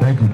Thank you.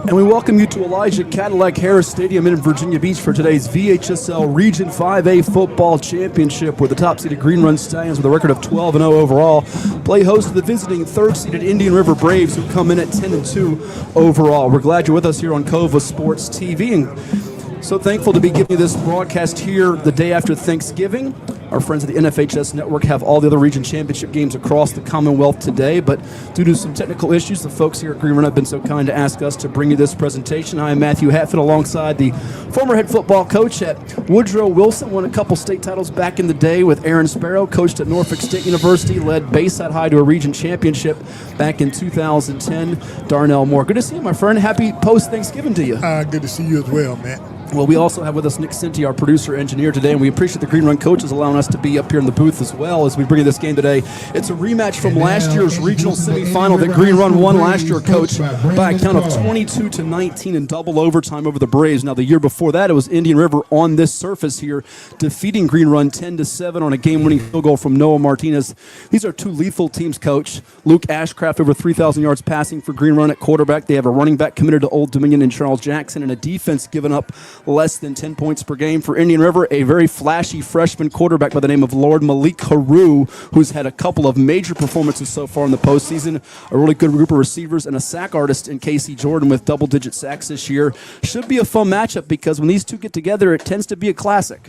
And we welcome you to Elijah Cadillac Harris Stadium in Virginia Beach for today's VHSL Region 5A Football Championship, where the top-seeded Green Run Stallions with a record of 12-0 overall play host to the visiting third-seeded Indian River Braves, who come in at 10-2 overall. We're glad you're with us here on Cova Sports TV, and so thankful to be giving you this broadcast here the day after Thanksgiving. Our friends at the NFHS Network have all the other region championship games across the Commonwealth today, but due to some technical issues, the folks here at Green Run have been so kind to ask us to bring you this presentation. I am Matthew Hatfield, alongside the former head football coach at Woodrow Wilson, won a couple state titles back in the day with Aaron Sparrow, coached at Norfolk State University, led Bayside High to a region championship back in 2010. Darnell Moore. Good to see you, my friend. Happy post-Thanksgiving to you. Good to see you as well, Matt. Well, we also have with us Nick Cinti, our producer engineer today, and we appreciate the Green Run coaches allowing us to be up here in the booth as well as we bring you this game today. It's a rematch from last year's regional semifinal that Green Run won last year, Coach, by a count of 22-19 in double overtime over the Braves. Now, the year before that, it was Indian River on this surface here, defeating Green Run 10-7 on a game-winning field goal from Noah Martinez. These are two lethal teams, Coach. Luke Ashcraft, over 3,000 yards passing for Green Run at quarterback. They have a running back committed to Old Dominion in Charles Jackson, and a defense given up less than 10 points per game. For Indian River, a very flashy freshman quarterback by the name of Lord Malik Haru, who's had a couple of major performances so far in the postseason, a really good group of receivers, and a sack artist in Casey Jordan with double-digit sacks this year. Should be a fun matchup because when these two get together, it tends to be a classic.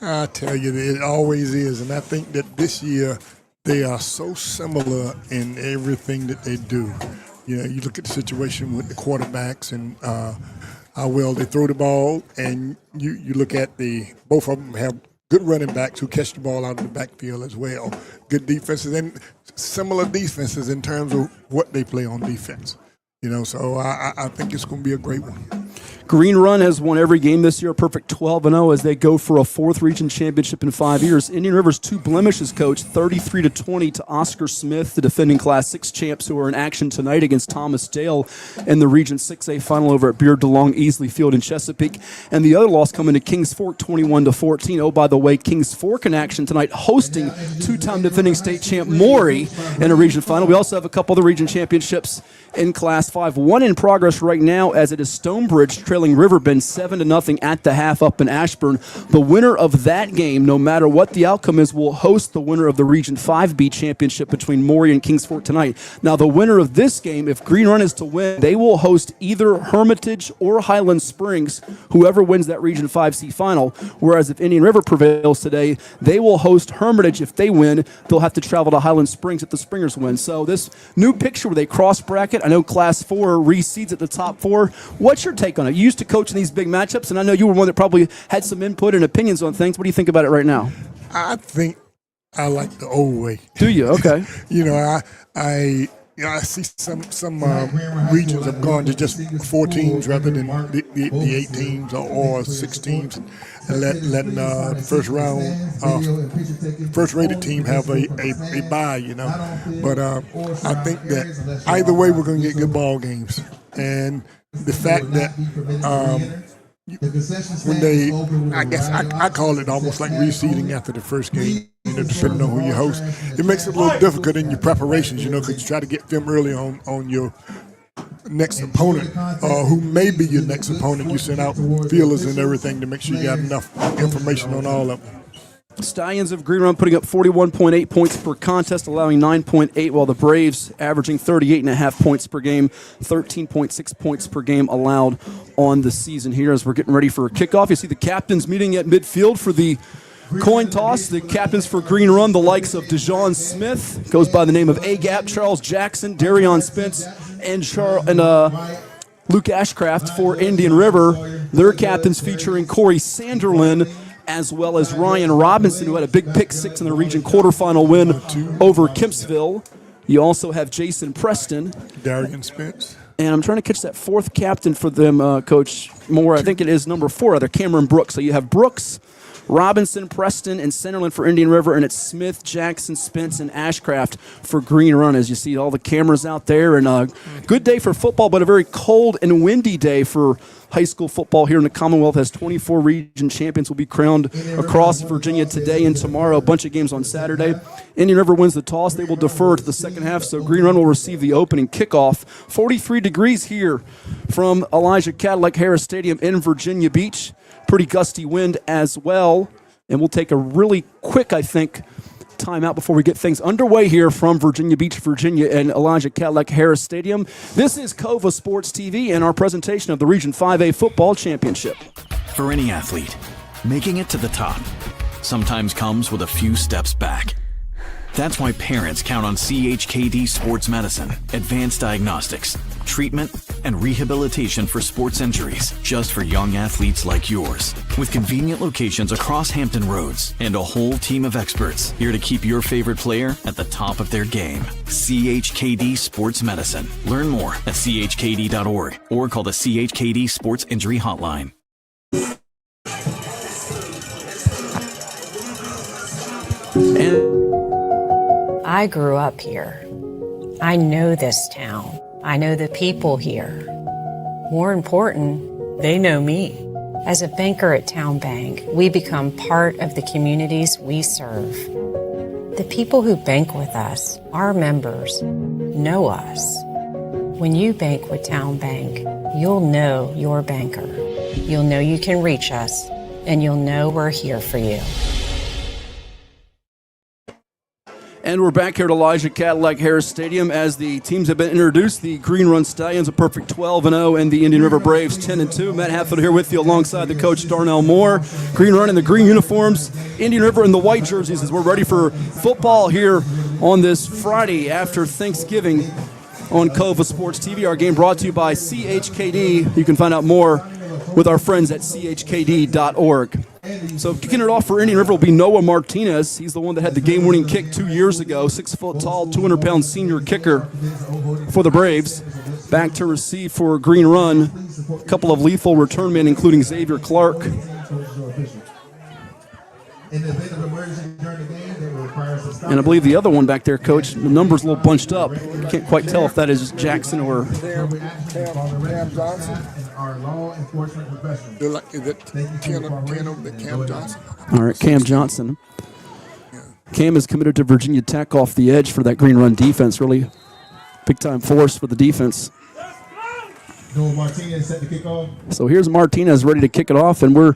I tell you, it always is, and I think that this year they are so similar in everything that they do. You know, you look at the situation with the quarterbacks and how well they throw the ball, and you look at both of them have good running backs who catch the ball out of the backfield as well. Good defenses and similar defenses in terms of what they play on defense. You know, so I think it's going to be a great one. Green Run has won every game this year, a perfect 12-0 as they go for a fourth region championship in 5 years. Indian River's two blemishes, Coach, 33-20 to Oscar Smith, the defending Class 6 champs, who are in action tonight against Thomas Dale in the Region 6A final over at Beard DeLong Easley Field in Chesapeake. And the other loss coming to Kings Fork, 21-14. Oh, by the way, Kings Fork in action tonight, hosting two-time defending state champ Maury in a region final. We also have a couple other region championships in Class 5. One in progress right now as it is Stonebridge trailing Riverbend 7-0 at the half up in Ashburn. The winner of that game, no matter what the outcome is, will host the winner of the Region 5B championship between Maury and Kings Fork tonight. Now, the winner of this game, if Green Run is to win, they will host either Hermitage or Highland Springs, whoever wins that Region 5C final. Whereas if Indian River prevails today, they will host Hermitage. If they win, they'll have to travel to Highland Springs if the Springers win. So this new picture where they cross bracket, I know Class 4 reseeds at the top 4. What's your take on it? You used to coach in these big matchups, and I know you were one that probably had some input and opinions on things. What do you think about it right now? I think I like the old way. Do you? Okay. I see some regions have gone to just 4 teams rather than the 8 teams or 6 teams, and letting first rated team have a bye, you know. But I think that either way we're going to get good ball games, and the fact that when they, I guess I call it almost like reseeding after the first game, you know, depending on who you host. It makes it a little difficult in your preparations, you know, because you try to get film early on your next opponent, who may be your next opponent. You send out feelers and everything to make sure you got enough information on all of them. Stallions of Green Run putting up 41.8 points per contest, allowing 9.8, while the Braves averaging 38.5 points per game, 13.6 points per game allowed on the season here as we're getting ready for a kickoff. You see the captains meeting at midfield for the coin toss. The captains for Green Run, the likes of DeJohn Smith, goes by the name of A-Gap, Charles Jackson, Darion Spence, and Luke Ashcraft for Indian River. Their captains featuring Corey Sanderlin, as well as Ryan Robinson, who had a big pick 6 in the region quarterfinal win over Kempsville. You also have Jason Preston. Darian Spence. And I'm trying to catch that fourth captain for them, Coach Moore. I think it is number 4, Cameron Brooks. So you have Brooks, Robinson, Preston, and Centerland for Indian River, and it's Smith, Jackson, Spence, and Ashcraft for Green Run, as you see all the cameras out there. And a good day for football, but a very cold and windy day for high school football here in the Commonwealth as 24 region champions will be crowned across Virginia today and tomorrow. A bunch of games on Saturday. Indian River wins the toss. They will defer to the second half, so Green Run will receive the opening kickoff. 43 degrees here from Elijah Cadillac Harris Stadium in Virginia Beach. Pretty gusty wind as well. And we'll take a really quick, I think, timeout before we get things underway here from Virginia Beach, Virginia, and Elijah Cadillac Harris Stadium. This is Cova Sports TV and our presentation of the Region 5A Football Championship. For any athlete, making it to the top sometimes comes with a few steps back. That's why parents count on CHKD Sports Medicine, advanced diagnostics, treatment, and rehabilitation for sports injuries just for young athletes like yours. With convenient locations across Hampton Roads and a whole team of experts here to keep your favorite player at the top of their game. CHKD Sports Medicine. Learn more at chkd.org or call the CHKD Sports Injury Hotline. I grew up here. I know this town. I know the people here. More important, they know me. As a banker at Town Bank, we become part of the communities we serve. The people who bank with us, our members, know us. When you bank with Town Bank, you'll know your banker. You'll know you can reach us, and you'll know we're here for you. And we're back here at Elijah Cadillac Harris Stadium as the teams have been introduced. The Green Run Stallions, a perfect 12-0, and the Indian River Braves 10-2. Matt Hatfield here with you alongside the coach Darnell Moore. Green Run in the green uniforms, Indian River in the white jerseys as we're ready for football here on this Friday after Thanksgiving on Cova Sports TV. Our game brought to you by CHKD. You can find out more with our friends at chkd.org. So kicking it off for Indian River will be Noah Martinez. He's the one that had the game-winning kick 2 years ago. 6 foot tall, 200-pound senior kicker for the Braves. Back to receive for Green Run. A couple of lethal return men, including Xavier Clark. And I believe the other one back there, Coach, the number's a little bunched up. Can't quite tell if that is Jackson or Cam Johnson. Our law enforcement professionals. They're like, is that 10 over the Cam Johnson? All right, Cam Johnson. Cam is committed to Virginia Tech off the edge for that Green Run defense. Really big-time force for the defense. Martinez set to kick off. So here's Martinez ready to kick it off, and we're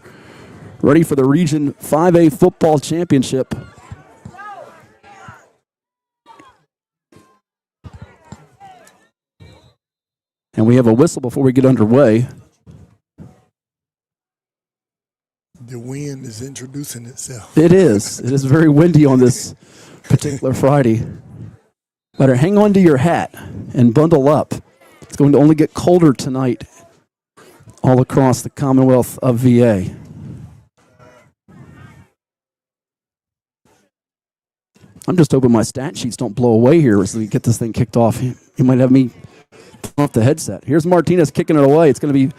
ready for the Region 5A Football Championship. And we have a whistle before we get underway. The wind is introducing itself. It is. It is very windy on this particular Friday. Better hang on to your hat and bundle up. It's going to only get colder tonight all across the Commonwealth of VA. I'm just hoping my stat sheets don't blow away here as we get this thing kicked off. You might have me off the headset. Here's Martinez kicking it away. It's going to be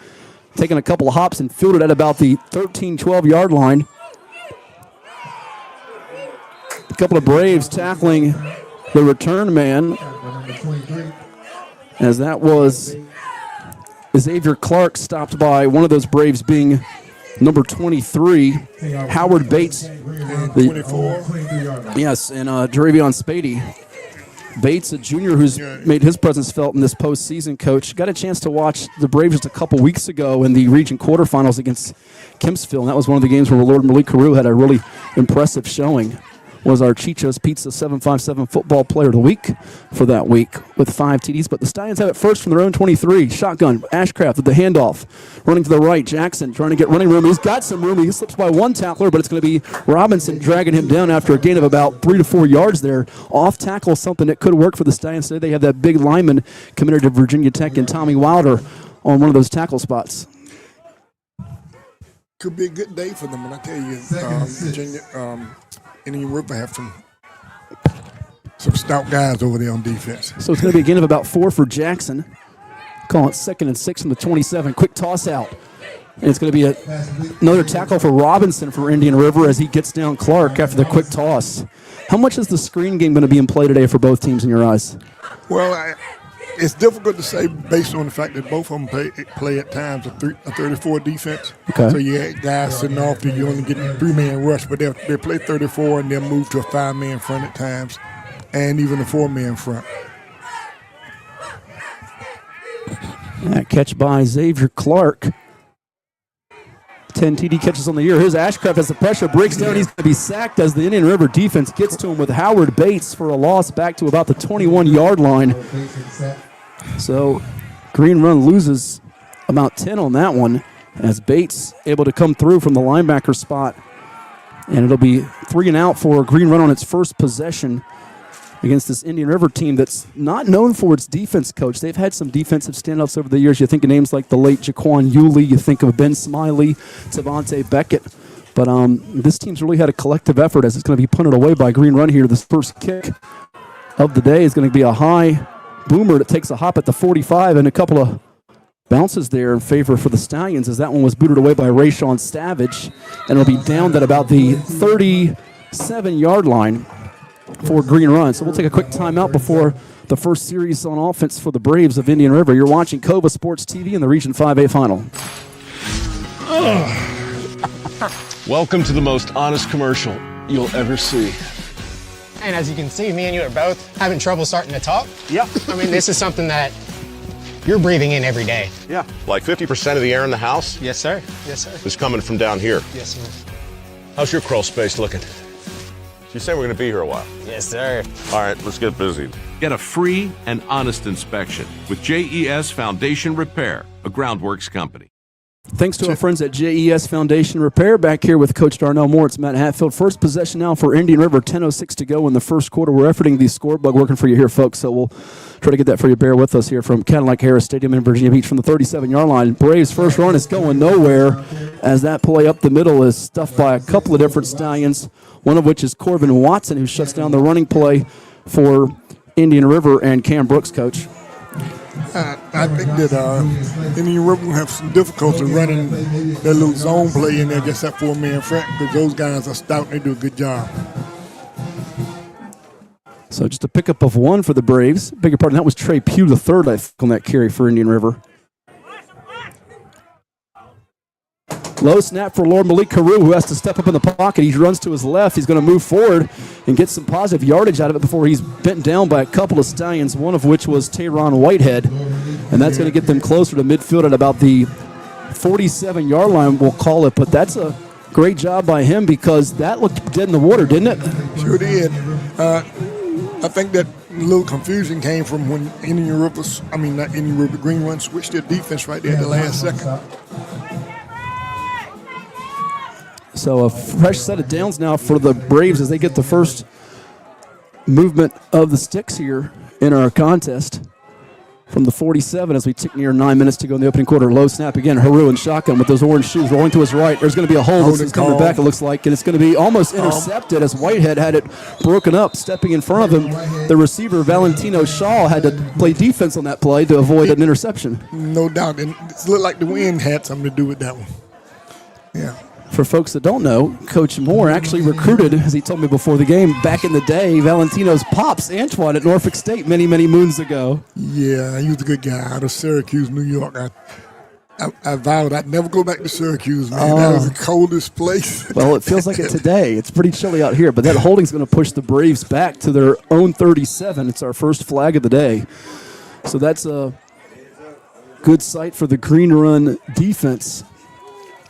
taking a couple of hops and fielded at about the 13-12 yard line. A couple of Braves tackling the return man, as that was Xavier Clark, stopped by one of those Braves being number 23, Howard Bates. 24. Yes, and Dravion Spady. Bates, a junior who's made his presence felt in this postseason, Coach. Got a chance to watch the Braves just a couple weeks ago in the region quarterfinals against Kempsville, and that was one of the games where Lord Malik Carew had a really impressive showing. Was our Chicho's Pizza 757 football player of the week for that week with 5 TDs. But the Stallions have it first from their own 23. Shotgun, Ashcraft with the handoff. Running to the right, Jackson trying to get running room. He's got some room. He slips by one tackler, but it's going to be Robinson dragging him down after a gain of about 3 to 4 yards there. Off tackle, something that could work for the Stallions today. They have that big lineman committed to Virginia Tech and Tommy Wilder on one of those tackle spots. Could be a good day for them, and I tell you, Virginia, Indian River have some stout guys over there on defense. So it's going to be a gain of about 4 for Jackson. Call it 2nd and 6 from the 27. Quick toss out. And it's going to be another tackle for Robinson for Indian River as he gets down Clark after the quick toss. How much is the screen game going to be in play today for both teams in your eyes? Well, It's difficult to say based on the fact that both of them play at times a 34 defense. Okay. So you had guys sitting off there, you only get a 3-man rush, but they play 34 and they'll move to a 5-man front at times, and even a 4-man front. That catch by Xavier Clark. 10 TD catches on the year. Here's Ashcraft as the pressure breaks down. He's going to be sacked as the Indian River defense gets to him with Howard Bates for a loss back to about the 21-yard line. So Green Run loses about 10 on that one as Bates able to come through from the linebacker spot. And it'll be 3 and out for Green Run on its first possession against this Indian River team that's not known for its defense, Coach. They've had some defensive standouts over the years. You think of names like the late Jaquan Yulee. You think of Ben Smiley, Tavante Beckett. But this team's really had a collective effort as it's going to be punted away by Green Run here. This first kick of the day is going to be a high boomer that takes a hop at the 45 and a couple of bounces there in favor for the Stallions as that one was booted away by Rayshawn Savage. And it'll be downed at about the 37-yard line for Green Run. So we'll take a quick timeout before the first series on offense for the Braves of Indian River. You're watching Cova Sports TV in the Region 5A final. Welcome to the most honest commercial you'll ever see. And as you can see, me and you are both having trouble starting to talk. Yep. I mean, this is something that you're breathing in every day. Yeah. Like 50% of the air in the house Yes, sir. Yes, sir. is coming from down here. Yes, sir. How's your crawl space looking? You say we're going to be here a while. Yes, sir. All right, let's get busy. Get a free and honest inspection with JES Foundation Repair, a groundworks company. Thanks to our friends at JES Foundation Repair. Back here with Coach Darnell Moore. It's Matt Hatfield. First possession now for Indian River. 10:06 to go in the first quarter. We're efforting the score bug working for you here, folks. So we'll try to get that for you. Bear with us here from Cadillac Harris Stadium in Virginia Beach from the 37-yard line. Braves' first run is going nowhere as that play up the middle is stuffed by a couple of different Stallions, one of which is Corbin Watson, who shuts down the running play for Indian River and Cam Brooks, Coach. I think that Indian River will have some difficulty running their little zone play in there, just that 4-man front, because those guys are stout and they do a good job. So just a pickup of one for the Braves. Beg your pardon, that was Trey Pugh the third, I think, on that carry for Indian River. Low snap for Lord Malik Carew, who has to step up in the pocket. He runs to his left. He's going to move forward and get some positive yardage out of it before he's bent down by a couple of Stallions, one of which was Tayron Whitehead. And that's going to get them closer to midfield at about the 47-yard line, we'll call it. But that's a great job by him because that looked dead in the water, didn't it? Sure did. I think that little confusion came from when Green Run switched their defense right there at the last second. So a fresh set of downs now for the Braves as they get the first movement of the sticks here in our contest from the 47 as we tick near 9 minutes to go in the opening quarter. Low snap again. Haru and shotgun with those orange shoes rolling to his right. There's going to be a hold. This is coming back, it looks like, and it's going to be almost intercepted as Whitehead had it broken up. Stepping in front of him, the receiver, Valentino Shaw, had to play defense on that play to avoid an interception. No doubt. And it looked like the wind had something to do with that one. Yeah. For folks that don't know, Coach Moore actually recruited, as he told me before the game, back in the day, Valentino's pops, Antoine, at Norfolk State many, many moons ago. Yeah, he was a good guy out of Syracuse, New York. I vowed I'd never go back to Syracuse, man. That was the coldest place. Well, it feels like it today. It's pretty chilly out here, but that holding's going to push the Braves back to their own 37. It's our first flag of the day. So that's a good sight for the Green Run defense.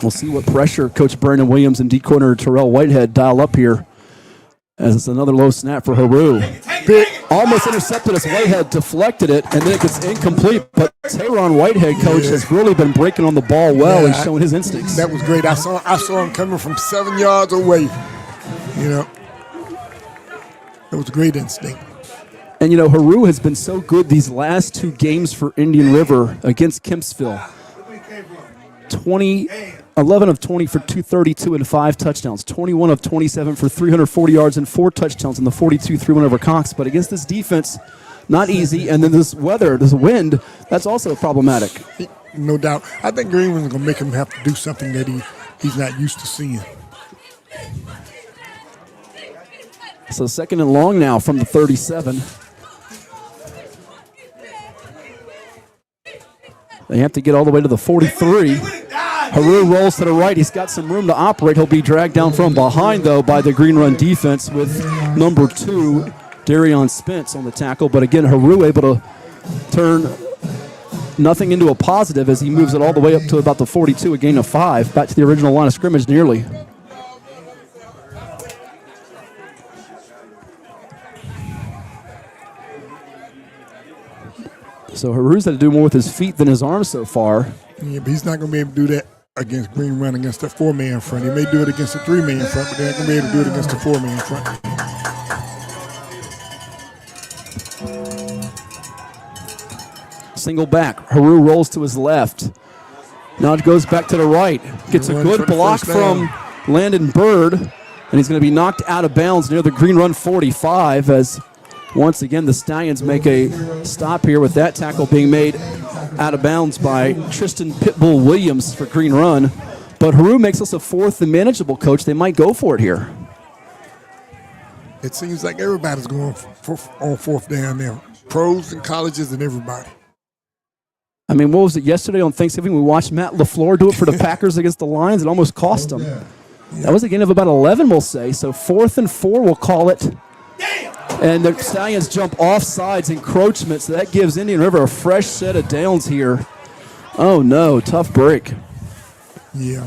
We'll see what pressure Coach Brandon Williams and D corner Terrell Whitehead dial up here as it's another low snap for Haru. Almost intercepted as Whitehead deflected it, and then it gets incomplete. But Tayron Whitehead, Coach, has really been breaking on the ball well and showing his instincts. That was great. I saw him coming from 7 yards away. You know, it was a great instinct. And, you know, Haru has been so good these last two games for Indian River against Kempsville. 11 of 20 for 232 and 5 touchdowns. 21 of 27 for 340 yards and 4 touchdowns in the 42-3 over Cox. But against this defense, not easy. And then this weather, this wind, that's also problematic. No doubt. I think Greenland's going to make him have to do something that he's not used to seeing. So second and long now from the 37. They have to get all the way to the 43. Haru rolls to the right. He's got some room to operate. He'll be dragged down from behind, though, by the Green Run defense with number 2, Darion Spence, on the tackle. But again, Haru able to turn nothing into a positive as he moves it all the way up to about the 42, a gain of 5, back to the original line of scrimmage nearly. So Haru's had to do more with his feet than his arms so far. Yeah, but he's not going to be able to do that against Green Run against that 4-man front. He may do it against the 3-man front, but they're not going to be able to do it against the 4-man front. Single back. Haru rolls to his left. Now it goes back to the right. Gets a good block from Landon Bird, and he's going to be knocked out of bounds near the Green Run 45 as once again the Stallions make a stop here with that tackle being made out of bounds by Tristan Pitbull Williams for Green Run. But Haru makes us a 4th and manageable, Coach. They might go for it here. It seems like everybody's going on 4th down there. Pros and colleges and everybody. I mean, what was it yesterday on Thanksgiving? We watched Matt LaFleur do it for the Packers against the Lions. It almost cost them. That was a gain of about 11, we'll say. So 4th and 4, we'll call it. And the Stallions jump off sides, encroachment, so that gives Indian River a fresh set of downs here. Oh, no, tough break. Yeah.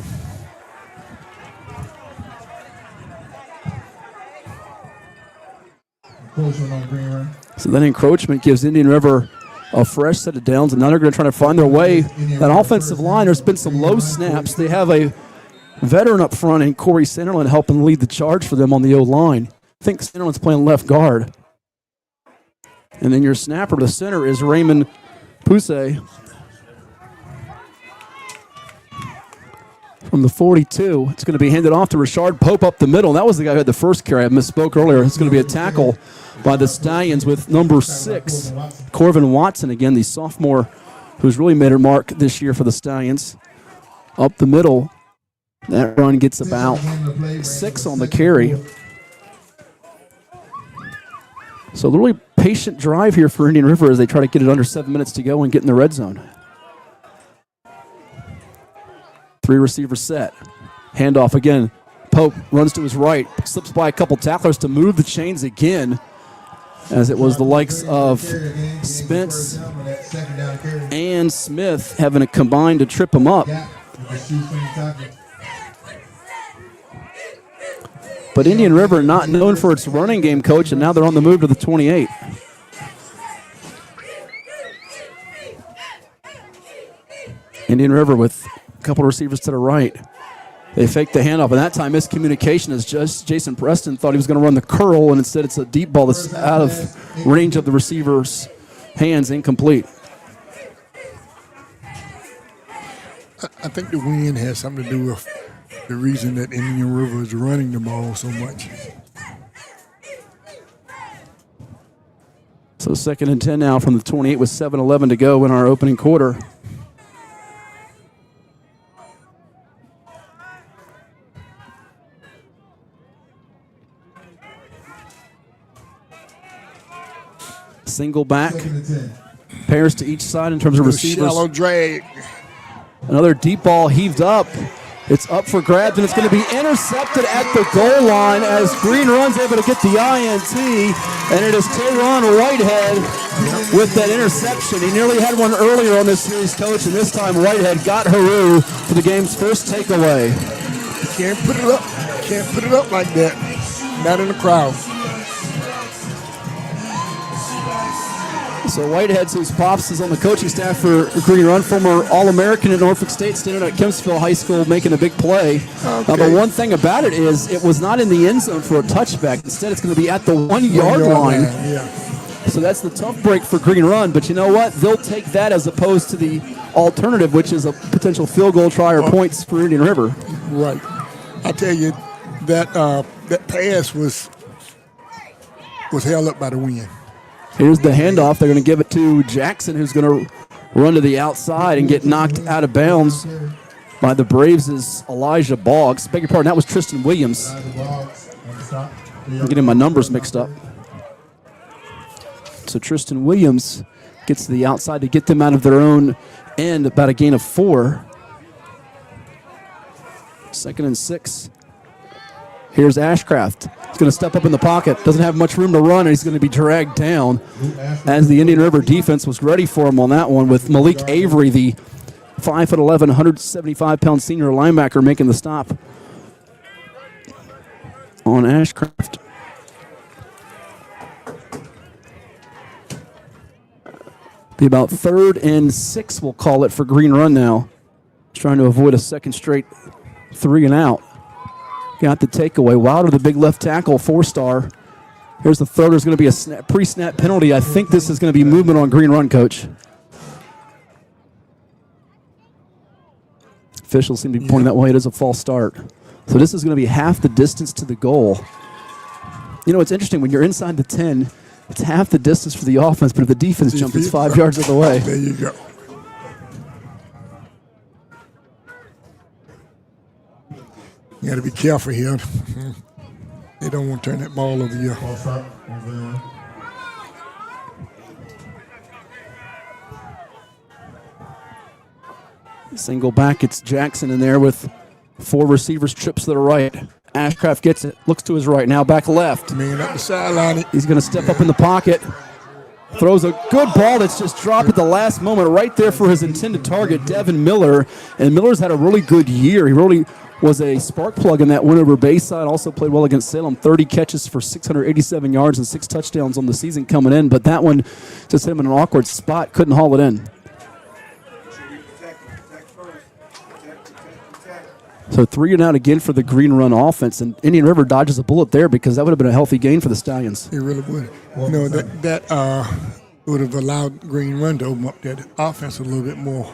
So then encroachment gives Indian River a fresh set of downs, and now they're going to try to find their way. That offensive line, there's been some low snaps. They have a veteran up front in Corey Sanderland helping lead the charge for them on the O-line. I think Sanderland's playing left guard. And then your snapper to center is Raymond Pousse from the 42. It's going to be handed off to Rashard Pope up the middle. That was the guy who had the first carry. I misspoke earlier. It's going to be a tackle by the Stallions with number 6, Corvin Watson, again, the sophomore who's really made her mark this year for the Stallions. Up the middle, that run gets about 6 on the carry. So a really patient drive here for Indian River as they try to get it under 7 minutes to go and get in the red zone. 3 receiver set. Handoff again. Pope runs to his right, slips by a couple tacklers to move the chains again, as it was the likes of Spence and Smith having a combine to trip him up. But Indian River not known for its running game, Coach, and now they're on the move to the 28. Indian River with a couple of receivers to the right. They faked the handoff, and that time miscommunication as just Jason Preston thought he was going to run the curl, and instead it's a deep ball that's out of range of the receiver's hands, incomplete. I think the wind has something to do with the reason that Indian River is running the ball so much. So 2nd and 10 now from the 28 with 7:11 to go in our opening quarter. Single back, pairs to each side in terms of receivers. Shallow drag. Another deep ball heaved up. It's up for grabs, and it's going to be intercepted at the goal line as Green Run's able to get the INT, and it is Teron Whitehead with that interception. He nearly had one earlier on this series, Coach, and this time Whitehead got Haru for the game's first takeaway. You can't put it up. Can't put it up like that. Not in the crowd. So Whitehead, whose pops is on the coaching staff for Green Run, former All-American at Norfolk State, standing at Kempsville High School making a big play. Okay. But one thing about it is it was not in the end zone for a touchback. Instead, it's going to be at the 1 yard line. Yeah. So that's the tough break for Green Run. But you know what? They'll take that as opposed to the alternative, which is a potential field goal try or points for Indian River. Right. I tell you, that that pass was held up by the wind. Here's the handoff. They're going to give it to Jackson, who's going to run to the outside and get knocked out of bounds by the Braves' Elijah Boggs. Beg your pardon, that was Tristan Williams. I'm getting my numbers mixed up. So Tristan Williams Gets to the outside to get them out of their own end, about a gain of 4. 2nd and 6. Here's Ashcraft. He's going to step up in the pocket. Doesn't have much room to run, and he's going to be dragged down as the Indian River defense was ready for him on that one, with Malik Avery, the 5'11", 175-pound senior linebacker, making the stop on Ashcraft. Be about 3rd and 6, we'll call it, for Green Run now. Trying to avoid a second straight 3 and out. Got the takeaway. Wilder, the big left tackle, 4-star. Here's the throw. There's going to be a pre-snap penalty. I think this is going to be movement on Green Run, Coach. Officials seem to be pointing that way. It is a false start. So this is going to be half the distance to the goal. You know, it's interesting. When you're inside the 10, it's half the distance for the offense, but if the defense jumps, it's 5 yards of the way. There you go. You got to be careful here. They don't want to turn that ball over here. Single back, it's Jackson in there with 4 receivers, trips to the right. Ashcraft gets it, looks to his right, now back left. Man up the sideline. He's going to step up in the pocket. Throws a good ball that's just dropped at the last moment right there for his intended target, Devin Miller. And Miller's had a really good year. He really was a spark plug in that win over Bayside. Also played well against Salem. 30 catches for 687 yards and 6 touchdowns on the season coming in. But that one just hit him in an awkward spot. Couldn't haul it in. So 3 and out again for the Green Run offense. And Indian River dodges a bullet there because that would have been a healthy gain for the Stallions. It really would. You know, that would have allowed Green Run to open up that offense a little bit more.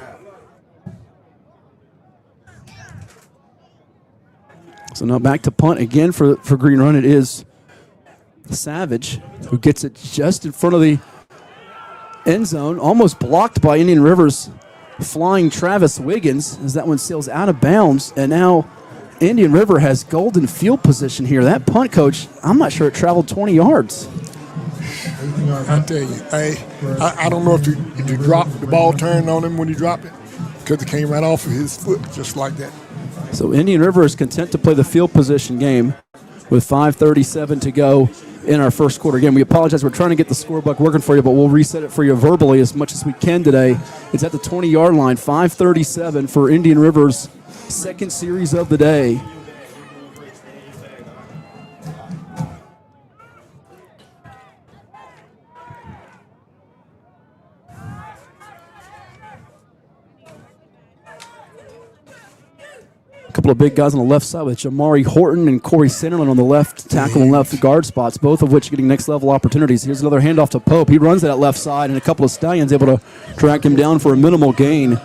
So now back to punt again for Green Run. It is Savage who gets it just in front of the end zone, almost blocked by Indian River's flying Travis Wiggins as that one sails out of bounds. And now Indian River has golden field position here. That punt, Coach, I'm not sure it traveled 20 yards. I tell you, I don't know if you dropped the ball, turned on him when he dropped it, because it came right off of his foot just like that. So Indian River is content to play the field position game with 5:37 to go in our first quarter. Again, we apologize. We're trying to get the scorebook working for you, but we'll reset it for you verbally as much as we can today. It's at the 20-yard line, 5:37 for Indian River's second series of the day. A couple of big guys on the left side with Jamari Horton and Corey Sanderlin on the left tackle and left guard spots, both of which getting next-level opportunities. Here's another handoff to Pope. He runs that left side, and a couple of Stallions able to track him down for a minimal gain.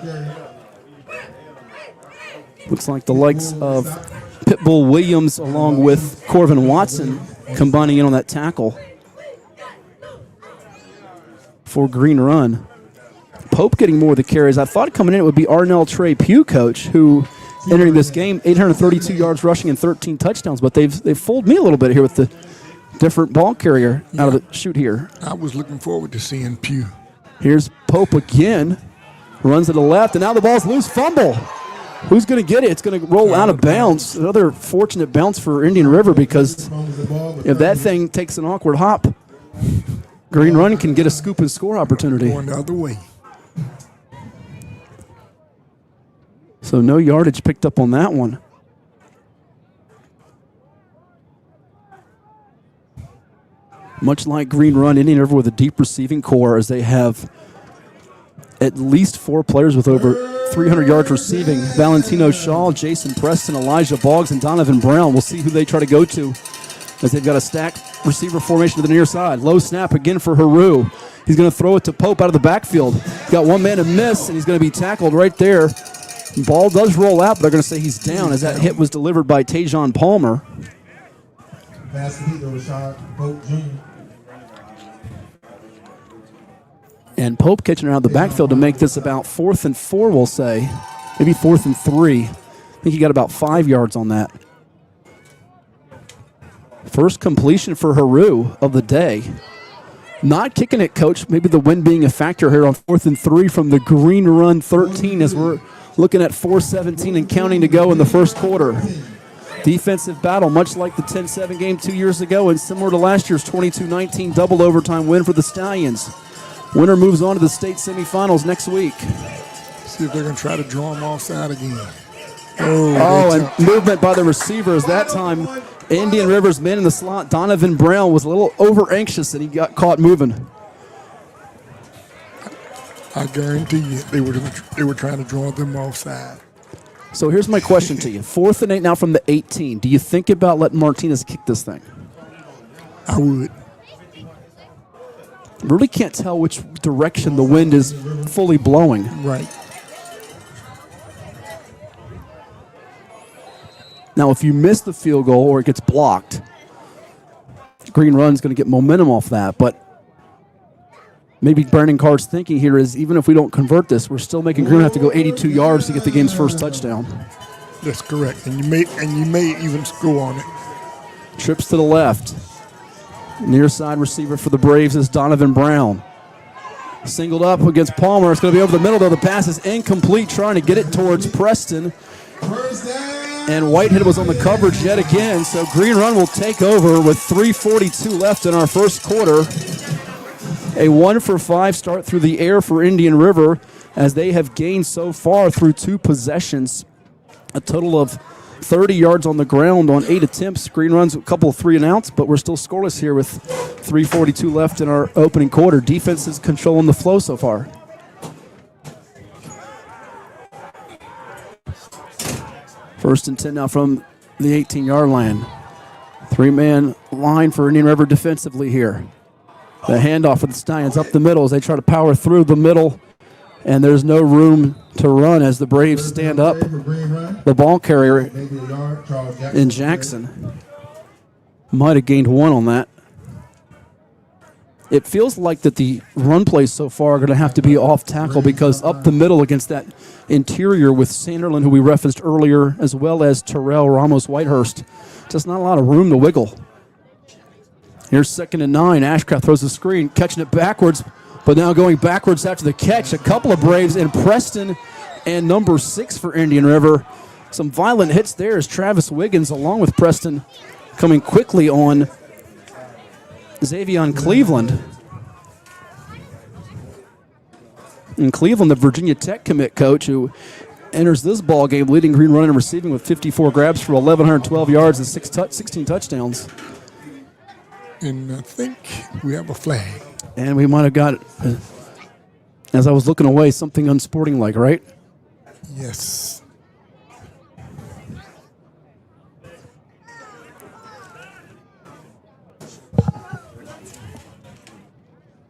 Looks like the likes of Pitbull Williams along with Corvin Watson combining in on that tackle for Green Run. Pope getting more of the carries. I thought coming in it would be Arnell Trey Pugh, Coach, who entering this game, 832 yards rushing and 13 touchdowns, but they've fooled me a little bit here with the different ball carrier out of the chute here. I was looking forward to seeing Pugh. Here's Pope again, runs to the left, and now the ball's loose. Fumble. Who's going to get it? It's going to roll out of bounds. Another fortunate bounce for Indian River, because if that thing takes an awkward hop, Green Run can get a scoop and score opportunity. Going the other way. So no yardage picked up on that one. Much like Green Run, Indian River with a deep receiving core, as they have at least 4 players with over 300 yards receiving. Valentino Shaw, Jason Preston, Elijah Boggs, and Donovan Brown. We'll see who they try to go to, as they've got a stacked receiver formation to the near side. Low snap again for Haru. He's going to throw it to Pope out of the backfield. He's got one man to miss, and he's going to be tackled right there. Ball does roll out, but they're going to say he's down, as that hit was delivered by Tajon Palmer. And Pope catching it out of the backfield to make this about 4th and 4, we'll say. Maybe 4th and 3. I think he got about 5 yards on that. First completion for Haru of the day. Not kicking it, Coach. Maybe the wind being a factor here on 4th and 3 from the green run 13 as we're looking at 4:17 and counting to go in the first quarter. Defensive battle, much like the 10-7 game 2 years ago and similar to last year's 22-19 double overtime win for the Stallions. Winner moves on to the state semifinals next week. See if they're going to try to draw them offside again. And movement by the receivers. That time, Indian River's man in the slot, Donovan Brown, was a little over-anxious and he got caught moving. I guarantee you they were trying to draw them offside. So here's my question to you. 4th and 8 now from the 18. Do you think about letting Martinez kick this thing? I would. Really can't tell which direction the wind is fully blowing. Right. Now, if you miss the field goal or it gets blocked, Green Run's going to get momentum off that. But maybe Brandon Carr's thinking here is even if we don't convert this, we're still making Green have to go 82 yards to get the game's first touchdown. That's correct. And you may even score on it. Trips to the left. Near side receiver for the Braves is Donovan Brown. Singled up against Palmer. It's going to be over the middle, though. The pass is incomplete, trying to get it towards Preston. And Whitehead was on the coverage yet again, so Green Run will take over with 3:42 left in our first quarter. A 1-for-5 start through the air for Indian River as they have gained so far through 2 possessions. A total of 30 yards on the ground on 8 attempts. Green Run's a couple of 3-and-outs, but we're still scoreless here with 3:42 left in our opening quarter. Defense is controlling the flow so far. First and 10 now from the 18-yard line. 3-man line for Indian River defensively here. The handoff for the Stallions up the middle as they try to power through the middle, and there's no room to run as the Braves stand up. The ball carrier in Jackson might have gained 1 on that. It feels like that the run plays so far are going to have to be off tackle because up the middle against that interior with Sanderlin, who we referenced earlier, as well as Terrell Ramos Whitehurst, just not a lot of room to wiggle. Here's 2nd and 9. Ashcraft throws the screen, catching it backwards, but now going backwards after the catch. A couple of Braves in Preston and number 6 for Indian River. Some violent hits there as Travis Wiggins, along with Preston, coming quickly on Xavion Cleveland. And Cleveland, the Virginia Tech commit coach, who enters this ball game leading Green Run and receiving with 54 grabs for 1,112 yards and 16 touchdowns. And I think we have a flag. And we might have got, as I was looking away, something unsporting-like, right? Yes.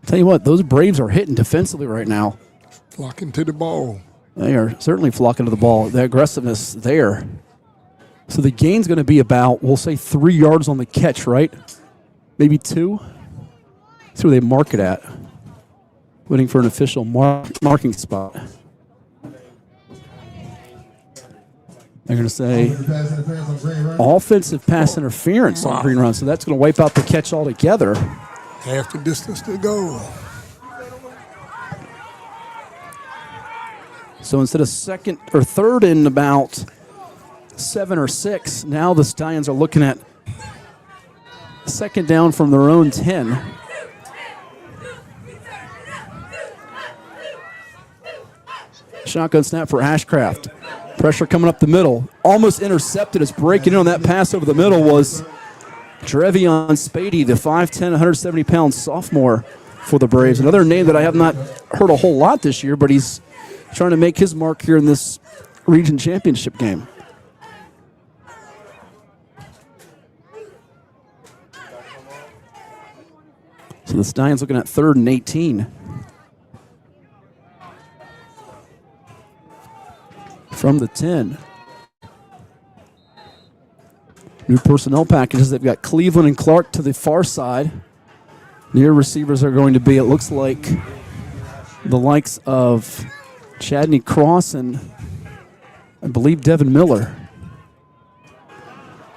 Tell you what, those Braves are hitting defensively right now. Flocking to the ball. They are certainly flocking to the ball. The aggressiveness there. So the gain's going to be about, we'll say, 3 yards on the catch, right? Maybe 2. That's where they mark it at. Waiting for an official marking spot. They're going to say offensive pass interference on Green Run. So that's going to wipe out the catch altogether. Half the distance to go. So instead of 3rd and about 7 or 6, now the Stallions are looking at 2nd down from their own 10. Shotgun snap for Ashcraft. Pressure coming up the middle. Almost intercepted. As breaking in on that pass over the middle was Drevion Spady, the 5'10", 170-pound sophomore for the Braves. Another name that I have not heard a whole lot this year, but he's trying to make his mark here in this region championship game. So the Stallions looking at 3rd and 18. From the 10. New personnel packages. They've got Cleveland and Clark to the far side. Near receivers are going to be, it looks like, the likes of Chadney Cross and I believe Devin Miller.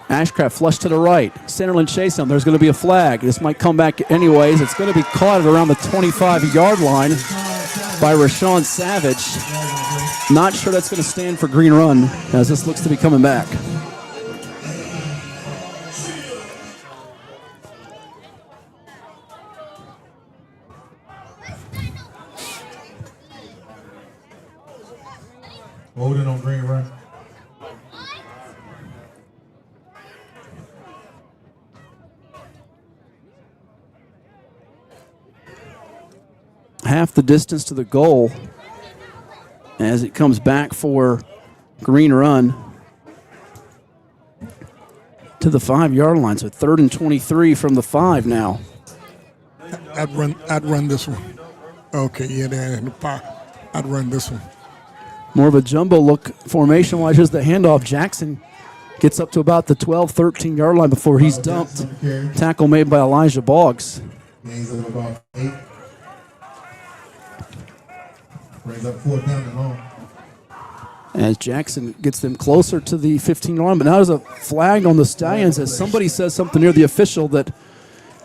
Ashcraft flush to the right. Centerland chase him. There's going to be a flag. This might come back anyways. It's going to be caught at around the 25-yard line by Rashawn Savage. Not sure that's going to stand for Green Run as this looks to be coming back. Holding on Green Run. Half the distance to the goal as it comes back for Green Run to the 5-yard line. So 3rd and 23 from the 5 now. I'd run this one. Okay, yeah, they're in the pocket. I'd run this one. More of a jumbo look formation-wise. Here's the handoff. Jackson gets up to about the 12, 13-yard line before he's dumped. Tackle made by Elijah Boggs. Gains of about 8. Brings up 4th down and long. As Jackson gets them closer to the 15-yard line. But now there's a flag on the Stallions as somebody says something near the official that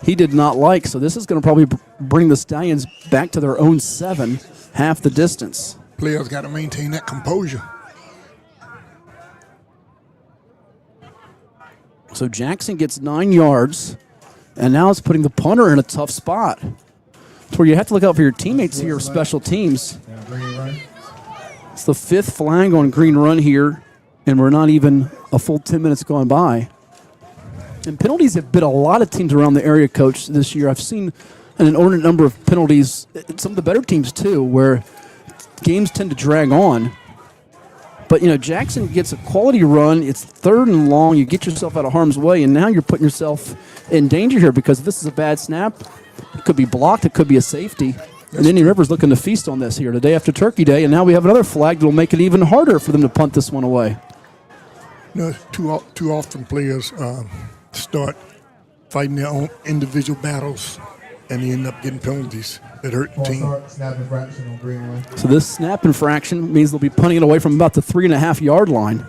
he did not like. So this is going to probably bring the Stallions back to their own 7, half the distance. Players got to maintain that composure. So Jackson gets 9 yards, and now it's putting the punter in a tough spot. It's where you have to look out for your teammates here, special teams. It's the 5th flag on Green Run here, and we're not even a full 10 minutes gone by. And penalties have bit a lot of teams around the area, Coach, this year. I've seen an inordinate number of penalties, some of the better teams too, where games tend to drag on. But, Jackson gets a quality run. It's 3rd and long. You get yourself out of harm's way, and now you're putting yourself in danger here because if this is a bad snap, it could be blocked. It could be a safety. And Indian River's looking to feast on this here the day after Turkey Day, and now we have another flag that will make it even harder for them to punt this one away. Too often players start fighting their own individual battles, and they end up getting penalties that hurt the team. Snap infraction on Green Run. So this snap infraction means they'll be punting it away from about the 3.5-yard line.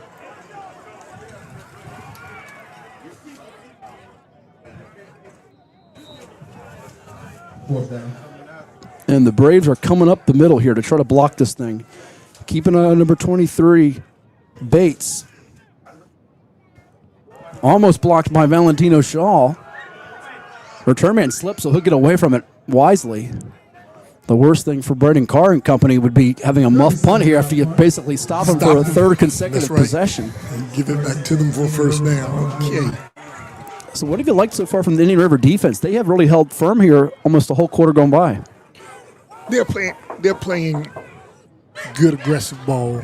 Fourth down. And the Braves are coming up the middle here to try to block this thing. Keeping an eye on number 23, Bates. Almost blocked by Valentino Shaw. Return man slips, so he'll get away from it wisely. The worst thing for Braden Carr and company would be having a muff punt here after you basically stop him for a 3rd consecutive possession. And give it back to them for a first down. Okay. So what have you liked so far from the Indian River defense? They have really held firm here almost the whole quarter gone by. They're playing good aggressive ball.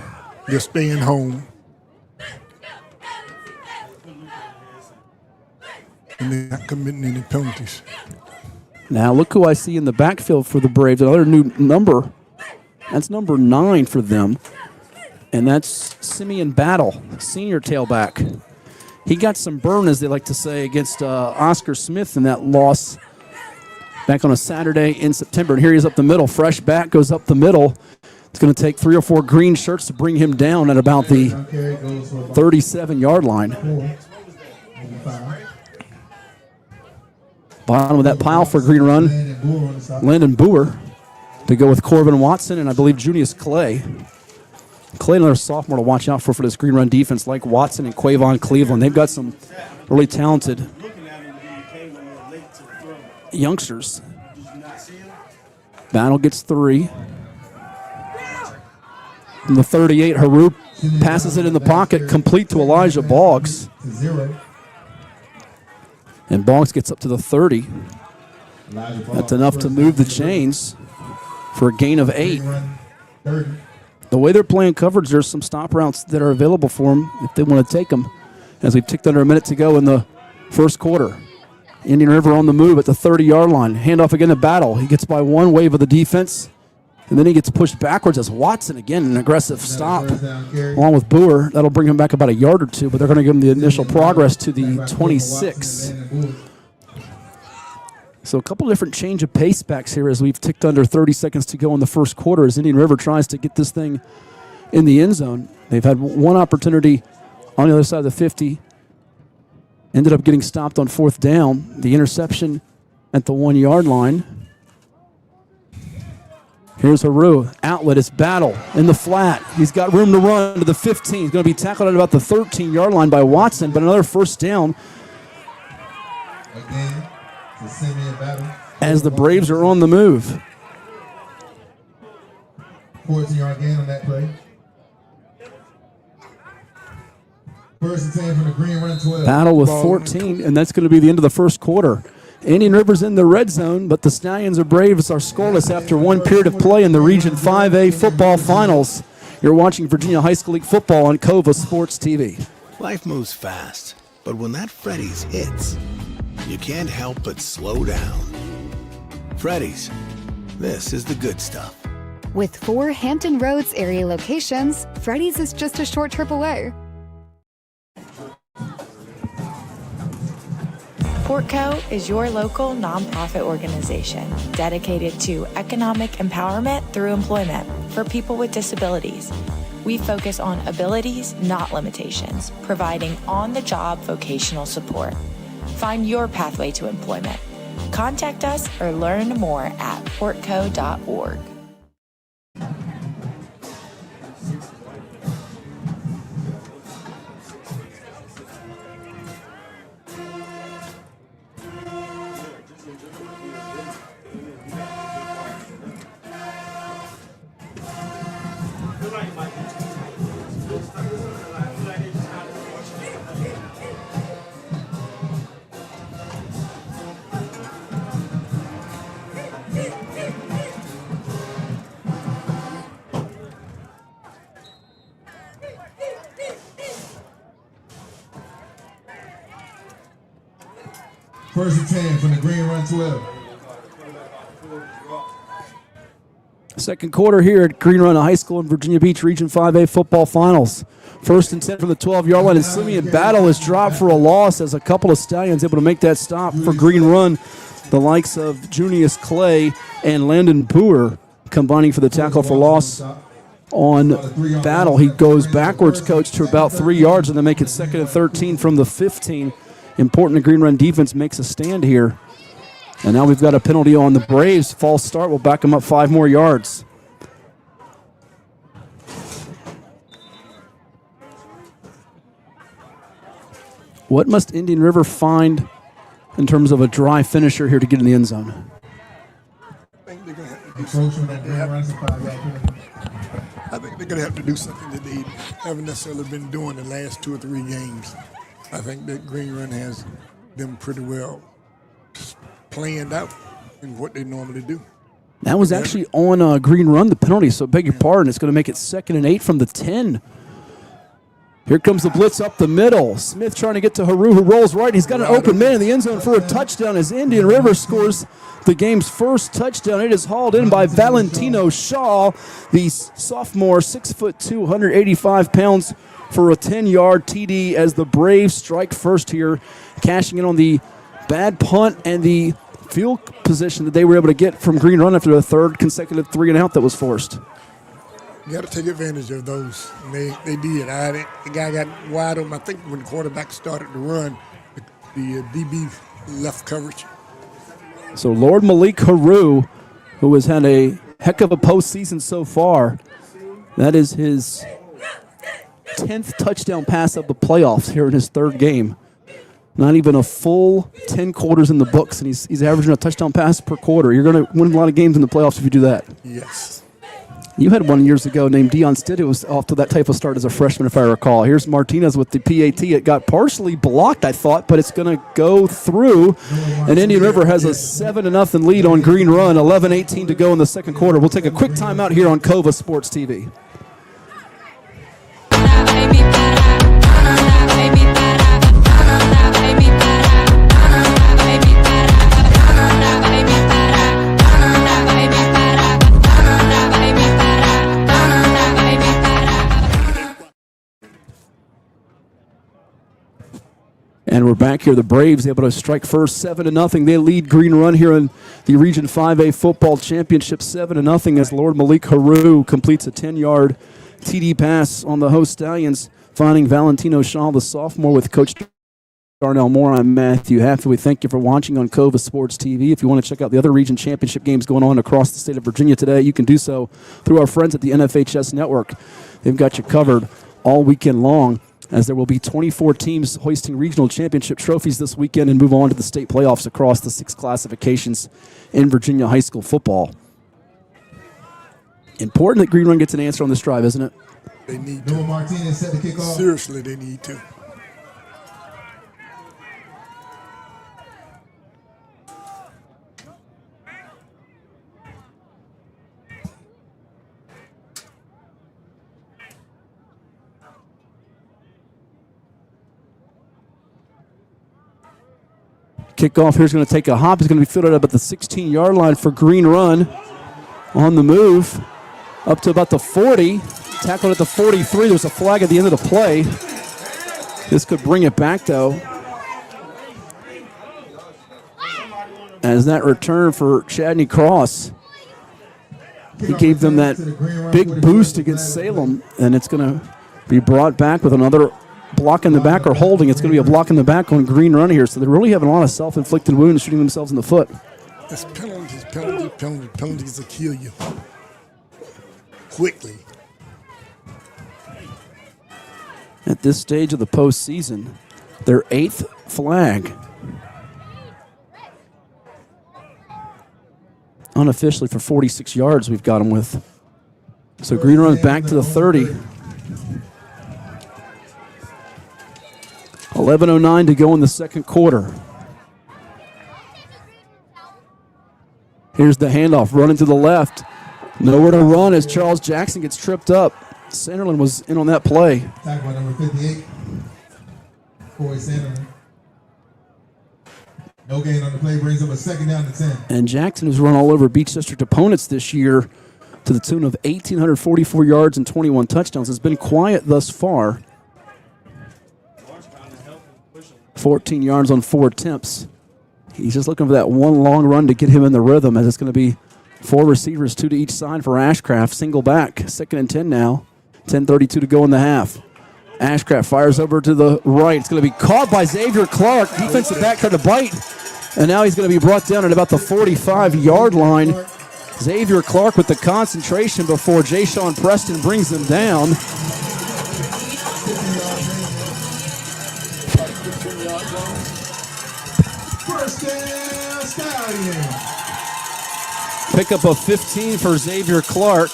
They're staying home. And they're not committing any penalties. Now look who I see in the backfield for the Braves. Another new number. That's number 9 for them. And that's Simeon Battle, senior tailback. He got some burn, as they like to say, against Oscar Smith in that loss back on a Saturday in September. And here he is up the middle. Fresh back goes up the middle. It's going to take 3 or 4 green shirts to bring him down at about the 37-yard line. Bottom of that pile for Green Run, Landon Boer to go with Corbin Watson and I believe Junius Clay. Clay, another sophomore to watch out for this Green Run defense, like Watson and Quavon Cleveland. They've got some really talented youngsters. Battle gets 3. And the 38, Haru passes it in the pocket, complete to Elijah Boggs. And Boggs gets up to the 30. That's enough to move the chains for a gain of 8. The way they're playing coverage, there's some stop routes that are available for them if they want to take them. As we've ticked under a minute to go in the first quarter. Indian River on the move at the 30-yard line. Handoff again to Battle. He gets by one wave of the defense. And then he gets pushed backwards as Watson, again, an aggressive stop. Along with Boer, that'll bring him back about a yard or 2, but they're going to give him the initial progress to the 26. So a couple different change of pace backs here as we've ticked under 30 seconds to go in the first quarter as Indian River tries to get this thing in the end zone. They've had one opportunity on the other side of the 50 Ended up getting stopped on 4th down. The interception at the 1-yard line. Here's Haru. Outlet is Battle in the flat. He's got room to run to the 15. He's going to be tackled at about the 13-yard line by Watson, but another first down. Again, to Simeon Battle. As the Braves are on the move. 14-yard gain on that play. First and 10 from the green, run 12. Battle with 14, and that's going to be the end of the first quarter. Indian River's in the red zone, but the Stallions or Braves are scoreless after one period of play in the Region 5A football finals. You're watching Virginia High School League football on Cova Sports TV. Life moves fast, but when that Freddy's hits, you can't help but slow down. Freddy's, this is the good stuff. With 4 Hampton Roads area locations, Freddy's is just a short trip away. Portco is your local nonprofit organization dedicated to economic empowerment through employment for people with disabilities. We focus on abilities, not limitations, providing on-the-job vocational support. Find your pathway to employment. Contact us or learn more at portco.org. First and 10 from the green, run 12. Second quarter here at Green Run High School in Virginia Beach Region 5A football finals. First and 10 from the 12-yard line, and Simeon Battle is dropped for a loss as a couple of Stallions able to make that stop for Green Run. The likes of Junius Clay and Landon Boer combining for the tackle for loss on Battle. He goes backwards, coach, to about 3 yards, and they make it 2nd and 13 from the 15. Important the Green Run defense makes a stand here. And now we've got a penalty on the Braves. False start will back them up 5 more yards. What must Indian River find in terms of a dry finisher here to get in the end zone? I think they're going to have to do something that they haven't necessarily been doing the last 2 or 3 games. I think that Green Run has them pretty well planned out in what they normally do. That was actually on Green Run, the penalty, so beg your pardon. It's going to make it 2nd and 8 from the 10. Here comes the blitz up the middle. Smith trying to get to Haru, who rolls right. He's got an open man in the end zone for a touchdown as Indian River scores the game's first touchdown. It is hauled in by Valentino Shaw, the sophomore, 6'2", 185 pounds, for a 10-yard TD as the Braves strike first here, cashing in on the bad punt and the field position that they were able to get from Green Run after the 3rd consecutive 3-and-out that was forced. You got to take advantage of those. And they did. The guy got wide open. I think when the quarterback started to run, the DB left coverage. So Lord Malik Haru, who has had a heck of a postseason so far, that is his 10th touchdown pass of the playoffs here in his 3rd game. Not even a full 10 quarters in the books, and he's averaging a touchdown pass per quarter. You're going to win a lot of games in the playoffs if you do that. Yes. You had one years ago named Deion Stitt. It was off to that type of start as a freshman, if I recall. Here's Martinez with the PAT. It got partially blocked, I thought, but it's going to go through. And Indian River has a 7-0 lead on Green Run. 11:18 to go in the second quarter. We'll take a quick timeout here on Cova Sports TV. And we're back here. The Braves able to strike first, 7-0. They lead Green Run here in the Region 5A Football Championship, 7-0, as Lord Malik Haru completes a 10-yard TD pass on the host Stallions, finding Valentino Shaw, the sophomore, with Coach Darnell Moore, I'm Matthew Haffey. We thank you for watching on Cova Sports TV. If you want to check out the other region championship games going on across the state of Virginia today, you can do so through our friends at the NFHS Network. They've got you covered all weekend long, as there will be 24 teams hoisting regional championship trophies this weekend and move on to the state playoffs across the 6 classifications in Virginia high school football. Important that Green Run gets an answer on this drive, isn't it? They need to. Noah Martinez set the kickoff. Seriously, they need to. Kickoff here's going to take a hop. It's going to be fielded up at the 16-yard line for Green Run. On the move, up to about the 40. Tackled at the 43. There's a flag at the end of the play. This could bring it back, though, as that return for Chadney Cross. He gave them that big boost against Salem, and it's going to be brought back with another block in the back or holding. It's going to be a block in the back on Green Run here. So they're really having a lot of self-inflicted wounds, shooting themselves in the foot. It's penalties will kill you quickly. At this stage of the postseason, their 8th flag. Unofficially for 46 yards we've got them with. So Green Run's back to the 30. 11:09 to go in the second quarter. Here's the handoff, running to the left. Nowhere to run as Charles Jackson gets tripped up. Sanderland was in on that play. Tackle by number 58, Corey Sanderland. No gain on the play, brings up a 2nd down to 10. And Jackson has run all over Beach District opponents this year to the tune of 1,844 yards and 21 touchdowns. It's been quiet thus far. 14 yards on 4 attempts. He's just looking for that one long run to get him in the rhythm, as it's going to be 4 receivers, 2 to each side for Ashcraft. Single back, 2nd and 10 now. 10:32 to go in the half. Ashcraft fires over to the right. It's going to be caught by Xavier Clark. Defensive back tried to bite, and now he's going to be brought down at about the 45-yard line. Xavier Clark with the concentration before Jay-Sean Preston brings him down. Pick up a 15 for Xavier Clark.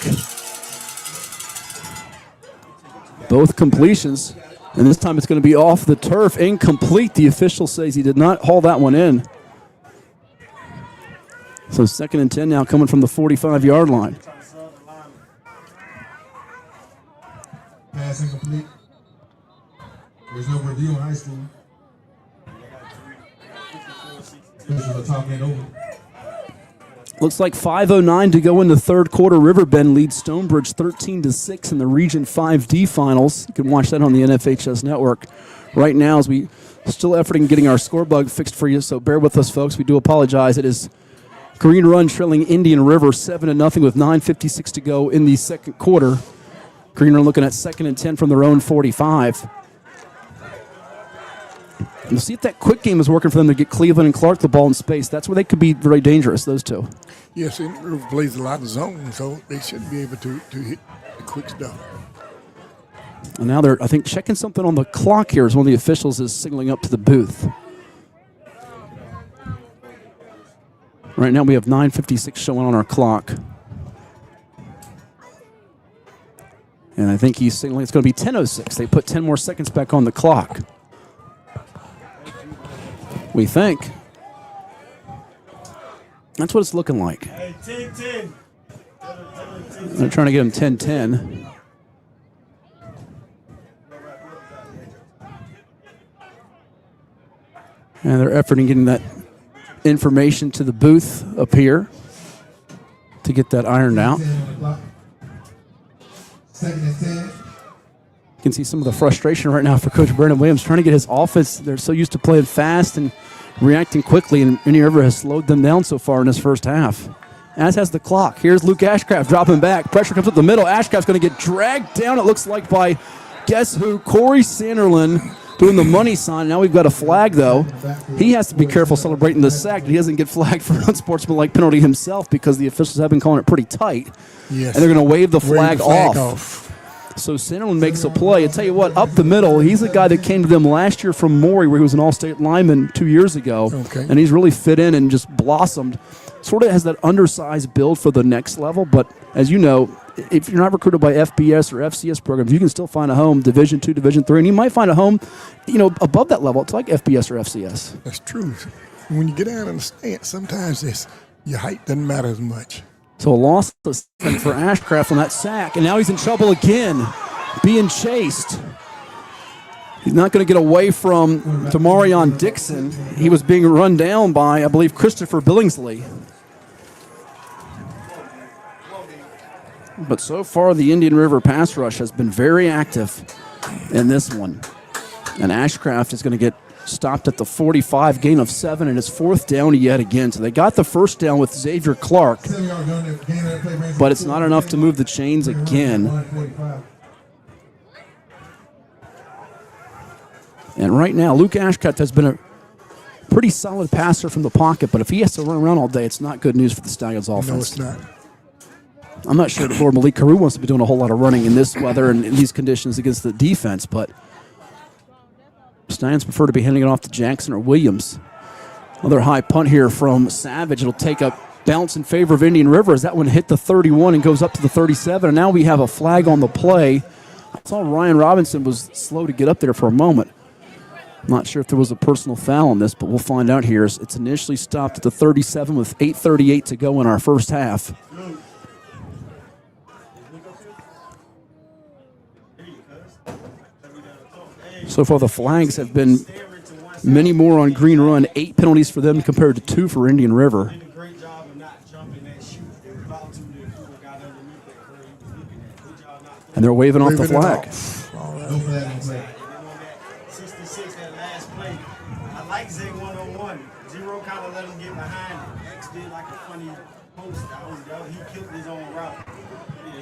Both completions, and this time it's going to be off the turf, incomplete. The official says he did not haul that one in. So 2nd and 10 now coming from the 45-yard line. Pass incomplete. There's no review in high school. This is a top end over. Looks like 5:09 to go in the third quarter. Riverbend leads Stonebridge 13-6 in the Region 5D finals. You can watch that on the NFHS Network. Right now, as we still efforting getting our score bug fixed for you, so bear with us, folks. We do apologize. It is Green Run trailing Indian River 7-0 with 9:56 to go in the second quarter. Green Run looking at 2nd and 10 from their own 45. We'll see if that quick game is working for them to get Cleveland and Clark the ball in space. That's where they could be very dangerous, those two. Yes, and River plays a lot of zone, so they should be able to hit the quick stuff. And now they're, I think, checking something on the clock here as one of the officials is signaling up to the booth. Right now we have 9:56 showing on our clock. And I think he's signaling it's going to be 10:06. They put 10 more seconds back on the clock. We think. That's what it's looking like. Hey, 10-10. They're trying to get him 10-10. And they're efforting getting that information to the booth up here to get that ironed out. 2nd and 10. You can see some of the frustration right now for Coach Brandon Williams trying to get his offense. They're so used to playing fast and reacting quickly, and Indian River has slowed them down so far in this first half. As has the clock. Here's Luke Ashcraft dropping back. Pressure comes up the middle. Ashcraft's going to get dragged down, it looks like, by guess who? Corey Sanderland. doing the money sign. Now we've got a flag, though. He has to be careful celebrating the sack. He doesn't get flagged for an unsportsmanlike penalty himself because the officials have been calling it pretty tight. Yes. And they're going to wave the flag off. So Sanderland makes a play. I tell you what, up the middle, he's the guy that came to them last year from Maury, where he was an all-state lineman 2 years ago. Okay. And he's really fit in and just blossomed. Sort of has that undersized build for the next level, but as you know, if you're not recruited by FBS or FCS programs, you can still find a home, Division II, Division III, and you might find a home, above that level. It's like FBS or FCS. That's true. When you get down in the stand, sometimes your height doesn't matter as much. So a loss for Ashcraft on that sack, and now he's in trouble again, being chased. He's not going to get away from Demarion Dixon. He was being run down by, I believe, Christopher Billingsley. But so far, the Indian River pass rush has been very active in this one. And Ashcraft is going to get stopped at the 45, gain of 7, and it's 4th down yet again. So they got the first down with Xavier Clark, but it's not enough to move the chains again. And right now, Luke Ashcraft has been a pretty solid passer from the pocket, but if he has to run around all day, it's not good news for the Stallions offense. No, it's not. I'm not sure that Lord Malik Carew wants to be doing a whole lot of running in this weather and in these conditions against the defense, but Stallions prefer to be handing it off to Jackson or Williams. Another high punt here from Savage. It'll take a bounce in favor of Indian River as that one hit the 31 and goes up to the 37. And now we have a flag on the play. I saw Ryan Robinson was slow to get up there for a moment. Not sure if there was a personal foul on this, but we'll find out here. It's initially stopped at the 37 with 8:38 to go in our first half. So far, the flags have been many more on Green Run, 8 penalties for them compared to 2 for Indian River. And they're waving off the flag. 66 at last play. I like Zay 101. Zero kind of let him get behind him. X did like a funny post. He killed his own route.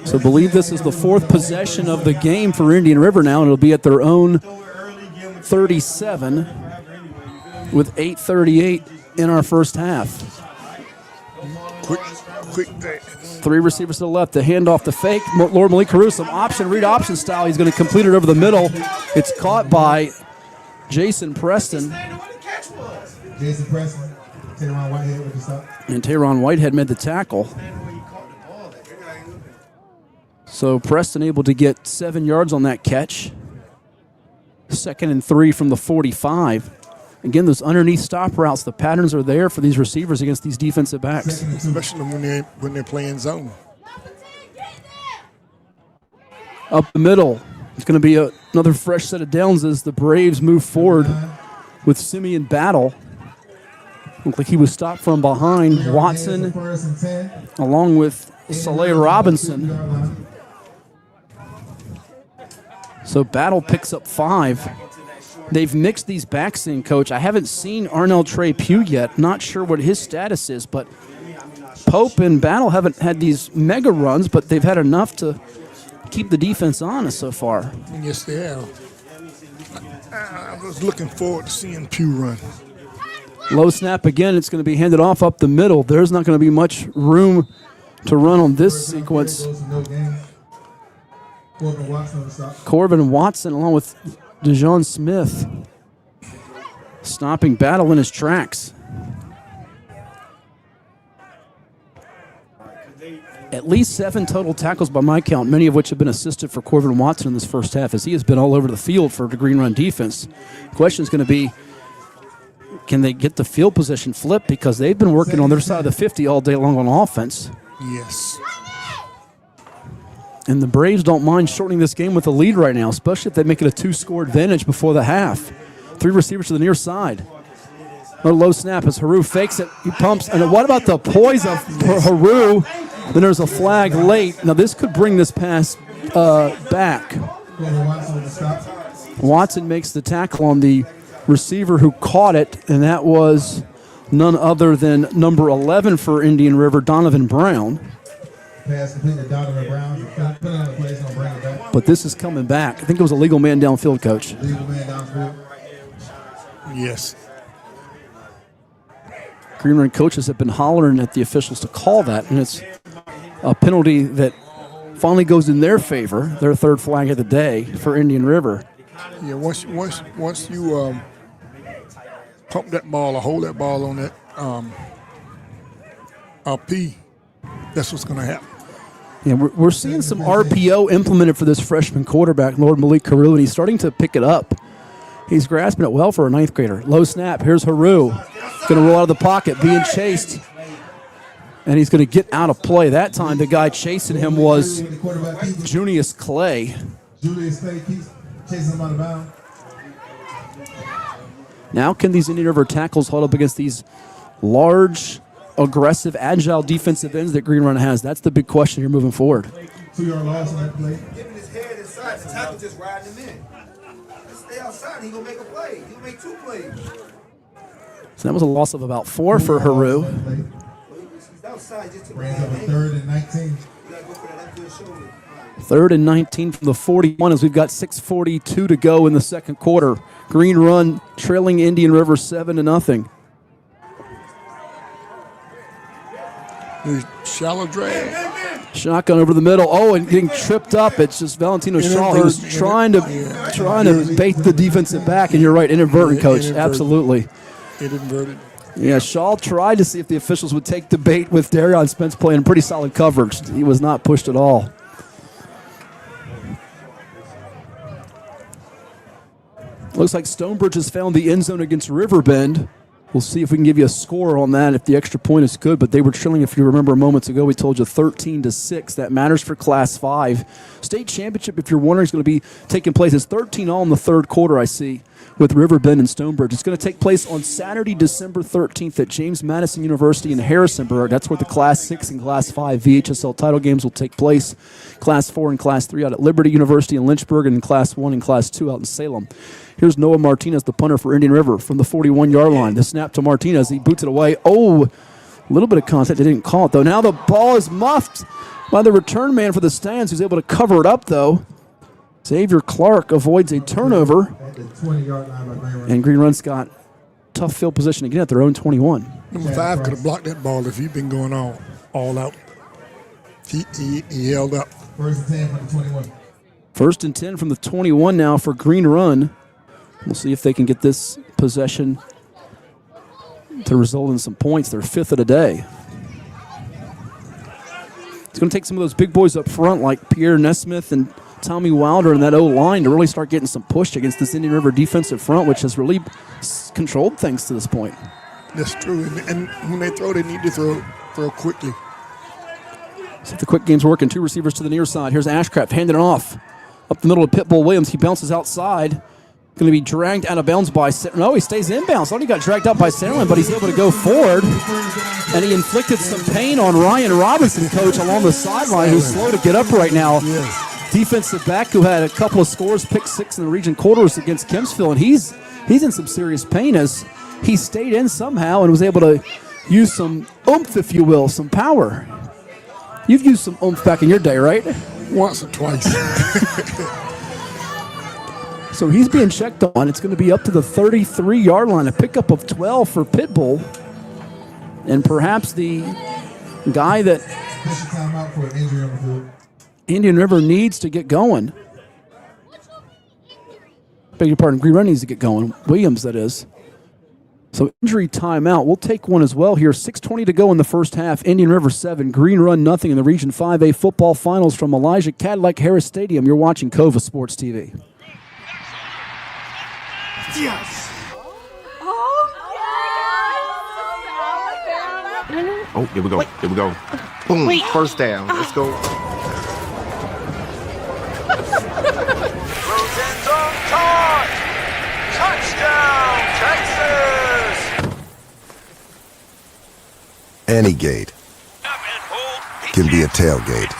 So I believe this is the 4th possession of the game for Indian River now, and it'll be at their own 37 with 8:38 in our first half. Quick. 3 receivers to the left. The handoff, the fake. Lord Malik Carew, some read option style. He's going to complete it over the middle. It's caught by Jason Preston. Jason Preston, Tayron Whitehead with the stop. And Tayron Whitehead made the tackle. So Preston able to get 7 yards on that catch. 2nd and 3 from the 45. Again, those underneath stop routes, the patterns are there for these receivers against these defensive backs. Especially when they're playing zone. Up the middle, it's going to be another fresh set of downs as the Braves move forward with Simeon Battle. Looked like he was stopped from behind. Watson, along with Saleh Robinson. So Battle picks up 5. They've mixed these backs in, Coach. I haven't seen Arnell Trey Pugh yet. Not sure what his status is, but Pope and Battle haven't had these mega runs, but they've had enough to keep the defense honest so far. Yes, they have. I was looking forward to seeing Pugh run. Low snap again. It's going to be handed off up the middle. There's not going to be much room to run on this sequence. Corbin Watson along with DeJohn Smith stopping Battle in his tracks. At least 7 total tackles by my count, many of which have been assisted for Corbin Watson in this first half, as he has been all over the field for the Green Run defense. The question is going to be, can they get the field position flipped? Because they've been working on their side of the 50 all day long on offense. Yes. And the Braves don't mind shortening this game with a lead right now, especially if they make it a 2-score advantage before the half. 3 receivers to the near side. A low snap as Haru fakes it. He pumps. And what about the poise of Haru? Then there's a flag late. Now this could bring this pass back. Watson makes the tackle on the receiver who caught it, and that was none other than number 11 for Indian River, Donovan Brown. Pass complete to Donovan Brown. Put it on the place, don't bring it back. But this is coming back. I think it was a legal man downfield, Coach. Legal man downfield. Yes. Green Run coaches have been hollering at the officials to call that, and it's a penalty that finally goes in their favor, their third flag of the day for Indian River. Yeah, once you pump that ball or hold that ball on that P, that's what's going to happen. Yeah, we're seeing some RPO implemented for this freshman quarterback, Lord Malik Carew, and he's starting to pick it up. He's grasping it well for a ninth grader. Low snap. Here's Haru. Going to roll out of the pocket, being chased. And he's going to get out of play. That time, the guy chasing him was Junius Clay. Julius Clay keeps chasing him out of bounds. Now can these Indian River tackles hold up against these large, aggressive, agile defensive ends that Green Run has? That's the big question here moving forward. 2-yard loss on that play. Giving his head inside, the tackle just riding him in. Just stay outside, he gonna make a play. He'll make 2 plays. So that was a loss of about 4 for Haru. He's outside, just to Brings up a 3rd and 19. You gotta go for that upfield shoulder. 3rd and 19 from the 41 as we've got 6:42 to go in the second quarter. Green Run trailing Indian River 7-0. Shallow drag. Shotgun over the middle. Oh, and getting tripped up. It's just Valentino Shaw. He was trying to bait the defensive back, and you're right, inadvertent, Coach. Absolutely. It inverted. Yeah, Shaw tried to see if the officials would take the bait with Darion Spence playing pretty solid coverage. He was not pushed at all. Looks like Stonebridge has found the end zone against Riverbend. We'll see if we can give you a score on that if the extra point is good, but they were trailing, if you remember moments ago, we told you 13-6. That matters for Class 5. State championship, if you're wondering, is going to be taking place. It's 13-all in the third quarter, I see, with Riverbend and Stonebridge. It's going to take place on Saturday, December 13th at James Madison University in Harrisonburg. That's where the Class 6 and Class 5 VHSL title games will take place. Class 4 and Class 3 out at Liberty University in Lynchburg, and Class 1 and Class 2 out in Salem. Here's Noah Martinez, the punter for Indian River, from the 41-yard line. The snap to Martinez. He boots it away. Oh, a little bit of contact. They didn't call it, though. Now the ball is muffed by the return man for the Stands, who's able to cover it up, though. Xavier Clark avoids a turnover. And Green Run's got tough field position again at their own 21. Number 5 could have blocked that ball if he'd been going all out. He held up. 1st and 10 from the 21. 1st and 10 from the 21 now for Green Run. We'll see if they can get this possession to result in some points. They're 5th of the day. It's going to take some of those big boys up front like Pierre Nesmith and Tommy Wilder and that O-line to really start getting some push against this Indian River defensive front, which has really controlled things to this point. That's true. And when they throw, they need to throw quickly. See if the quick game's working. 2 receivers to the near side. Here's Ashcraft handing it off. Up the middle of Pitbull Williams. He bounces outside. Going to be dragged out of bounds by... No, he stays inbounds. Thought he got dragged out by Sandlin, but he's able to go forward. And he inflicted some pain on Ryan Robinson, coach, along the sideline, who's slow to get up right now. Yes. Defensive back who had a couple of scores, pick 6 in the region quarters against Kempsville, and he's in some serious pain as he stayed in somehow and was able to use some oomph, if you will, some power. You've used some oomph back in your day, right? Once or twice. So he's being checked on. It's going to be up to the 33-yard line, a pickup of 12 for Pitbull. And perhaps the guy that Indian River needs to get going. Beg your pardon, Green Run needs to get going. Williams, that is. So injury timeout. We'll take one as well here. 6:20 to go in the first half. Indian River 7, Green Run nothing in the Region 5A football finals from Elijah Cadillac Harris Stadium. You're watching Cova Sports TV. Yes! Oh, here we go. Here we go. Boom. Wait. First down. Let's go. Touchdown, Texas! Any gate can be a tailgate.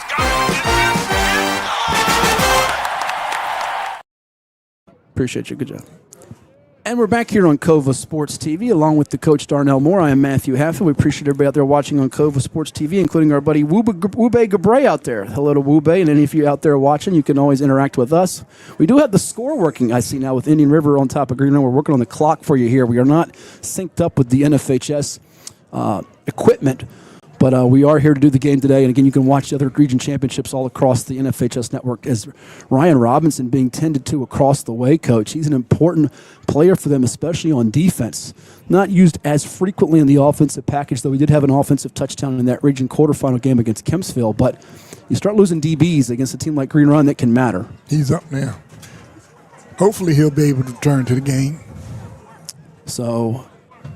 Appreciate you. Good job. And we're back here on Cova Sports TV, along with the coach Darnell Moore. I am Matthew Haffel. We appreciate everybody out there watching on Cova Sports TV, including our buddy Wube Gabray out there. Hello to Wube, and any of you out there watching, you can always interact with us. We do have the score working, I see now, with Indian River on top of Green Run. We're working on the clock for you here. We are not synced up with the NFHS equipment, but we are here to do the game today. And again, you can watch the other region championships all across the NFHS network as Ryan Robinson being tended to across the way, Coach. He's an important player for them, especially on defense. Not used as frequently in the offensive package, though we did have an offensive touchdown in that region quarterfinal game against Kempsville. But you start losing DBs against a team like Green Run, that can matter. He's up now. Hopefully he'll be able to return to the game. So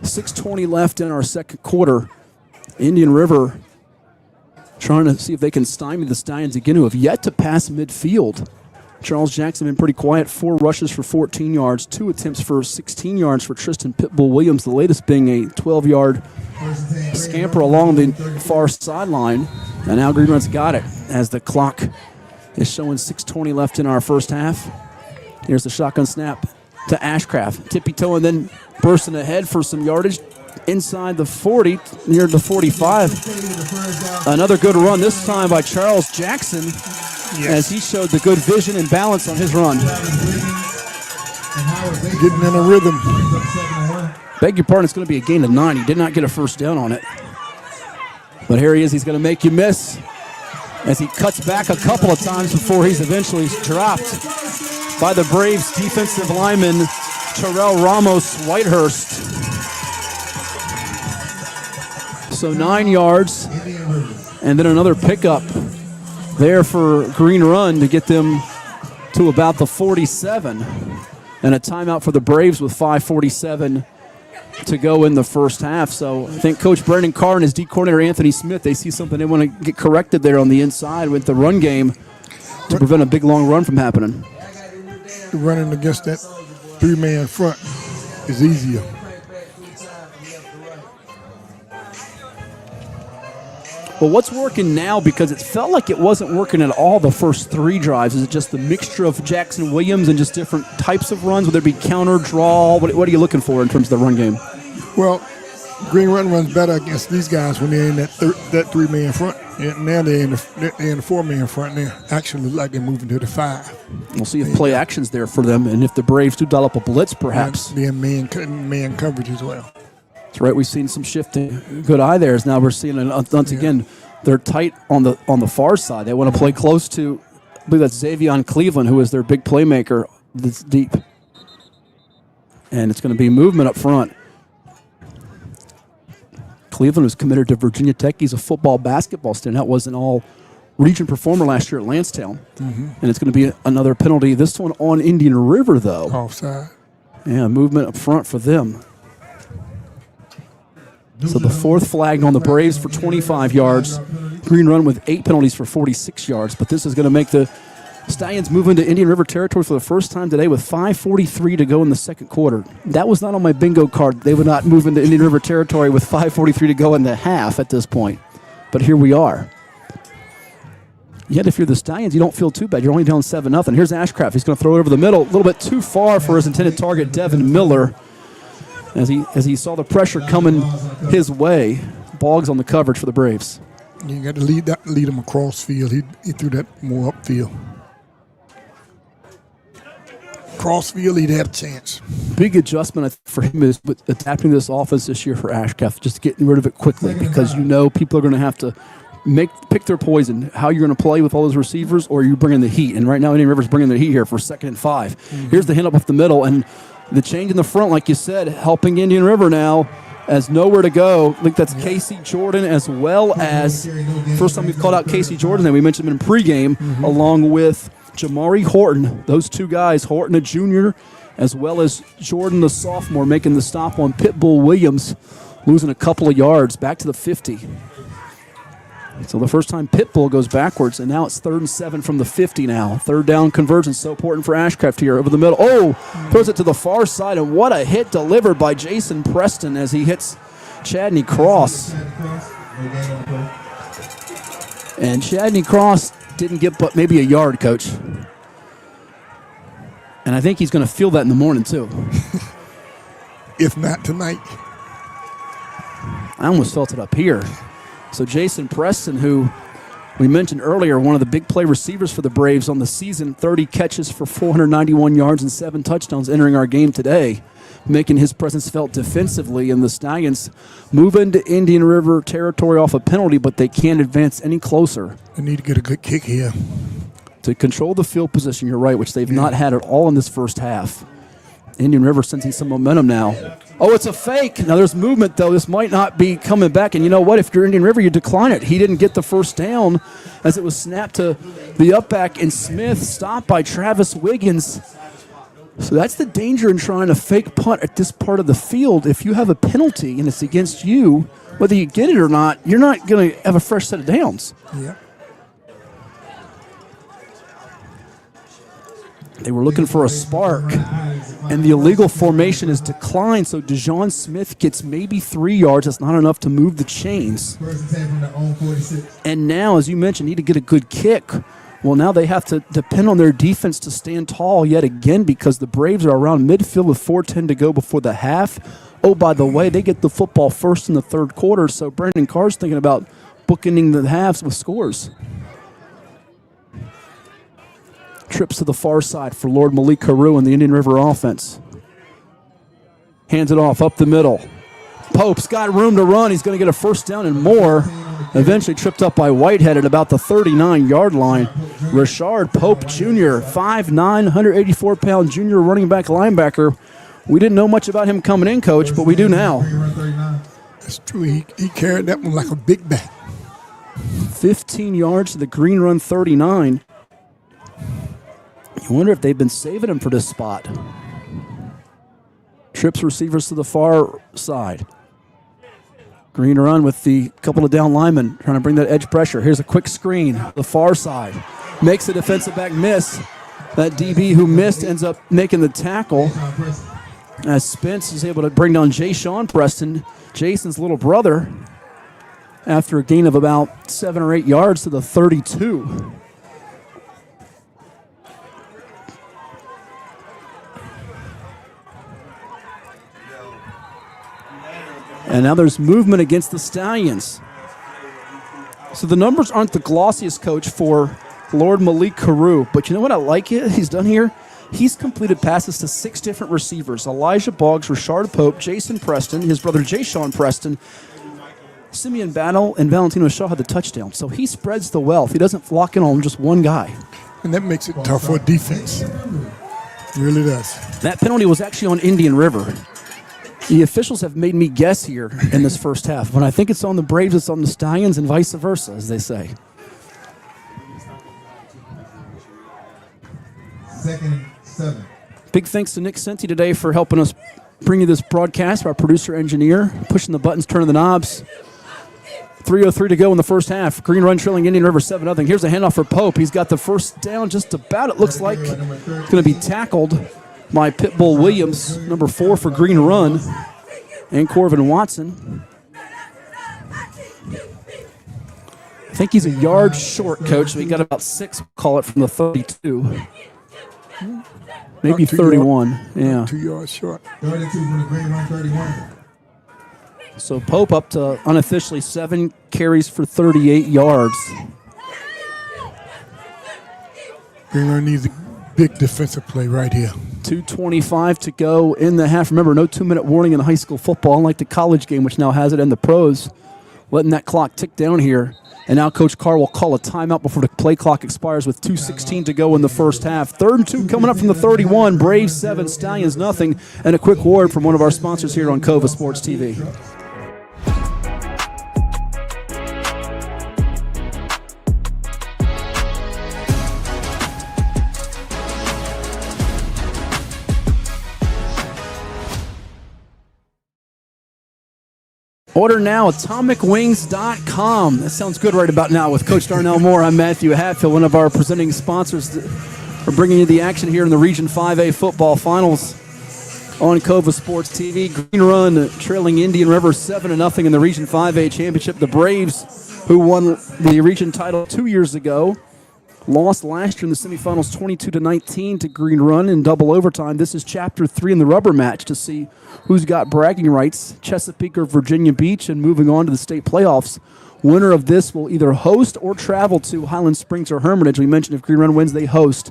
6:20 left in our second quarter. Indian River trying to see if they can stymie the Stallions again, who have yet to pass midfield. Charles Jackson been pretty quiet, 4 rushes for 14 yards, 2 attempts for 16 yards for Tristan Pitbull Williams, the latest being a 12-yard scamper along the far sideline. And now Green Run's got it as the clock is showing 6:20 left in our first half. Here's the shotgun snap to Ashcraft. Tippy-toe and then bursting ahead for some yardage. Inside the 40, near the 45. Another good run, this time by Charles Jackson, as he showed the good vision and balance on his run. Getting in a rhythm. Beg your pardon, it's going to be a gain of 9. He did not get a first down on it. But here he is, he's going to make you miss as he cuts back a couple of times before he's eventually dropped by the Braves defensive lineman Terrell Ramos Whitehurst. So 9 yards, and then another pickup there for Green Run to get them to about the 47. And a timeout for the Braves with 5:47 to go in the first half. So I think Coach Brandon Carr and his D coordinator Anthony Smith, they see something they want to get corrected there on the inside with the run game to prevent a big long run from happening. Running against that 3-man front is easier. Well, what's working now, because it felt like it wasn't working at all the first 3 drives? Is it just the mixture of Jackson Williams and just different types of runs? Would there be counter, draw? What are you looking for in terms of the run game? Well, Green Run runs better against these guys when they're in that 3-man front. And now they're in the 4-man front. They actually look like they're moving to the 5. We'll see if play action's there for them, and if the Braves do dial up a blitz, perhaps. And man coverage as well. That's right. We've seen some shifting. Good eye there. Now we're seeing once again they're tight on the far side. They want to play close to, I believe that's Xavion Cleveland, who is their big playmaker that's deep. And it's going to be movement up front. Cleveland was committed to Virginia Tech. He's a football basketball standout. Was an all-region performer last year at Lansdowne. And it's going to be another penalty. This one on Indian River, though. Offside. Yeah, movement up front for them. So the 4th flagged on the Braves for 25 yards. Green Run with 8 penalties for 46 yards. But this is going to make the Stallions move into Indian River territory for the first time today with 5:43 to go in the second quarter. That was not on my bingo card. They would not move into Indian River territory with 5:43 to go in the half at this point. But here we are. Yet if you're the Stallions, you don't feel too bad. You're only down 7-0. Here's Ashcraft. He's going to throw it over the middle. A little bit too far for his intended target, Devin Miller. As he saw the pressure coming his way, Boggs on the coverage for the Braves. You got to lead him across field. He threw that more upfield. Cross field, he'd have a chance. Big adjustment for him is with adapting this offense this year for Ashcraft, just getting rid of it quickly, because you know people are going to have to pick their poison. How you're going to play with all those receivers, or you bringing the heat. And right now, Indian River's bringing the heat here for 2nd and 5. Here's the hand up the middle, and the change in the front, like you said, helping Indian River now as nowhere to go. I think that's Casey Jordan, as well as, first time we've called out Casey Jordan, and we mentioned him in pregame, along with Jamari Horton. Those 2 guys, Horton, a junior, as well as Jordan, the sophomore, making the stop on Pitbull Williams, losing a couple of yards back to the 50. So the first time Pitbull goes backwards, and now it's 3rd and 7 from the 50 now. 3rd down conversion, so important for Ashcraft here over the middle. Oh, throws it to the far side, and what a hit delivered by Jason Preston as he hits Chadney Cross. And Chadney Cross didn't get but maybe a yard, Coach. And I think he's going to feel that in the morning, too. if not tonight. I almost felt it up here. So Jason Preston, who we mentioned earlier, one of the big play receivers for the Braves on the season, 30 catches for 491 yards and 7 touchdowns entering our game today, making his presence felt defensively. And the Stallions move into Indian River territory off a penalty, but they can't advance any closer. They need to get a good kick here. To control the field position, you're right, which they've not had at all in this first half. Indian River sensing some momentum now. Oh, it's a fake. Now there's movement, though. This might not be coming back. And you know what? If you're Indian River, you decline it. He didn't get the first down as it was snapped to the up back, and Smith stopped by Travis Wiggins. So that's the danger in trying to fake punt at this part of the field. If you have a penalty and it's against you, whether you get it or not, you're not going to have a fresh set of downs. Yeah. They were looking for a spark, and the illegal formation is declined, so DeJohn Smith gets maybe 3 yards. That's not enough to move the chains. And now, as you mentioned, need to get a good kick. Well, now they have to depend on their defense to stand tall yet again because the Braves are around midfield with 4:10 to go before the half. Oh, by the way, they get the football first in the third quarter, so Brandon Carr's thinking about bookending the halves with scores. Trips to the far side for Lord Malik Carew and the Indian River offense. Hands it off up the middle. Pope's got room to run. He's going to get a first down and more. Eventually tripped up by Whitehead at about the 39-yard line. Rashard Pope Jr., 5'9", 184-pound junior running back linebacker. We didn't know much about him coming in, Coach, but we do now. That's true. He carried that one like a big back. 15 yards to the green run 39. You wonder if they've been saving him for this spot. Trips receivers to the far side. Green run with the couple of down linemen trying to bring that edge pressure. Here's a quick screen. The far side. Makes the defensive back miss. That DB who missed ends up making the tackle. As Spence is able to bring down Jay-Sean Preston, Jason's little brother, after a gain of about 7 or 8 yards to the 32. And now there's movement against the Stallions. So the numbers aren't the glossiest, Coach, for Lord Malik Carew. But you know what I like he's done here? He's completed passes to 6 different receivers. Elijah Boggs, Rashard Pope, Jason Preston, his brother Jay-Sean Preston, Simeon Battle, and Valentino Shaw had the touchdown. So he spreads the wealth. He doesn't lock in on just one guy. And that makes it tough for defense. It really does. That penalty was actually on Indian River. The officials have made me guess here in this first half. When I think it's on the Braves, it's on the Stallions, and vice versa, as they say. 2nd and 7. Big thanks to Nick Senti today for helping us bring you this broadcast, our producer-engineer, pushing the buttons, turning the knobs. 3:03 to go in the first half. Green run trailing Indian River 7-0. Here's a handoff for Pope. He's got the first down just about, it looks like. It's going to be tackled by Pitbull Williams, number 4 for Green Run, and Corvin Watson. I think he's a yard short, Coach. So he got about 6, call it, from the 32. Maybe 31. Yeah. 2 yards short. 32 from the Green Run, 31. So Pope up to unofficially 7 carries for 38 yards. Green Run needs a big defensive play right here. 2:25 to go in the half. Remember, no 2-minute warning in high school football, unlike the college game, which now has it, and the pros. Letting that clock tick down here. And now Coach Carr will call a timeout before the play clock expires with 2:16 to go in the first half. 3rd and 2 coming up from the 31. Braves 7, Stallions nothing. And a quick word from one of our sponsors here on Cova Sports TV. Order now, atomicwings.com. That sounds good right about now with Coach Darnell Moore. I'm Matthew Hatfield, one of our presenting sponsors for bringing you the action here in the Region 5A football finals on Cova Sports TV. Green Run trailing Indian River 7-0 in the Region 5A championship. The Braves, who won the region title 2 years ago, lost last year in the semifinals 22-19 to Green Run in double overtime. This is Chapter 3 in the rubber match to see who's got bragging rights, Chesapeake or Virginia Beach, and moving on to the state playoffs. Winner of this will either host or travel to Highland Springs or Hermitage. We mentioned if Green Run wins, they host.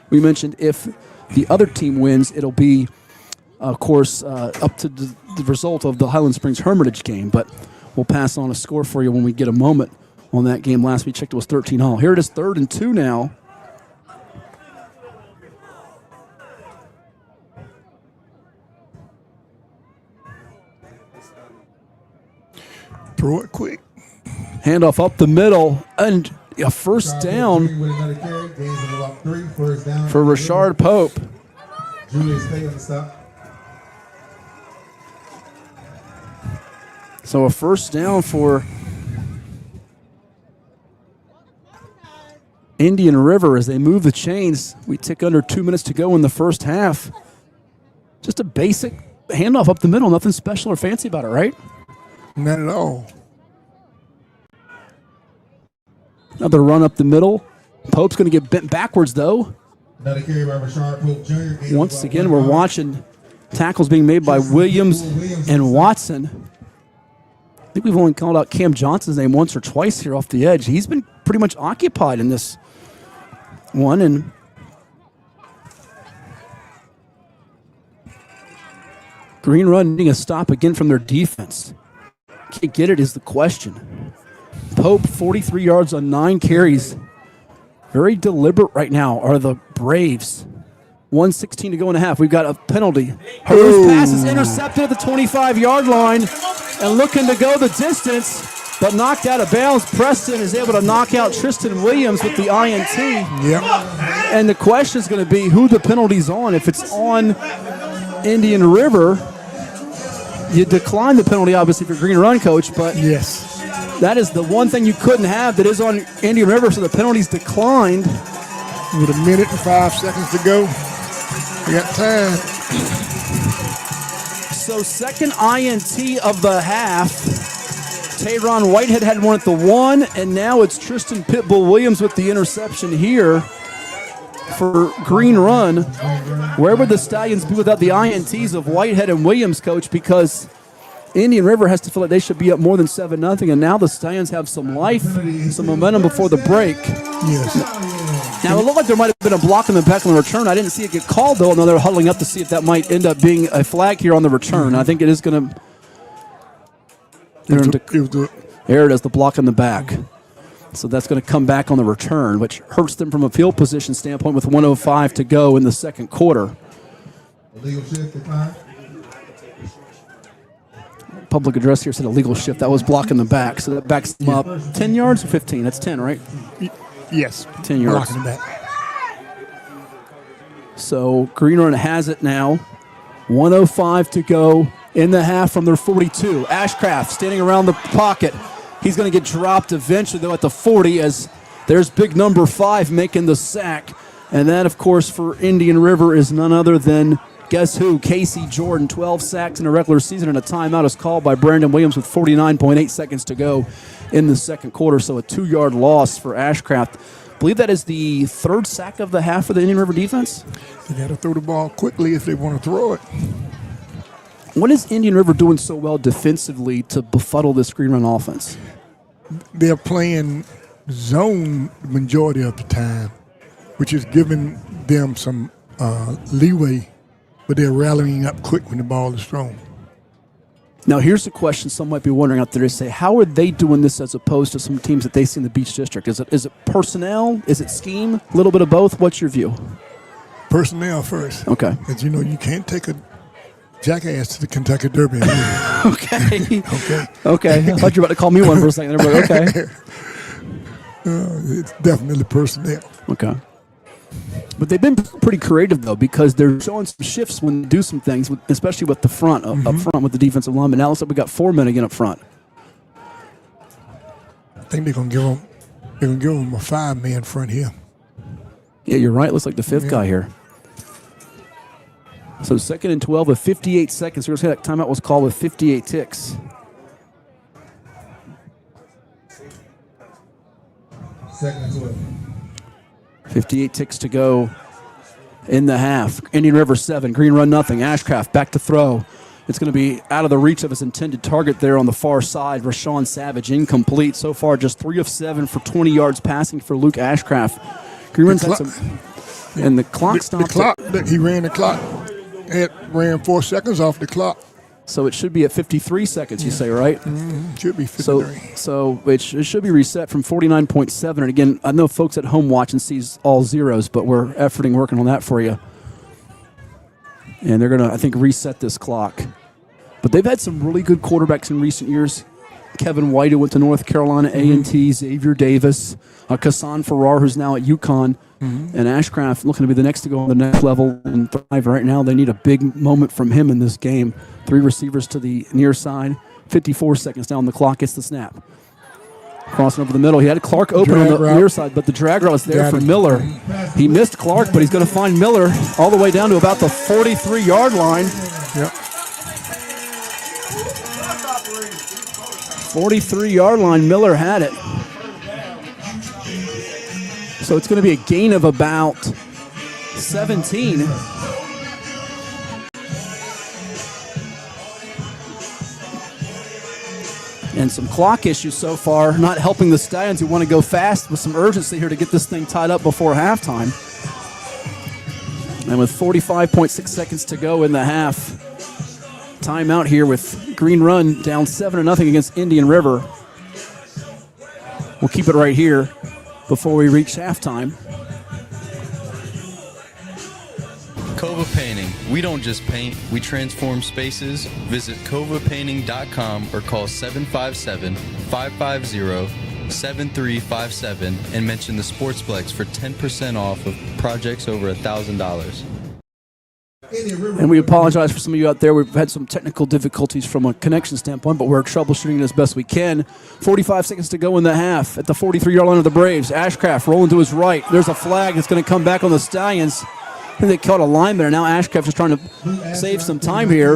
We mentioned if the other team wins, it'll be, of course, up to the result of the Highland Springs Hermitage game. But we'll pass on a score for you when we get a moment on that game. Last we checked, it was 13-all. Here it is, 3rd and 2 now. Throw it quick. Handoff up the middle, and a first down for Rashard Pope. So a first down for Indian River as they move the chains. We tick under 2 minutes to go in the first half. Just a basic handoff up the middle. Nothing special or fancy about it, right? Not at all. Another run up the middle. Pope's going to get bent backwards, though. Another carry by Rashard Pope Jr. Once again, we're watching tackles being made by Williams and Watson. I think we've only called out Cam Johnson's name once or twice here off the edge. He's been pretty much occupied in this one. And Green Run needing a stop again from their defense. Can't get it is the question. Pope, 43 yards on 9 carries. Very deliberate right now are the Braves. 1:16 to go in the half. We've got a penalty. Haru's pass is intercepted at the 25-yard line and looking to go the distance, but knocked out of bounds. Preston is able to knock out Tristan Williams with the INT. Yep. And the question is going to be who the penalty's on. If it's on Indian River, you decline the penalty, obviously, for Green Run, Coach, but yes, that is the one thing you couldn't have that is on Indian River, so the penalty's declined. With 1 minute and 5 seconds to go, we got time. So second INT of the half. Tayron Whitehead had one at the 1, and now it's Tristan Pitbull Williams with the interception here for Green Run. Where would the Stallions be without the INTs of Whitehead and Williams, Coach? Because Indian River has to feel like they should be up more than 7-0, and now the Stallions have some life, some momentum before the break. Yes. Now, it looked like there might have been a block in the back on the return. I didn't see it get called, though, and they're huddling up to see if that might end up being a flag here on the return. I think it is going to... There it is, the block in the back. So that's going to come back on the return, which hurts them from a field position standpoint with 1:05 to go in the second quarter. Illegal shift decline. Public address here said illegal shift. That was blocking the back, so that backs them up 10 yards or 15? That's 10, right? Yes. 10 yards. Blocking the back. So Green Run has it now. 1:05 to go in the half from their 42. Ashcraft standing around the pocket. He's going to get dropped eventually, though, at the 40 as there's big number 5 making the sack. And that, of course, for Indian River is none other than, guess who? Casey Jordan. 12 sacks in a regular season, and a timeout is called by Brandon Williams with 49.8 seconds to go in the second quarter. So a 2-yard loss for Ashcraft. I believe that is the 3rd sack of the half for the Indian River defense. They got to throw the ball quickly if they want to throw it. What is Indian River doing so well defensively to befuddle this Green Run offense? They're playing zone the majority of the time, which is giving them some leeway, but they're rallying up quick when the ball is thrown. Now, here's the question some might be wondering out there to say, how are they doing this as opposed to some teams that they see in the Beach District? Is it personnel? Is it scheme? A little bit of both? What's your view? Personnel first. Okay. Because, you can't take a jackass to the Kentucky Derby. Okay. Okay. I thought you were about to call me one for a second. But okay. It's definitely personnel. Okay. But they've been pretty creative, though, because they're showing some shifts when they do some things, especially with the front, up front with the defensive lineman. Now it looks like we got 4 men again up front. I think they're gonna give them a 5-man front here. Yeah, you're right. Looks like the 5th guy here. So 2nd and 12 with 58 seconds. We're going to say that timeout was called with 58 ticks. 2nd and 12. 58 ticks to go in the half. Indian River 7, Green Run nothing. Ashcraft back to throw. It's going to be out of the reach of his intended target there on the far side. Rashawn Savage incomplete. So far, just 3 of 7 for 20 yards passing for Luke Ashcraft. Green Run's had some, and the clock stopped. He ran the clock. It ran 4 seconds off the clock. So it should be at 53 seconds, you say, right? Mm-hmm. Should be 53. So it should be reset from 49.7. And again, I know folks at home watching sees all zeros, but we're working on that for you. And they're going to, I think, reset this clock. But they've had some really good quarterbacks in recent years. Kevin White, who went to North Carolina A&T, Xavier Davis, Kassan Farrar, who's now at UConn, and Ashcraft looking to be the next to go on the next level and thrive. Right now, they need a big moment from him in this game. 3 receivers to the near side. 54 seconds down the clock. Gets the snap. Crossing over the middle. He had Clark open on the near side, but the drag route was there for Miller. He missed Clark, but he's going to find Miller all the way down to about the 43-yard line. Yep. 43-yard line. Miller had it. So it's going to be a gain of about 17. And some clock issues so far, not helping the Stallions who want to go fast with some urgency here to get this thing tied up before halftime. And with 45.6 seconds to go in the half, timeout here with Green Run down 7-0 against Indian River. We'll keep it right here before we reach halftime. Kova Painting. We don't just paint, we transform spaces. Visit kovapainting.com or call 757-550-7357 and mention the Sportsplex for 10% off of projects over $1,000. And we apologize for some of you out there. We've had some technical difficulties from a connection standpoint, but we're troubleshooting it as best we can. 45 seconds to go in the half at the 43-yard line of the Braves. Ashcraft rolling to his right. There's a flag that's going to come back on the Stallions. I think they caught a lineman, and now Ashcraft is trying to save some time here.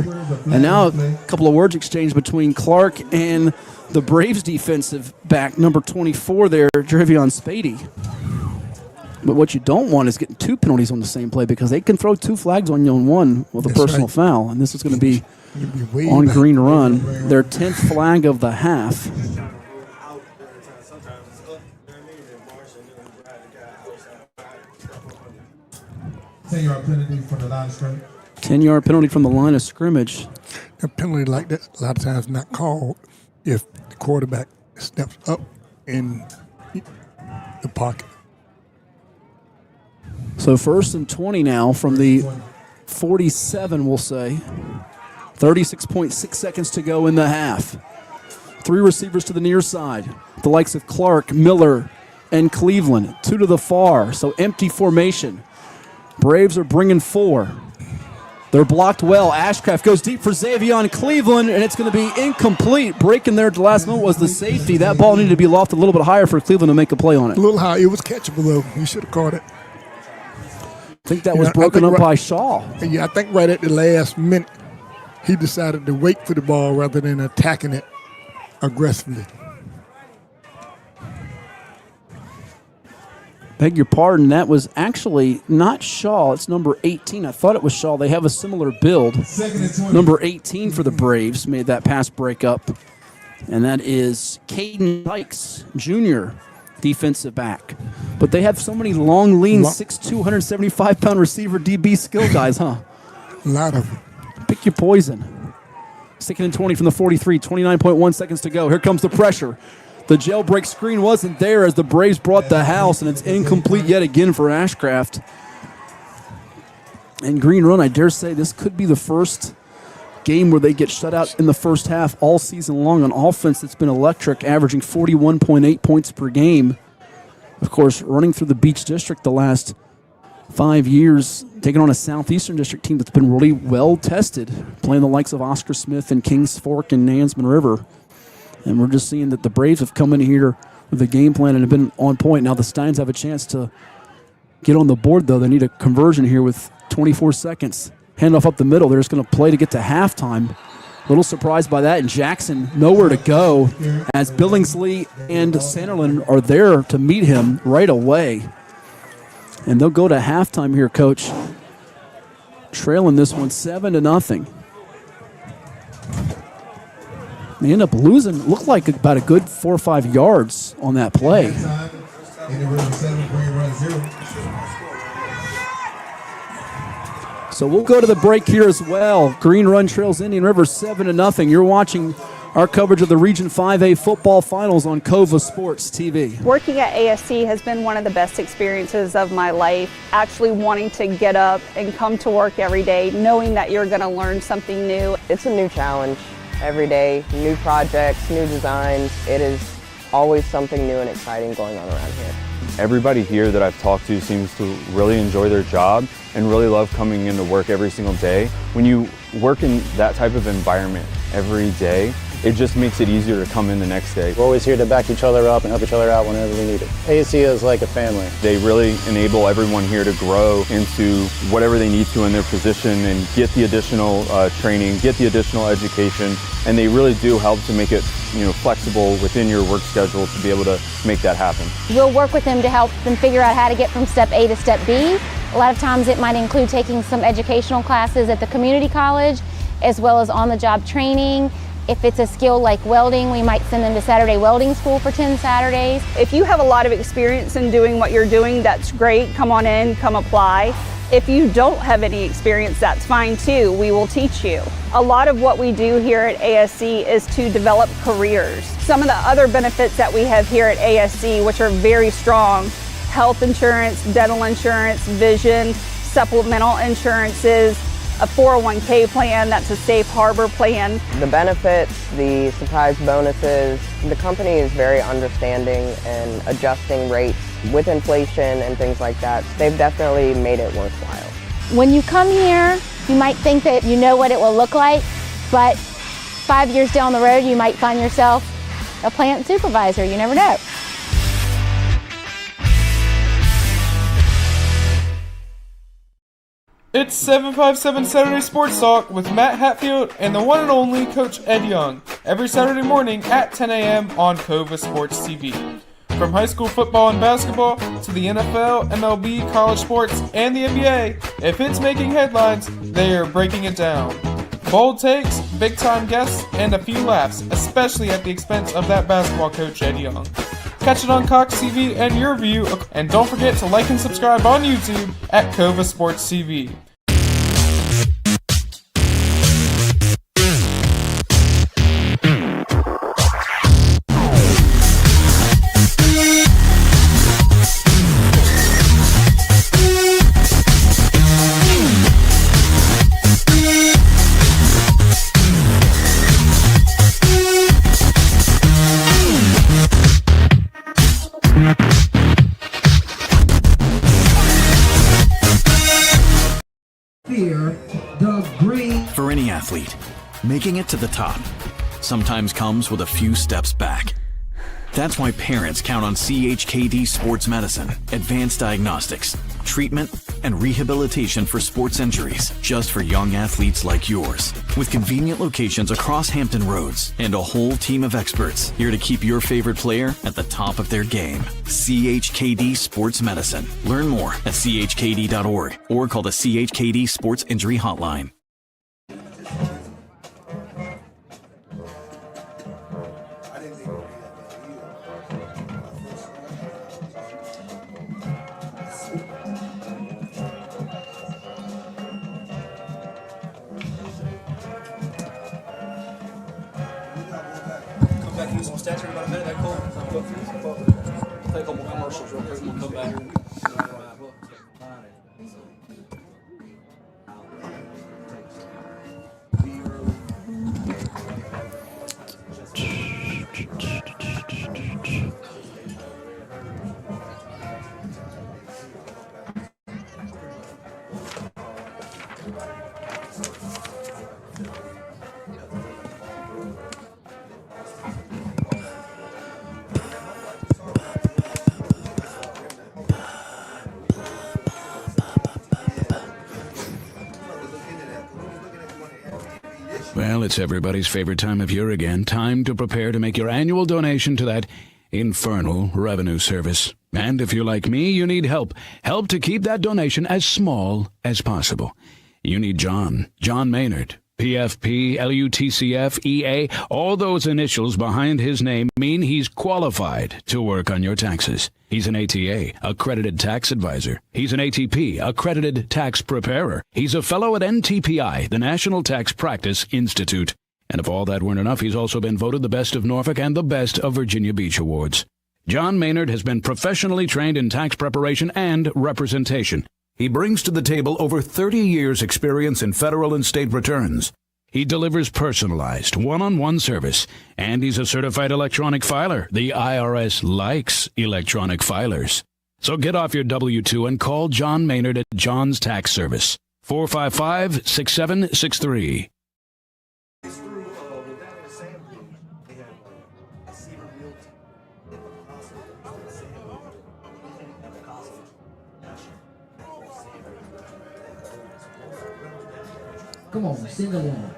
And now a couple of words exchanged between Clark and the Braves defensive back, number 24 there, Jervion Spady. But what you don't want is getting 2 penalties on the same play, because they can throw 2 flags on you on one with a personal foul. And this is going to be on Green Run, their 10th flag of the half. 10-yard penalty from the line of scrimmage. 10-yard penalty from the line of scrimmage. A penalty like that a lot of times not called if the quarterback steps up in the pocket. So 1st and 20 now from the 47, we'll say. 36.6 seconds to go in the half. 3 receivers to the near side. The likes of Clark, Miller, and Cleveland. 2 to the far, so empty formation. Braves are bringing 4. They're blocked well. Ashcraft goes deep for Xavion Cleveland, and it's going to be incomplete. Breaking there at the last moment was the safety. That ball needed to be lofted a little bit higher for Cleveland to make a play on it. A little high. It was catchable, though. You should have caught it. I think that was broken up by Shaw. Yeah, I think right at the last minute, he decided to wait for the ball rather than attacking it aggressively. Beg your pardon, that was actually not Shaw. It's number 18. I thought it was Shaw. They have a similar build. Number 18 for the Braves made that pass breakup. And that is Caden Dykes, Jr., defensive back. But they have so many long, lean, 6'2", 175-pound receiver DB skill guys, huh? A lot of them. Pick your poison. 2nd and 20 from the 43, 29.1 seconds to go. Here comes the pressure. The jailbreak screen wasn't there as the Braves brought the house, and it's incomplete yet again for Ashcraft. And Green Run, I dare say this could be the first game where they get shut out in the first half all season long on offense. That's been electric, averaging 41.8 points per game. Of course, running through the Beach District the last 5 years, taking on a Southeastern District team that's been really well tested, playing the likes of Oscar Smith and Kings Fork and Nansemond River. And we're just seeing that the Braves have come in here with a game plan and have been on point. Now the Steins have a chance to get on the board, though. They need a conversion here with 24 seconds. Handoff up the middle. They're just going to play to get to halftime. A little surprised by that. And Jackson nowhere to go as Billingsley and Sanderlin are there to meet him right away. And they'll go to halftime here, Coach. Trailing this one 7-0. They end up losing, looked like about a good 4 or 5 yards on that play. So we'll go to the break here as well. Green Run trails Indian River 7-0. You're watching our coverage of the Region 5A football finals on Cova Sports TV. Working at ASC has been one of the best experiences of my life. Actually wanting to get up and come to work every day, knowing that you're going to learn something new. It's a new challenge every day, new projects, new designs. It is always something new and exciting going on around here. Everybody here that I've talked to seems to really enjoy their job and really love coming into work every single day. When you work in that type of environment every day, it just makes it easier to come in the next day. We're always here to back each other up and help each other out whenever we need it. ASC is like a family. They really enable everyone here to grow into whatever they need to in their position and get the additional training, get the additional education, and they really do help to make it flexible within your work schedule to be able to make that happen. We'll work with them to help them figure out how to get from step A to step B. A lot of times it might include taking some educational classes at the community college as well as on-the-job training. If it's a skill like welding, we might send them to Saturday welding school for 10 Saturdays. If you have a lot of experience in doing what you're doing, that's great. Come on in, come apply. If you don't have any experience, that's fine too. We will teach you. A lot of what we do here at ASC is to develop careers. Some of the other benefits that we have here at ASC, which are very strong, health insurance, dental insurance, vision, supplemental insurances, a 401k plan, that's a safe harbor plan. The benefits, the surprise bonuses, the company is very understanding and adjusting rates with inflation and things like that. They've definitely made it worthwhile. When you come here, you might think that you know what it will look like, but 5 years down the road, you might find yourself a plant supervisor. You never know. It's 757 Saturday Sports Talk with Matt Hatfield and the one and only Coach Ed Young, every Saturday morning at 10 a.m. on Cova Sports TV. From high school football and basketball to the NFL, MLB, college sports, and the NBA, if it's making headlines, they are breaking it down. Bold takes, big-time guests, and a few laughs, especially at the expense of that basketball coach Ed Young. Catch it on Cox TV and YourView, and don't forget to like and subscribe on YouTube at Cova Sports TV. For any athlete, making it to the top sometimes comes with a few steps back. That's why parents count on CHKD Sports Medicine, advanced diagnostics, treatment, and rehabilitation for sports injuries just for young athletes like yours. With convenient locations across Hampton Roads and a whole team of experts here to keep your favorite player at the top of their game. CHKD Sports Medicine. Learn more at chkd.org or call the CHKD Sports Injury Hotline. Back and do some stats for about a minute. That cool? Take a couple commercials real quick. We'll come back here. Well, it's everybody's favorite time of year again. Time to prepare to make your annual donation to that Infernal Revenue Service. And if you're like me, you need help. Help to keep that donation as small as possible. You need John Maynard. PFP, LUTCF, EA, all those initials behind his name mean he's qualified to work on your taxes. He's an ATA, accredited tax advisor. He's an ATP, accredited tax preparer. He's a fellow at NTPI, the National Tax Practice Institute. And if all that weren't enough, he's also been voted the best of Norfolk and the best of Virginia Beach Awards. John Maynard has been professionally trained in tax preparation and representation. He brings to the table over 30 years' experience in federal and state returns. He delivers personalized, one-on-one service, and he's a certified electronic filer. The IRS likes electronic filers. So get off your W-2 and call John Maynard at John's Tax Service, 455-6763. Come on, sing along.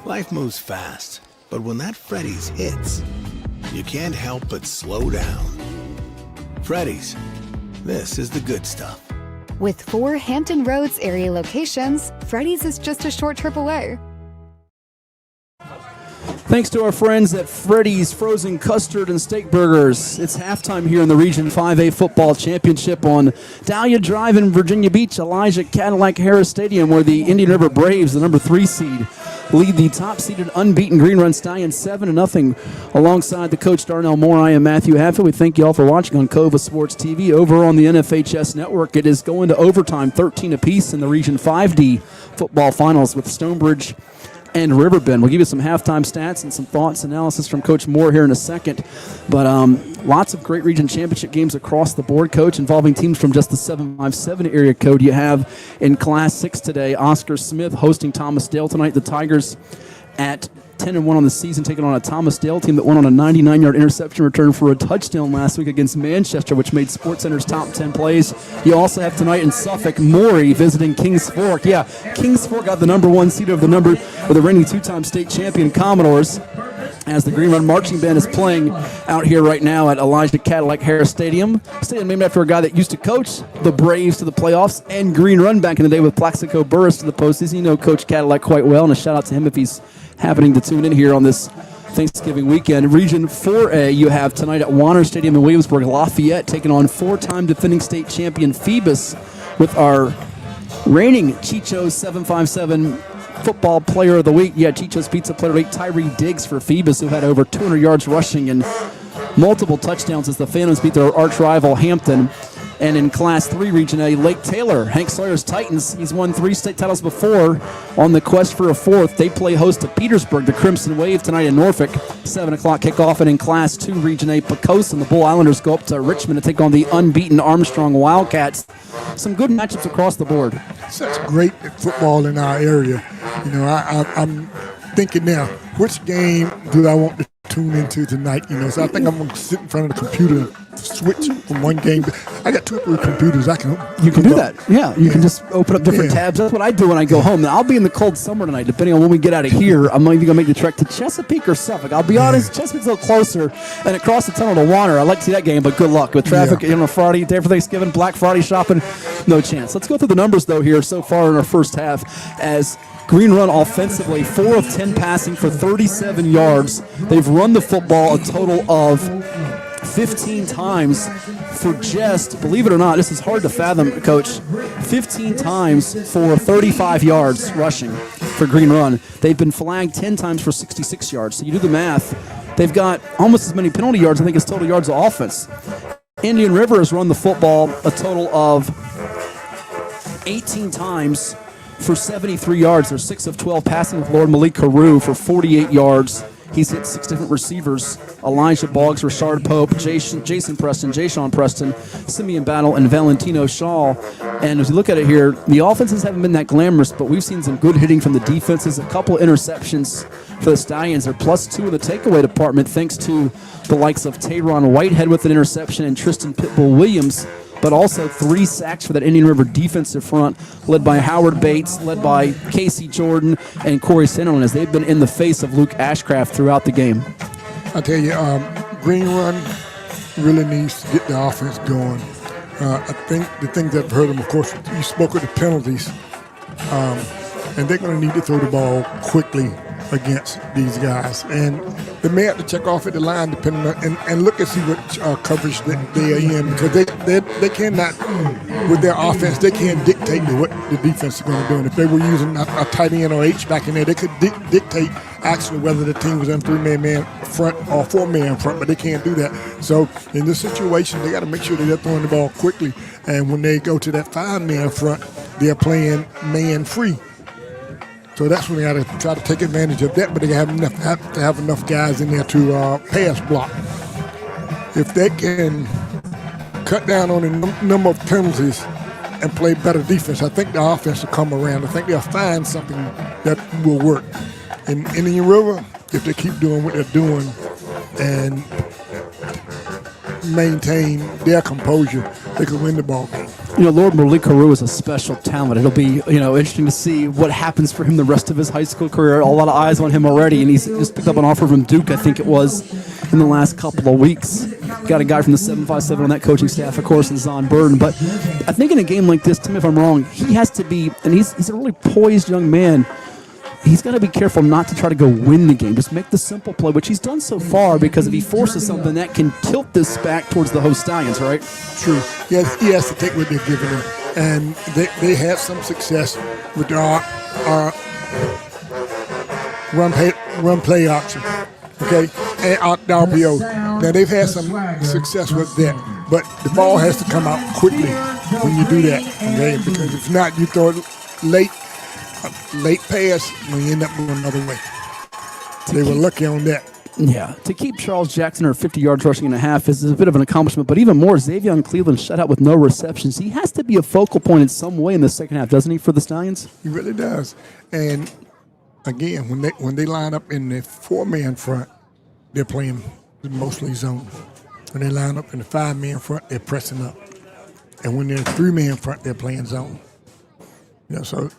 Life moves fast, but when that Freddy's hits, you can't help but slow down. Freddy's, this is the good stuff. With 4 Hampton Roads area locations, Freddy's is just a short trip away. Thanks to our friends at Freddy's Frozen Custard and Steak Burgers. It's halftime here in the Region 5A Football Championship on Dahlia Drive in Virginia Beach, Elijah Cadillac Harris Stadium, where the Indian River Braves, the number 3 seed, lead the top-seeded unbeaten Green Run Stallions 7-0 alongside the coach Darnell Moore. I am Matthew Hatfield. We thank you all for watching on Cova Sports TV. Over on the NFHS Network, it is going to overtime, 13 apiece in the Region 5D football finals with Stonebridge and Riverbend. We'll give you some halftime stats and some thoughts analysis from Coach Moore here in a second. But lots of great region championship games across the board, Coach, involving teams from just the 757 area code. You have in Class 6 today, Oscar Smith hosting Thomas Dale tonight. The Tigers at 10-1 on the season, taking on a Thomas Dale team that went on a 99-yard interception return for a touchdown last week against Manchester, which made SportsCenter's top 10 plays. You also have tonight in Suffolk, Maury visiting Kings Fork. Yeah, Kings Fork got the number 1 seed over the reigning 2-time state champion Commodores, as the Green Run Marching Band is playing out here right now at Elijah Cadillac Harris Stadium. Stadium named after a guy that used to coach the Braves to the playoffs and Green Run back in the day with Plaxico Burris to the postseason. You know Coach Cadillac quite well, and a shout out to him if he's happening to tune in here on this Thanksgiving weekend. Region 4A, you have tonight at Warner Stadium in Williamsburg, Lafayette taking on 4-time defending state champion Phoebus with our reigning Chicho's 757 football player of the week. Yeah, Chicho's Pizza player of the week, Tyree Diggs for Phoebus, who had over 200 yards rushing and multiple touchdowns as the Phantoms beat their arch rival Hampton. And in Class 3 Region A, Lake Taylor, Hank Sawyer's Titans. He's won 3 state titles before. On the quest for a 4th, they play host to Petersburg, the Crimson Wave, tonight in Norfolk. 7 o'clock kickoff. And in Class 2 Region A, Pocosin, the Bull Islanders go up to Richmond to take on the unbeaten Armstrong Wildcats. Some good matchups across the board. Such great football in our area. You know, I'm thinking now, which game do I want to tune into tonight? You know, so I think I'm going to sit in front of the computer and switch from one game. I got 2 or 3 computers. You can do that. Yeah, you can just open up different tabs. That's what I do when I go home. Now, I'll be in the cold summer tonight. Depending on when we get out of here, I'm either going to make the trek to Chesapeake or Suffolk. I'll be honest, Chesapeake's a little closer, and across the tunnel to Warner. I'd like to see that game, but good luck. With traffic on a Friday, day for Thanksgiving, Black Friday shopping, no chance. Let's go through the numbers, though, here so far in our first half as Green Run offensively, 4 of 10 passing for 37 yards. They've run the football a total of 15 times for just, believe it or not, this is hard to fathom, Coach, 15 times for 35 yards rushing for Green Run. They've been flagged 10 times for 66 yards. So you do the math, they've got almost as many penalty yards, I think, as total yards of offense. Indian River has run the football a total of 18 times for 73 yards. They're 6 of 12 passing with Lord Malik Carew for 48 yards. He's hit 6 different receivers: Elijah Boggs, Rashard Pope, Jason Preston, Jayshawn Preston, Simeon Battle, and Valentino Shaw. And as you look at it here, the offenses haven't been that glamorous, but we've seen some good hitting from the defenses, a couple of interceptions for the Stallions. They're +2 in the takeaway department thanks to the likes of Tayron Whitehead with an interception and Tristan Pitbull Williams, but also 3 sacks for that Indian River defensive front, led by Howard Bates, led by Casey Jordan, and Corey Sanderlin, as they've been in the face of Luke Ashcraft throughout the game. I tell you, Green Run really needs to get the offense going. I think the things that I've heard them, of course, you spoke of the penalties, and they're going to need to throw the ball quickly against these guys. And they may have to check off at the line depending on, and look and see what coverage that they are in, because they cannot, with their offense, they can't dictate what the defense is going to do. And if they were using a tight end or H-back in there, they could dictate actually whether the team was in 3-man front or 4-man front, but they can't do that. So in this situation, they got to make sure that they're throwing the ball quickly. And when they go to that 5-man front, they're playing man-free. So that's when they got to try to take advantage of that, but they have to have enough guys in there to pass block. If they can cut down on the number of penalties and play better defense, I think the offense will come around. I think they'll find something that will work. In Indian River, if they keep doing what they're doing and maintain their composure, they can win the ball game. Lord Malik Carew is a special talent. It'll be, interesting to see what happens for him the rest of his high school career. A lot of eyes on him already, and he's just picked up an offer from Duke, I think it was, in the last couple of weeks. Got a guy from the 757 on that coaching staff, of course, and Zon Burden. But I think in a game like this, tell me if I'm wrong, he has to be, and he's a really poised young man. He's got to be careful not to try to go win the game. Just make the simple play, which he's done so far, because if he forces something, that can tilt this back towards the host Stallions, right? True. Yes, he has to take what they're giving him. And they had some success with our run play option, okay, and our RPO. Now, they've had some success with that, but the ball has to come out quickly when you do that, okay, because if not, you throw it late pass, when you end up going another way. They were lucky on that. Yeah, to keep Charles Jackson or 50 yards rushing and a half is a bit of an accomplishment, but even more, Xavion Cleveland shut out with no receptions. He has to be a focal point in some way in the second half, doesn't he, for the Stallions? He really does. And again, when they line up in the 4-man front, they're playing mostly zone. When they line up in the 5-man front, they're pressing up. And when they're in 3-man front, they're playing zone. So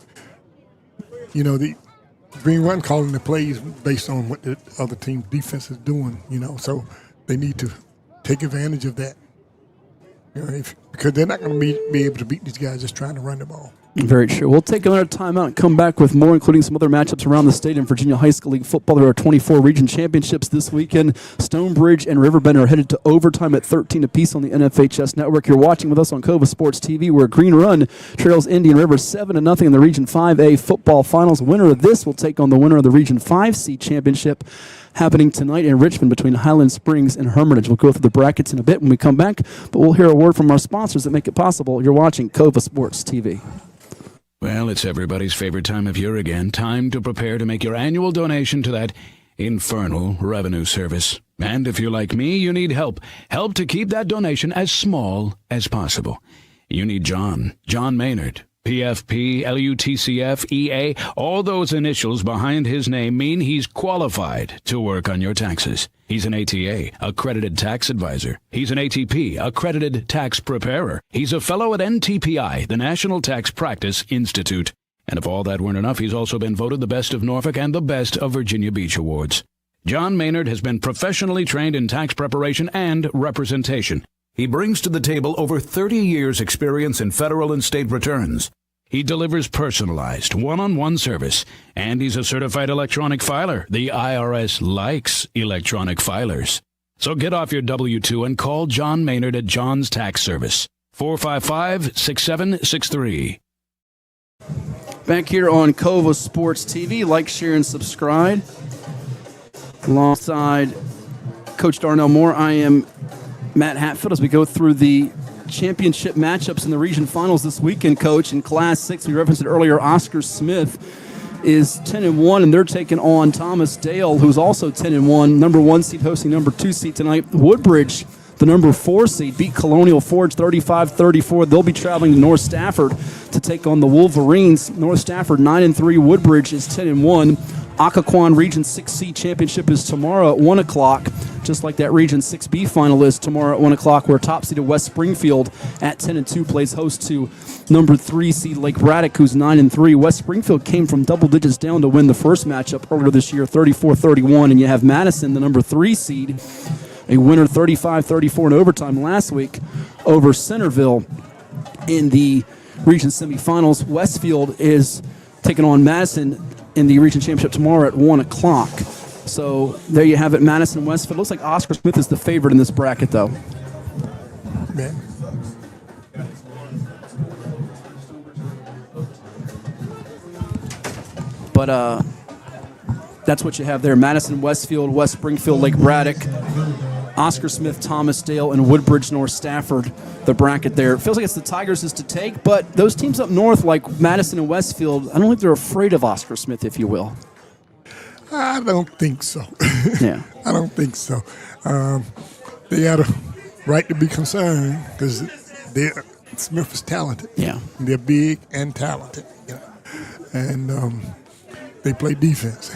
the Green Run calling the plays based on what the other team's defense is doing, so they need to take advantage of that. Because they're not going to be able to beat these guys just trying to run the ball. Very true. We'll take another timeout and come back with more, including some other matchups around the state in Virginia High School League football. There are 24 region championships this weekend. Stonebridge and Riverbend are headed to overtime at 13 apiece on the NFHS network. You're watching with us on Cova Sports TV, where Green Run trails Indian River 7-0 in the Region 5A football finals. Winner of this will take on the winner of the Region 5C championship, happening tonight in Richmond between Highland Springs and Hermitage. We'll go through the brackets in a bit when we come back, but we'll hear a word from our sponsors that make it possible. You're watching Cova Sports TV. Well, it's everybody's favorite time of year again. Time to prepare to make your annual donation to that infernal revenue service. And if you're like me, you need help. Help to keep that donation as small as possible. You need John Maynard. PFP, LUTCF, EA, all those initials behind his name mean he's qualified to work on your taxes. He's an ATA, accredited tax advisor. He's an ATP, accredited tax preparer. He's a fellow at NTPI, the National Tax Practice Institute. And if all that weren't enough, he's also been voted the best of Norfolk and the best of Virginia Beach Awards. John Maynard has been professionally trained in tax preparation and representation. He brings to the table over 30 years' experience in federal and state returns. He delivers personalized, one-on-one service, and he's a certified electronic filer. The IRS likes electronic filers. So get off your W-2 and call John Maynard at John's Tax Service, 455-6763. Back here on Cova Sports TV, like, share, and subscribe. Alongside Coach Darnell Moore, I am Matt Hatfield as we go through the championship matchups in the region finals this weekend, Coach. In Class 6, we referenced it earlier, Oscar Smith is 10-1, and they're taking on Thomas Dale, who's also 10-1, number 1 seed hosting number 2 seed tonight. Woodbridge, the number 4 seed, beat Colonial Forge 35-34. They'll be traveling to North Stafford to take on the Wolverines. North Stafford 9-3, Woodbridge is 10-1. Occoquan Region 6C Championship is tomorrow at 1 o'clock, just like that Region 6B final is tomorrow at 1 o'clock, where top-seeded West Springfield at 10-2 plays host to number 3 seed Lake Braddock, who's 9-3. West Springfield came from double digits down to win the first matchup earlier this year, 34-31, and you have Madison, the number 3 seed, a winner 35-34 in overtime last week over Centerville in the region semifinals. Westfield is taking on Madison in the region championship tomorrow at 1 o'clock. So there you have it, Madison and Westfield. Looks like Oscar Smith is the favorite in this bracket, though. Man. But that's what you have there. Madison, Westfield, West Springfield, Lake Braddock, Oscar Smith, Thomasdale, and Woodbridge, North Stafford, the bracket there. It feels like it's the Tigers is to take, but those teams up north like Madison and Westfield, I don't think they're afraid of Oscar Smith, if you will. I don't think so. Yeah. I don't think so. They had a right to be concerned because Smith is talented. Yeah. They're big and talented. You know? And they play defense.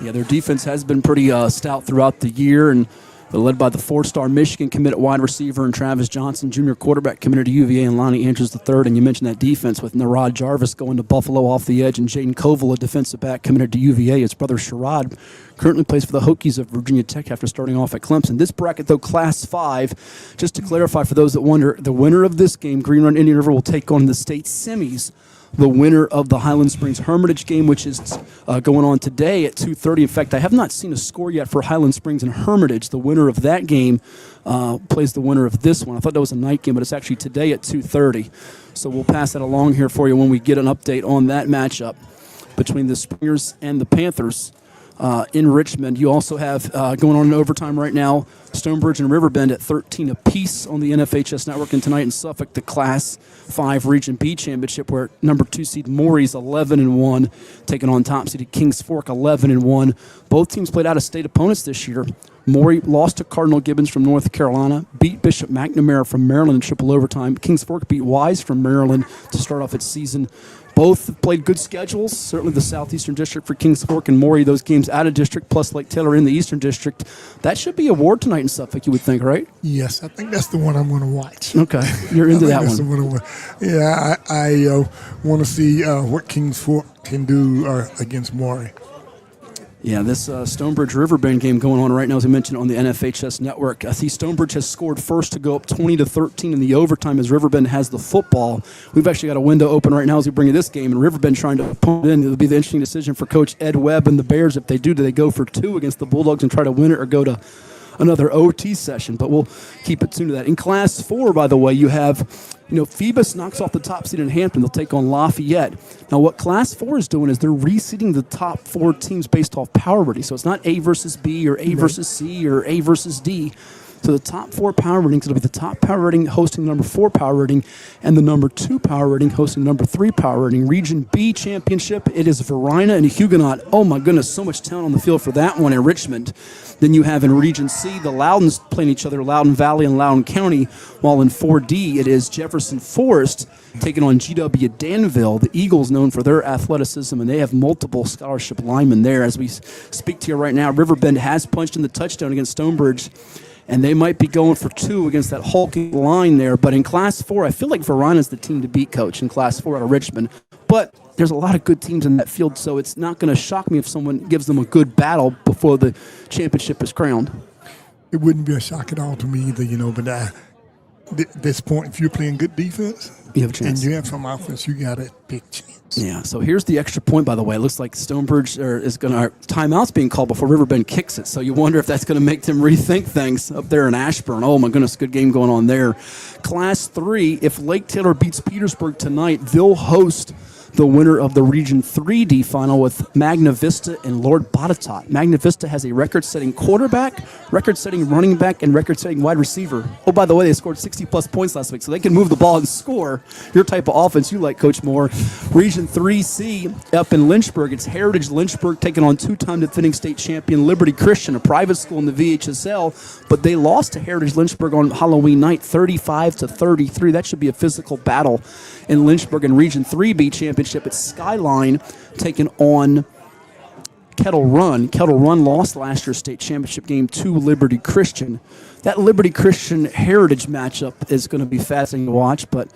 Yeah, their defense has been pretty stout throughout the year, and they're led by the 4-star Michigan committed wide receiver and Travis Johnson, junior quarterback committed to UVA, and Lonnie Andrews III. And you mentioned that defense with Narad Jarvis going to Buffalo off the edge, and Jaden Koval, a defensive back committed to UVA. His brother Sherrod currently plays for the Hokies of Virginia Tech after starting off at Clemson. This bracket, though, Class 5, just to clarify for those that wonder, the winner of this game, Green Run Indian River, will take on the state semis the winner of the Highland Springs Hermitage game, which is going on today at 2:30. In fact, I have not seen a score yet for Highland Springs and Hermitage. The winner of that game plays the winner of this one. I thought that was a night game, but it's actually today at 2:30. So we'll pass that along here for you when we get an update on that matchup between the Springers and the Panthers in Richmond. You also have going on in overtime right now, Stonebridge and Riverbend at 13 apiece on the NFHS network. And tonight in Suffolk, the Class 5 Region B Championship, where number 2 seed Maury's 11-1, taking on top seeded Kings Fork 11-1. Both teams played out-of-state opponents this year. Maury lost to Cardinal Gibbons from North Carolina, beat Bishop McNamara from Maryland in triple overtime. Kings Fork beat Wise from Maryland to start off its season. Both played good schedules, certainly the Southeastern District for Kings Fork and Maury, those games out of district, plus Lake Taylor in the Eastern District. That should be a war tonight in Suffolk, you would think, right? Yes, I think that's the one I'm going to watch. Okay, you're into that one. Yeah, I want to see what Kings Fork can do against Maury. Yeah, this Stonebridge Riverbend game going on right now, as I mentioned, on the NFHS network. I see Stonebridge has scored first to go up 20-13 in the overtime as Riverbend has the football. We've actually got a window open right now as we bring you this game, and Riverbend trying to pull it in. It'll be the interesting decision for Coach Ed Webb and the Bears. If they do they go for 2 against the Bulldogs and try to win it, or go to another OT session? But we'll keep it tuned to that. In Class 4, by the way, you have, Phoebus knocks off the top seed in Hampton. They'll take on Lafayette. Now, what Class 4 is doing is they're reseeding the top 4 teams based off power rating. So it's not A versus B or A versus C or A versus D. So the top 4 power ratings, it'll be the top power rating hosting the number 4 power rating, and the number 2 power rating hosting the number 3 power rating. Region B Championship, it is Varina and Huguenot. Oh my goodness, so much talent on the field for that one in Richmond. Then you have in Region C, the Loudons playing each other, Loudoun Valley and Loudoun County, while in 4D, it is Jefferson Forest taking on GW Danville. The Eagles known for their athleticism, and they have multiple scholarship linemen there. As we speak to you right now, Riverbend has punched in the touchdown against Stonebridge, and they might be going for 2 against that hulking line there. But in Class 4, I feel like Varina's the team to beat, Coach, in Class 4 out of Richmond. But there's a lot of good teams in that field, so it's not going to shock me if someone gives them a good battle before the championship is crowned. It wouldn't be a shock at all to me either, but at this point, if you're playing good defense, you have a chance. And you have some offense, you got a big chance. Yeah, so here's the extra point, by the way. It looks like Stonebridge is going to, timeout's being called before Riverbend kicks it. So you wonder if that's going to make them rethink things up there in Ashburn. Oh, my goodness, good game going on there. Class 3, if Lake Taylor beats Petersburg tonight, they'll host the winner of the Region 3D final with Magna Vista and Lord Botetourt. Magna Vista has a record-setting quarterback, record-setting running back, and record-setting wide receiver. Oh, by the way, they scored 60-plus points last week, so they can move the ball and score your type of offense you like, Coach Moore. Region 3C up in Lynchburg, it's Heritage Lynchburg taking on 2-time defending state champion Liberty Christian, a private school in the VHSL, but they lost to Heritage Lynchburg on Halloween night, 35-33. That should be a physical battle in Lynchburg. In Region 3B championship, it's Skyline taking on Kettle Run. Kettle Run lost last year's state championship game to Liberty Christian. That Liberty Christian Heritage matchup is going to be fascinating to watch, but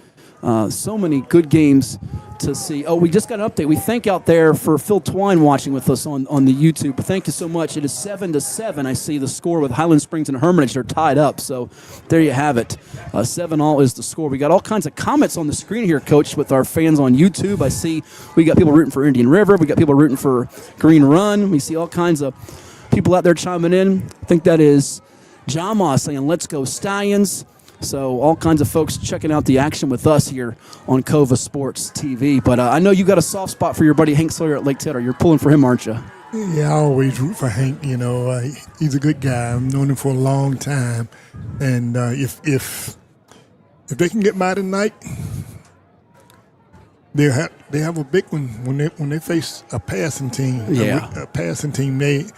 so many good games to see. Oh, we just got an update. We thank out there for Phil Twine watching with us on the YouTube. Thank you so much. It is 7-7. I see the score with Highland Springs and Hermitage. They're tied up, so there you have it. 7-all is the score. We got all kinds of comments on the screen here, Coach, with our fans on YouTube. I see we got people rooting for Indian River. We got people rooting for Green Run. We see all kinds of people out there chiming in. I think that is Jama saying, let's go Stallions. So all kinds of folks checking out the action with us here on Cova Sports TV. But I know you got a soft spot for your buddy Hank Sawyer at Lake Taylor. You're pulling for him, aren't you? Yeah, I always root for Hank. He's a good guy. I've known him for a long time. And if they can get by tonight, they have a big one when they face a passing team. Yeah, a passing team. They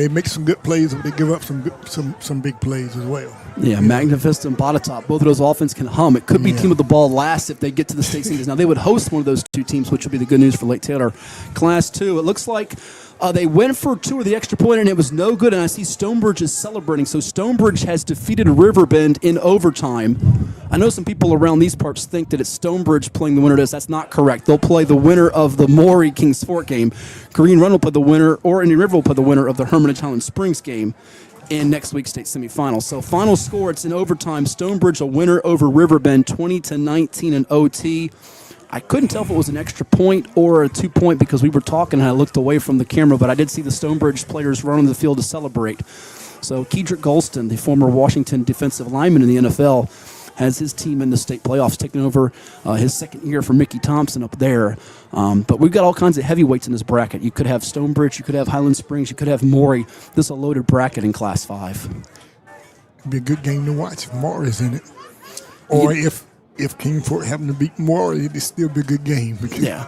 make some good plays, but they give up some big plays as well. Yeah, Magnificent and Botetourt, both of those offenses can hum. It could be team with the ball last if they get to the state singles. Now, they would host one of those two teams, which would be the good news for Lake Taylor Class 2. It looks like they went for 2 of the extra point, and it was no good, and I see Stonebridge is celebrating. So Stonebridge has defeated Riverbend in overtime. I know some people around these parts think that it's Stonebridge playing the winner of this. That's not correct. They'll play the winner of the Maury Kings Fort game. Green Run will play the winner, or Indian River will play the winner of the Hermitage Highland Springs game in next week's state semifinals. So final score, it's in overtime. Stonebridge a winner over Riverbend, 20-19 in OT. I couldn't tell if it was an extra point or a 2-point because we were talking and I looked away from the camera, but I did see the Stonebridge players run on the field to celebrate. So Kedrick Golston, the former Washington defensive lineman in the NFL, has his team in the state playoffs, taking over his second year for Mickey Thompson up there. But we've got all kinds of heavyweights in this bracket. You could have Stonebridge, you could have Highland Springs, you could have Maury. This is a loaded bracket in Class 5. It'd be a good game to watch if Maury's in it. Or if Kingsport happened to beat Maury, it'd still be a good game. Yeah,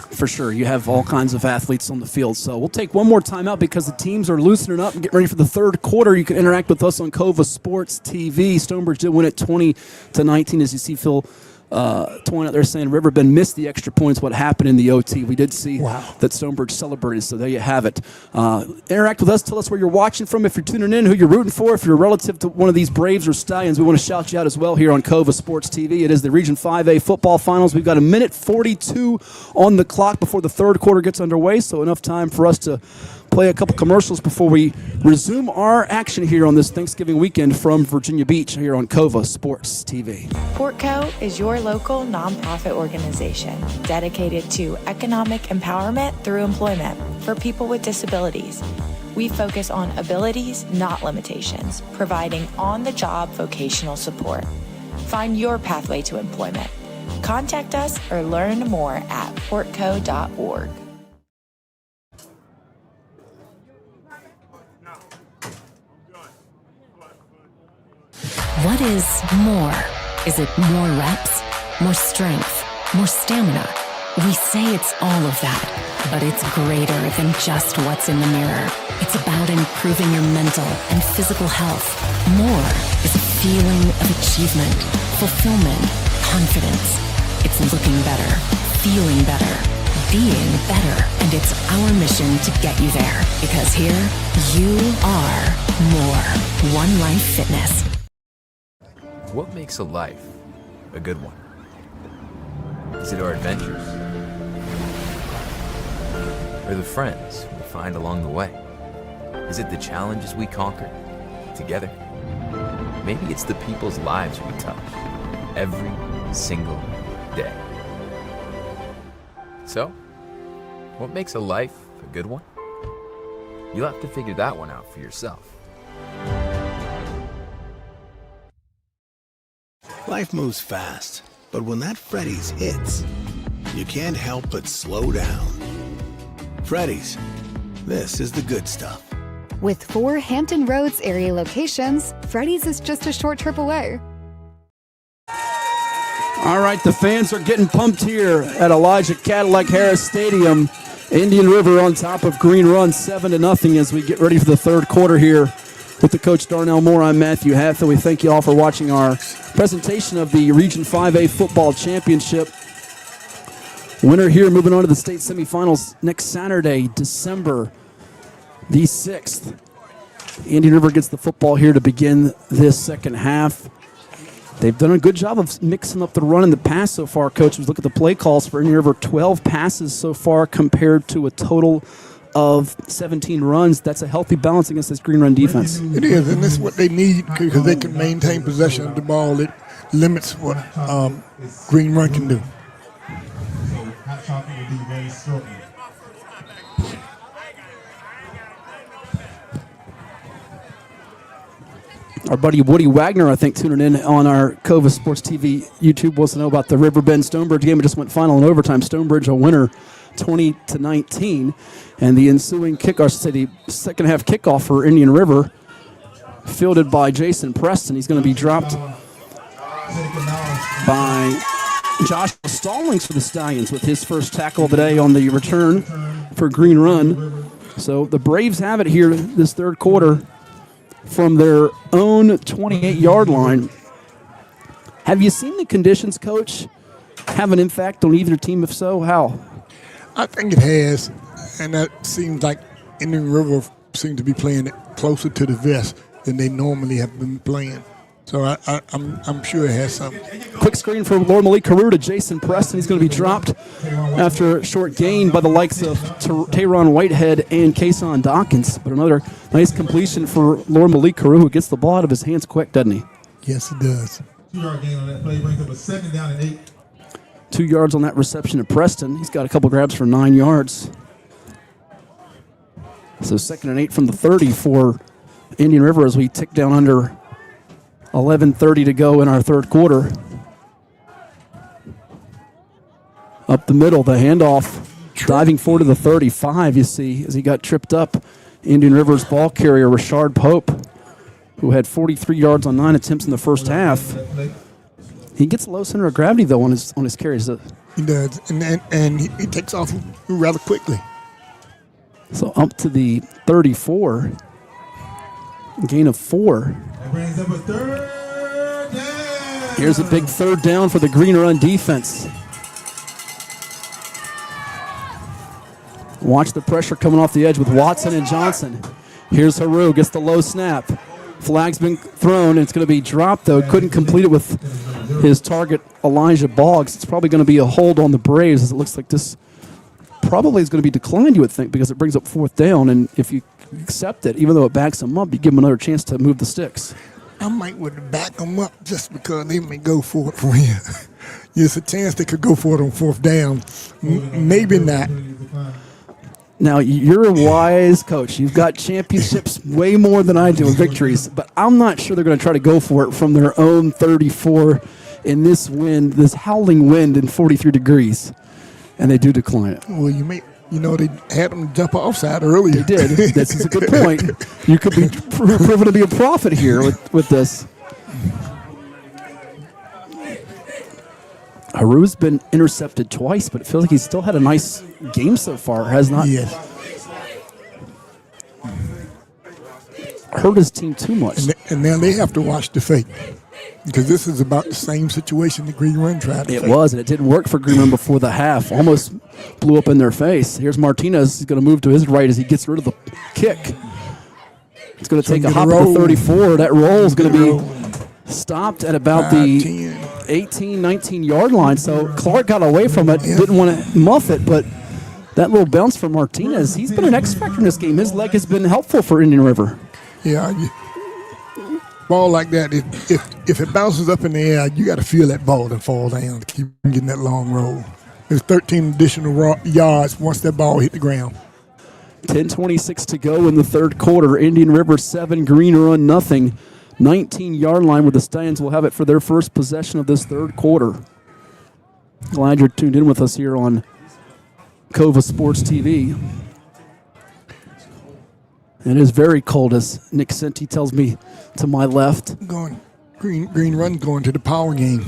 for sure. You have all kinds of athletes on the field. So we'll take one more time out because the teams are loosening up and getting ready for the third quarter. You can interact with us on Cova Sports TV. Stonebridge did win it 20-19, as you see Phil Twine out there saying Riverbend missed the extra points. What happened in the OT? We did see that Stonebridge celebrated, so there you have it. Interact with us. Tell us where you're watching from. If you're tuning in, who you're rooting for. If you're a relative to one of these Braves or Stallions, we want to shout you out as well here on Cova Sports TV. It is the Region 5A football finals. We've got 1:42 on the clock before the third quarter gets underway, so enough time for us to play a couple commercials before we resume our action here on this Thanksgiving weekend from Virginia Beach here on Cova Sports TV. Portco is your local nonprofit organization dedicated to economic empowerment through employment for people with disabilities. We focus on abilities, not limitations, providing on-the-job vocational support. Find your pathway to employment. Contact us or learn more at portco.org. What is more? Is it more reps, more strength, more stamina? We say it's all of that, but it's greater than just what's in the mirror. It's about improving your mental and physical health. More is a feeling of achievement, fulfillment, confidence. It's looking better, feeling better, being better, and it's our mission to get you there. Because here, you are more. One Life Fitness. What makes a life a good one? Is it our adventures? Or the friends we find along the way? Is it the challenges we conquer together? Maybe it's the people's lives we touch every single day. So, what makes a life a good one? You'll have to figure that one out for yourself. Life moves fast, but when that Freddy's hits, you can't help but slow down. Freddy's, this is the good stuff. With 4 Hampton Roads area locations, Freddy's is just a short trip away. All right, the fans are getting pumped here at Elijah Cadillac Harris Stadium. Indian River on top of Green Run 7-0 as we get ready for the third quarter here. With the coach Darnell Moore, I'm Matthew Hatfield. We thank you all for watching our presentation of the Region 5A Football Championship. Winner here moving on to the state semifinals next Saturday, December the 6th. Indian River gets the football here to begin this second half. They've done a good job of mixing up the run and the pass so far, Coach. Look at the play calls for Indian River. 12 passes so far compared to a total of 17 runs. That's a healthy balance against this Green Run defense. It is, and this is what they need because they can maintain possession of the ball. It limits what Green Run can do. Hot chocolate will be very shortly. Our buddy Woody Wagner, I think, tuning in on our Cova Sports TV YouTube, wants to know about the Riverbend Stonebridge game. It just went final in overtime. Stonebridge a winner, 20-19, and the ensuing the second half kickoff for Indian River, fielded by Jason Preston. He's going to be dropped by Josh Stallings for the Stallions with his first tackle of the day on the return for Green Run. So the Braves have it here this third quarter from their own 28-yard line. Have you seen the conditions, Coach, have an impact on either team? If so, how? I think it has, and that seems like Indian River seem to be playing it closer to the vest than they normally have been playing. So I'm sure it has something. Quick screen from Lord Malik Carew to Jason Preston. He's going to be dropped after a short gain by the likes of Tayron Whitehead and Kason Dawkins. But another nice completion for Lord Malik Carew, who gets the ball out of his hands quick, doesn't he? Yes, he does. 2-yard gain on that play brings up a 2nd down and 8. 2 yards on that reception to Preston. He's got a couple grabs for 9 yards. So 2nd and 8 from the 30 for Indian River as we tick down under 11:30 to go in our third quarter. Up the middle, the handoff, diving forward to the 35, you see, as he got tripped up. Indian River's ball carrier, Rashard Pope, who had 43 yards on 9 attempts in the first half. He gets low center of gravity, though, on his carries. He does, and he takes off rather quickly. So up to the 34, gain of 4. That brings up a 3rd down. Here's a big 3rd down for the Green Run defense. Watch the pressure coming off the edge with Watson and Johnson. Here's Haru, gets the low snap. Flag's been thrown, and it's going to be dropped, though. Couldn't complete it with his target, Elijah Boggs. It's probably going to be a hold on the Braves, as it looks like this probably is going to be declined, you would think, because it brings up 4th down, and if you accept it, even though it backs them up, you give them another chance to move the sticks. I might would back them up just because they may go for it for you. There's a chance they could go for it on 4th down. Maybe not. Now, you're a wise coach. You've got championships way more than I do in victories, but I'm not sure they're going to try to go for it from their own 34 in this wind, this howling wind in 43 degrees, and they do decline it. Well, they had them jump offside earlier. They did. This is a good point. You could be proven to be a prophet here with this. Haru's been intercepted twice, but it feels like he's still had a nice game so far, has not hurt his team too much. And now they have to watch the fake, because this is about the same situation the Green Run tried to It fake. was, and it didn't work for Green Run before the half. Almost blew up in their face. Here's Martinez. He's going to move to his right as he gets rid of the kick. It's going to take a hop at the 34. That roll is going to be stopped at about the 18, 19-yard line. So Clark got away from it, didn't want to muff it, but that little bounce from Martinez, he's been an X-factor in this game. His leg has been helpful for Indian River. Yeah, ball like that, if it bounces up in the air, you got to feel that ball and fall down to keep getting that long roll. There's 13 additional yards once that ball hit the ground. 10:26 to go in the third quarter. Indian River 7, Green Run nothing. 19-yard line where the Stallions will have it for their first possession of this third quarter. Glad you're tuned in with us here on Cova Sports TV. It is very cold, as Nick Senti tells me to my left. Green Run going to the power game.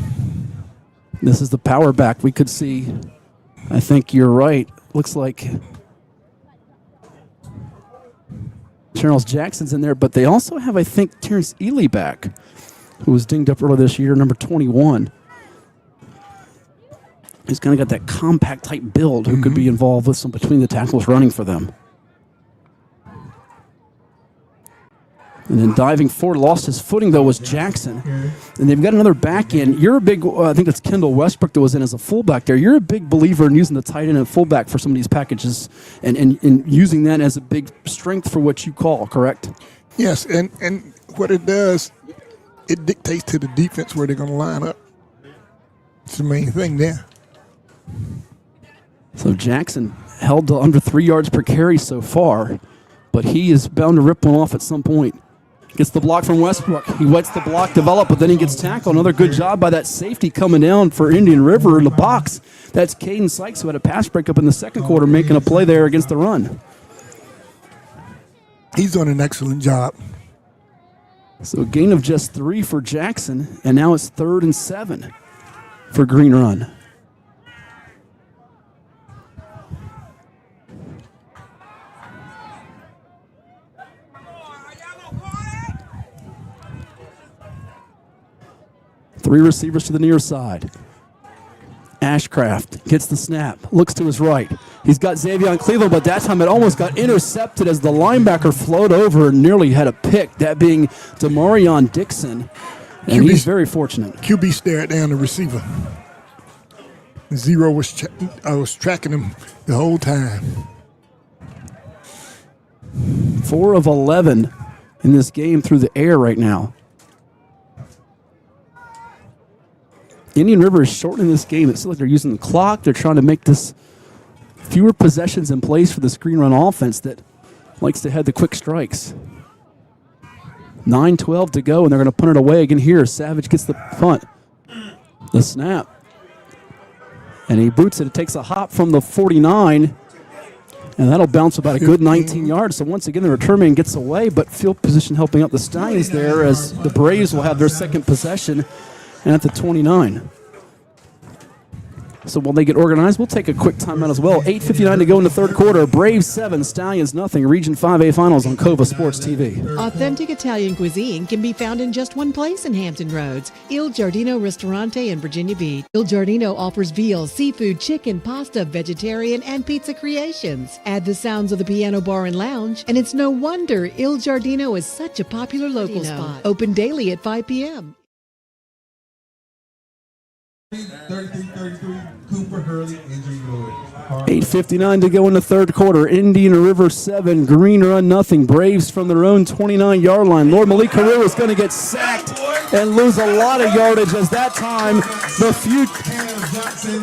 This is the power back. We could see, I think you're right, looks like Charles Jackson's in there, but they also have, I think, Terrence Ely back, who was dinged up earlier this year, number 21. He's kind of got that compact type build who could be involved with some between the tackles running for them. And then diving forward, lost his footing, though, was Jackson. And they've got another back end. You're a big, I think it's Kendall Westbrook that was in as a fullback there. You're a big believer in using the tight end and fullback for some of these packages and using that as a big strength for what you call, correct? Yes, and what it does, it dictates to the defense where they're going to line up. It's the main thing there. So Jackson held to under 3 yards per carry so far, but he is bound to rip one off at some point. Gets the block from Westbrook. He lets the block develop, but then he gets tackled. Another good job by that safety coming down for Indian River in the box. That's Caden Sykes, who had a pass breakup in the second quarter, making a play there against the run. He's done an excellent job. So a gain of just 3 for Jackson, and now it's 3rd and 7 for Green Run. Three receivers to the near side. Ashcraft gets the snap, looks to his right. He's got Xavier Cleveland, but that time it almost got intercepted as the linebacker flowed over and nearly had a pick, that being Demarion Dixon. And he's very fortunate. QB stared down the receiver. Zero was tracking him the whole time. 4 of 11 in this game through the air right now. Indian River is shortening this game. It seems like they're using the clock. They're trying to make this fewer possessions in place for the screen run offense that likes to head the quick strikes. 9:12 to go, and they're going to punt it away again here. Savage gets the punt. The snap. And he boots it. It takes a hop from the 49, and that'll bounce about a good 19 yards. So once again, the return man gets away, but field position helping out the Stallions there as the Braves will have their second possession. And at the 29. So while they get organized, we'll take a quick timeout as well. 8:59 to go in the third quarter. Braves 7, Stallions nothing. Region 5A Finals on Cova Sports TV. Authentic Italian cuisine can be found in just one place in Hampton Roads, Il Giardino Ristorante in Virginia Beach. Il Giardino offers veal, seafood, chicken, pasta, vegetarian, and pizza creations. Add the sounds of the piano bar and lounge, and it's no wonder Il Giardino is such a popular local spot. Open daily at 5 p.m. 33 Cooper Hurley injury Lloyd. 8:59 to go in the third quarter. Indian River 7, Green Run nothing. Braves from their own 29-yard line. Lord Malik Career is going to get sacked and lose a lot of yardage as that time the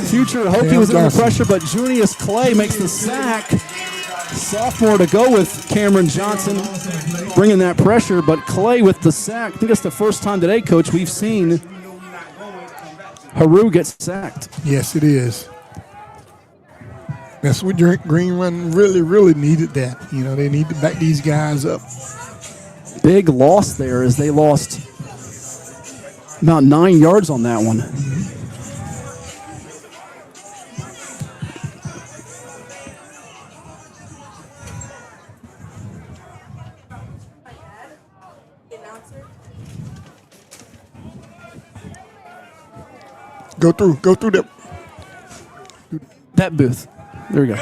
future Hokie was under pressure, but Junius Clay makes the sack. Sophomore to go with Cameron Johnson bringing that pressure, but Clay with the sack. I think it's the first time today, Coach, we've seen Haru gets sacked. Yes, it is. That's what Green Run really needed that. You know, they need to back these guys up. Big loss there as they lost about 9 yards on that one. Go through that booth. There we go.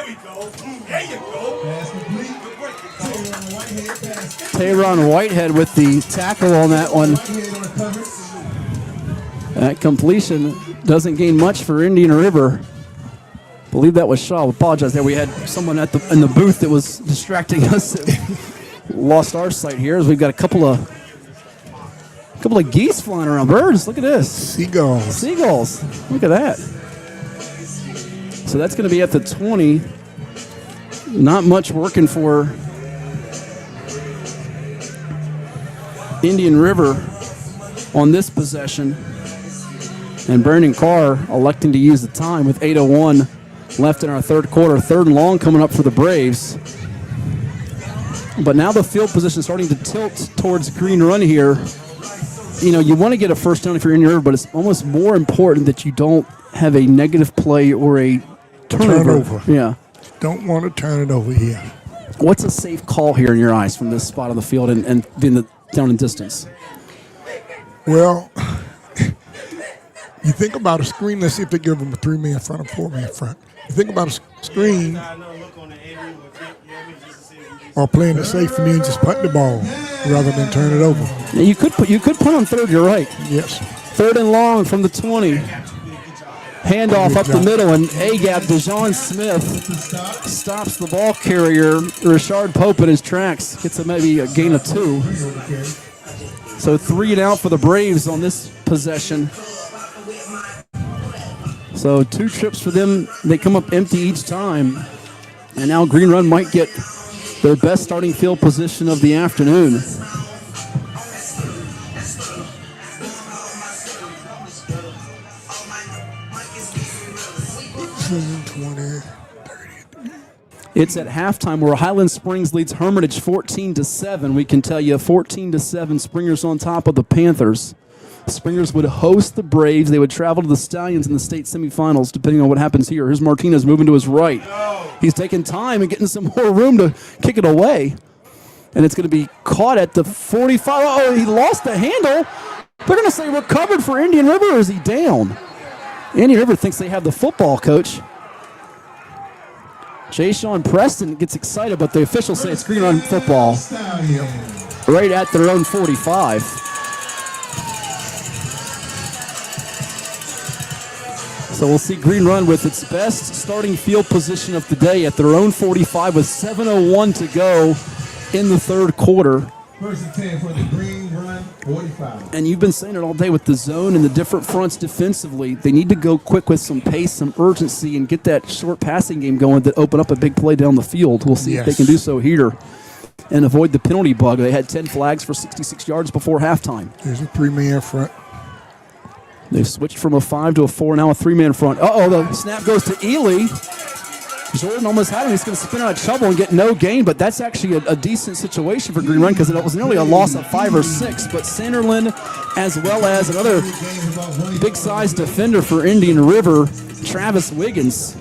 Tayron Whitehead with the tackle on that one. That completion doesn't gain much for Indian River. I believe that was Shaw. I apologize there. We had someone in the booth that was distracting us. Lost our sight here as we've got a couple of geese flying around. Birds, look at this. Seagulls. Look at that. So that's going to be at the 20. Not much working for Indian River on this possession. And Brandon Carr electing to use the time with 8:01 left in our third quarter. 3rd and long coming up for the Braves. But now the field position is starting to tilt towards Green Run here. You know, you want to get a first down if you're in your river, but it's almost more important that you don't have a negative play or a turnover. Yeah. Don't want to turn it over here. What's a safe call here in your eyes from this spot on the field and being down in distance? Well, You think about a screen. Let's see if they give them a 3-man front or 4-man front. You think about a screen or playing it safe and then just punt the ball rather than turn it over. Yeah, you could punt on third. You're right. Yes. 3rd and long from the 20. Handoff up the middle, and A-gap, DeJon Smith stops the ball carrier, Rashard Pope, in his tracks. Gets maybe a gain of 2. So 3 and out for the Braves on this possession. So 2 trips for them. They come up empty each time. And now Green Run might get their best starting field position of the afternoon. It's at halftime where Highland Springs leads Hermitage 14-7. We can tell you 14-7. Springer's on top of the Panthers. Springers would host the Braves. They would travel to the Stallions in the state semifinals, depending on what happens here. Here's Martinez moving to his right. He's taking time and getting some more room to kick it away. And it's going to be caught at the 45. Oh, he lost the handle. They're going to say recovered for Indian River, or is he down? Indian River thinks they have the football, coach. Jay Sean Preston gets excited, but the officials say it's Green Run football. Right at their own 45. So we'll see Green Run with its best starting field position of the day at their own 45 with 7:01 to go in the third quarter. First and 10 for the Green Run 45. And you've been saying it all day with the zone and the different fronts defensively. They need to go quick with some pace, some urgency, and get that short passing game going that open up a big play down the field. We'll see if they can do so here and avoid the penalty bug. They had 10 flags for 66 yards before halftime. There's a 3-man front. They've switched from a 5 to a 4, now a 3-man front. Uh-oh, the snap goes to Ely. Jordan almost had him. He's going to spin out of trouble and get no gain, but that's actually a decent situation for Green Run because it was nearly a loss of 5 or 6. But Sanderlin, as well as another big-sized defender for Indian River, Travis Wiggins,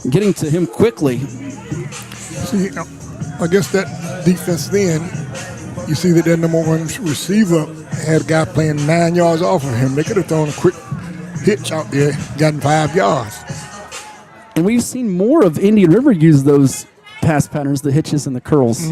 getting to him quickly. See, against that defense then, you see that their number 1 receiver had a guy playing 9 yards off of him. They could have thrown a quick hitch out there, gotten 5 yards. And we've seen more of Indian River use those pass patterns, the hitches and the curls.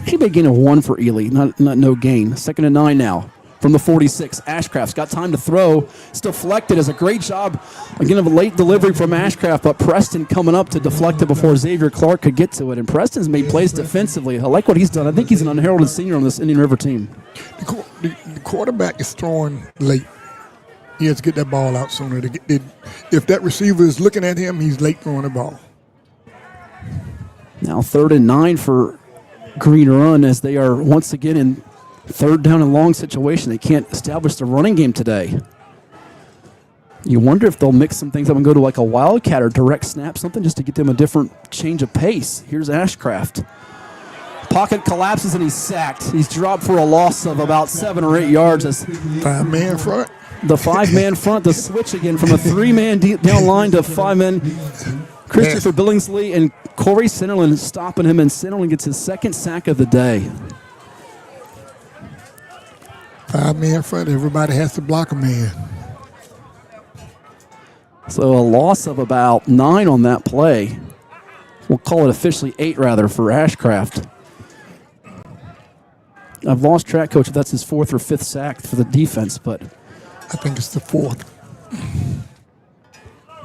Actually, big gain of 1 for Ely, not no gain. 2nd and 9 now from the 46. Ashcraft's got time to throw. It's deflected. Does a great job, again, of a late delivery from Ashcraft, but Preston coming up to deflect it before Xavier Clark could get to it. And Preston's made plays defensively. I like what he's done. I think he's an unheralded senior on this Indian River team. The quarterback is throwing late. He has to get that ball out sooner. If that receiver is looking at him, he's late throwing the ball. Now 3rd and 9 for Green Run as they are once again in 3rd down and long situation. They can't establish the running game today. You wonder if they'll mix some things up and go to like a wildcat or direct snap, something just to get them a different change of pace. Here's Ashcraft. Pocket collapses and he's sacked. He's dropped for a loss of about 7 or 8 yards. As 5-man front. The 5-man front, the switch again from a 3-man down line to 5-man. Christopher Billingsley and Corey Sinnerlin stopping him, and Sinnerlin gets his 2nd sack of the day. 5-man front, everybody has to block a man. So a loss of about 9 on that play. We'll call it officially 8 rather for Ashcraft. I've lost track, Coach, if that's his 4th or 5th sack for the defense, but I think it's the 4th.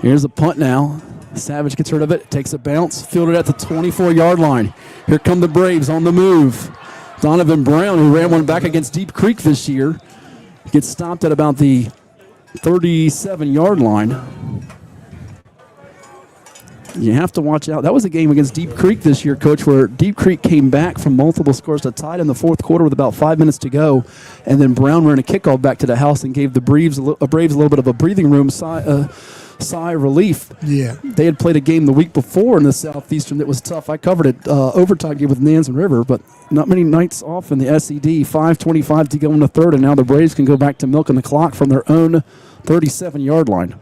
Here's a punt now. Savage gets rid of it, takes a bounce, fielded at the 24-yard line. Here come the Braves on the move. Donovan Brown, who ran one back against Deep Creek this year, gets stopped at about the 37-yard line. You have to watch out. That was a game against Deep Creek this year, Coach, where Deep Creek came back from multiple scores to tie it in the 4th quarter with about 5 minutes to go, and then Brown ran a kickoff back to the house and gave the Braves a little bit of a breathing room sigh of relief. Yeah. They had played a game the week before in the Southeastern that was tough. I covered it, overtime game with Nansen River, but not many nights off in the SED. 5:25 to go in the 3rd, and now the Braves can go back to milking the clock from their own 37-yard line.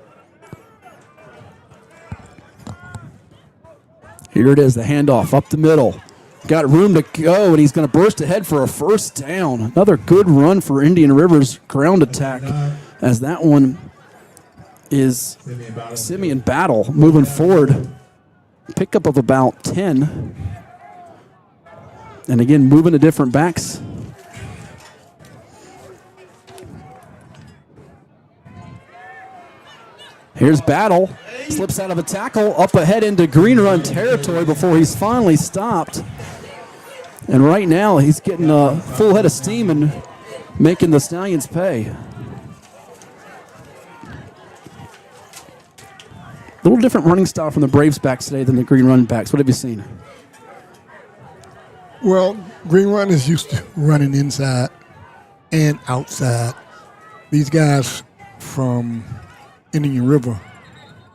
Here it is, the handoff up the middle. Got room to go, and he's going to burst ahead for a 1st down. Another good run for Indian River's ground attack as that one is Simeon Battle moving forward. Pickup of about 10. And again, moving to different backs. Here's Battle. Slips out of a tackle, up ahead into green run territory before he's finally stopped. And right now, he's getting a full head of steam and making the Stallions pay. A little different running style from the Braves backs today than the green run backs. What have you seen? Well, green run is used to running inside and outside. These guys from Indian River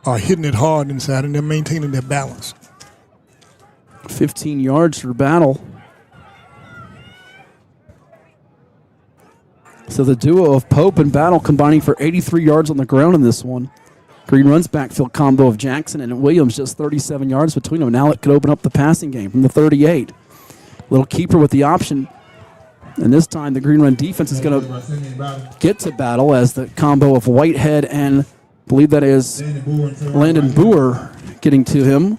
are hitting it hard inside, and they're maintaining their balance. 15 yards for Battle. So the duo of Pope and Battle combining for 83 yards on the ground in this one. Green run's backfield combo of Jackson and Williams, just 37 yards between them. Now it could open up the passing game from the 38. Little keeper with the option. And this time the green run defense is going to get to Battle as the combo of Whitehead and I believe that is Landon Boer getting to him.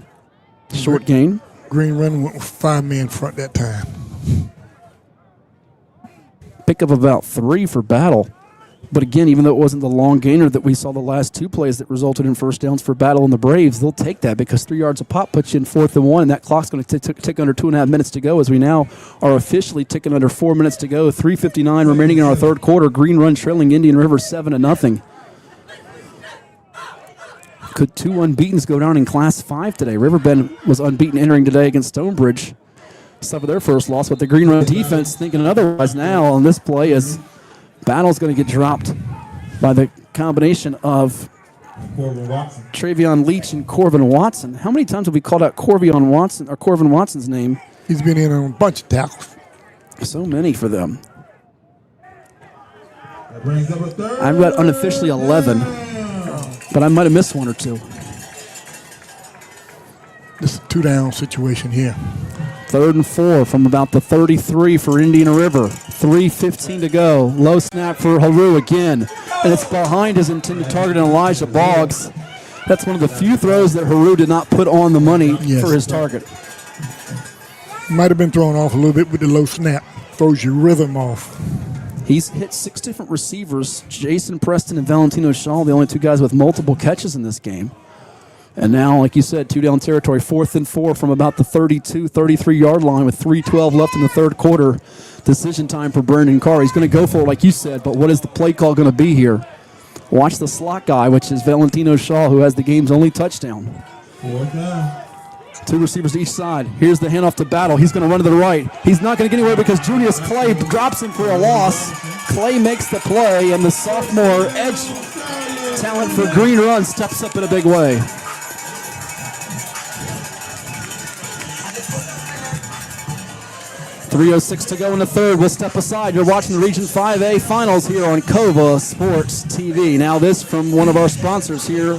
Short gain. Green run went with 5-man front that time. Pick up about 3 for Battle. But again, even though it wasn't the long gainer that we saw the last 2 plays that resulted in first downs for Battle and the Braves, they'll take that because 3 yards a pop puts you in 4th and 1, and that clock's going to tick under 2.5 minutes to go as we now are officially ticking under 4 minutes to go. 3:59 remaining in our third quarter. Green run trailing Indian River 7-0. Could 2 unbeatens go down in Class 5 today? Riverbend was unbeaten entering today against Stonebridge. Suffered their first loss, but the green run defense thinking otherwise now on this play as Battle's going to get dropped by the combination of Travion Leach and Corvin Watson. How many times have we called out Corvin Watson's name? He's been in on a bunch of tackles. So many for them. I've got unofficially 11, but I might have missed 1 or 2. This is a 2-down situation here. 3rd and 4 from about the 33 for Indian River. 3:15 to go. Low snap for Haru again. And it's behind his intended target, Elijah Boggs. That's one of the few throws that Haru did not put on the money for his target. Might have been thrown off a little bit with the low snap. Throws your rhythm off. He's hit 6 different receivers. Jason Preston and Valentino Shaw, the only 2 guys with multiple catches in this game. And now, like you said, 2-down territory, 4th and 4 from about the 32, 33-yard line with 3:12 left in the third quarter. Decision time for Brandon Carr. He's going to go for it, like you said, but what is the play call going to be here? Watch the slot guy, which is Valentino Shaw, who has the game's only touchdown. 2 receivers to each side. Here's the handoff to Battle. He's going to run to the right. He's not going to get anywhere because Junius Clay drops him for a loss. Clay makes the play, and the sophomore edge talent for Green Run steps up in a big way. .306 to go in the third. We'll step aside. You're watching the Region 5A Finals here on Cova Sports TV. Now this from one of our sponsors here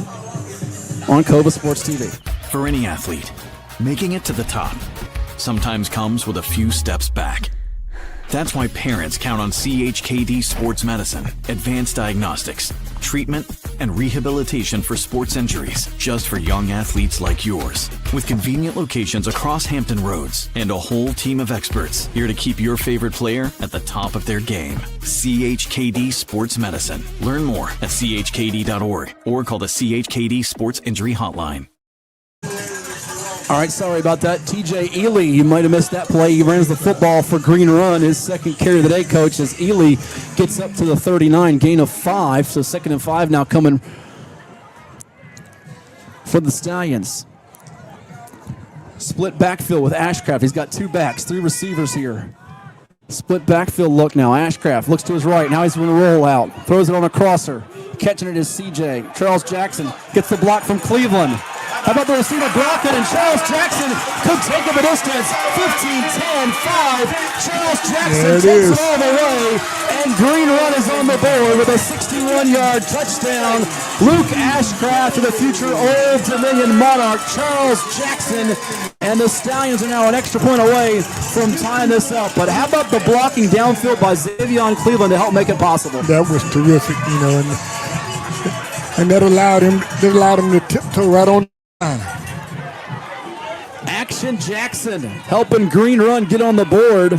on Cova Sports TV. For any athlete, making it to the top sometimes comes with a few steps back. That's why parents count on CHKD Sports Medicine, advanced diagnostics, treatment, and rehabilitation for sports injuries, just for young athletes like yours. With convenient locations across Hampton Roads and a whole team of experts here to keep your favorite player at the top of their game. CHKD Sports Medicine. Learn more at chkd.org or call the CHKD Sports Injury Hotline. All right, sorry about that. TJ Ely, you might have missed that play. He runs the football for Green Run, his second carry of the day, Coach, as Ely gets up to the 39, gain of 5. So 2nd and 5 now coming for the Stallions. Split backfield with Ashcraft. He's got 2 backs, 3 receivers here. Split backfield look now. Ashcraft looks to his right. Now he's going to roll out. Throws it on a crosser. Catching it is CJ. Charles Jackson gets the block from Cleveland. How about the receiver blocking, and Charles Jackson could take him a distance. 15, 10, 5. Charles Jackson takes it all the way, and Green Run is on the board with a 61-yard touchdown. Luke Ashcraft to the future Old Dominion Monarch, Charles Jackson, and the Stallions are now an extra point away from tying this up. But how about the blocking downfield by Xavion Cleveland to help make it possible? That was terrific, and And that allowed him to tiptoe right on the line. Action Jackson helping Green Run get on the board.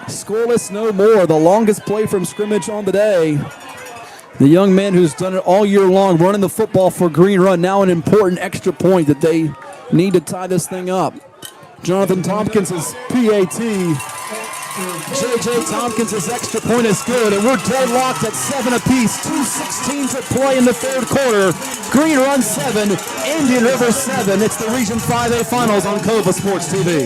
Scoreless no more. The longest play from scrimmage on the day. The young man who's done it all year long, running the football for Green Run. Now an important extra point that they need to tie this thing up. Jonathan Tompkins' PAT. J.J. Tompkins' extra point is good, and we're deadlocked at 7 apiece. 2:16 to play in the third quarter. Green Run 7, Indian River 7. It's the Region 5A Finals on Cova Sports TV.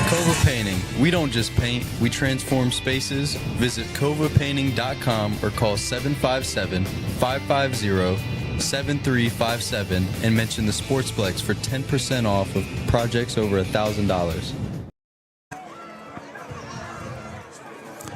Cova Painting. We don't just paint, we transform spaces. Visit covapainting.com or call 757-550-7357 and mention the Sportsplex for 10% off of projects over $1,000.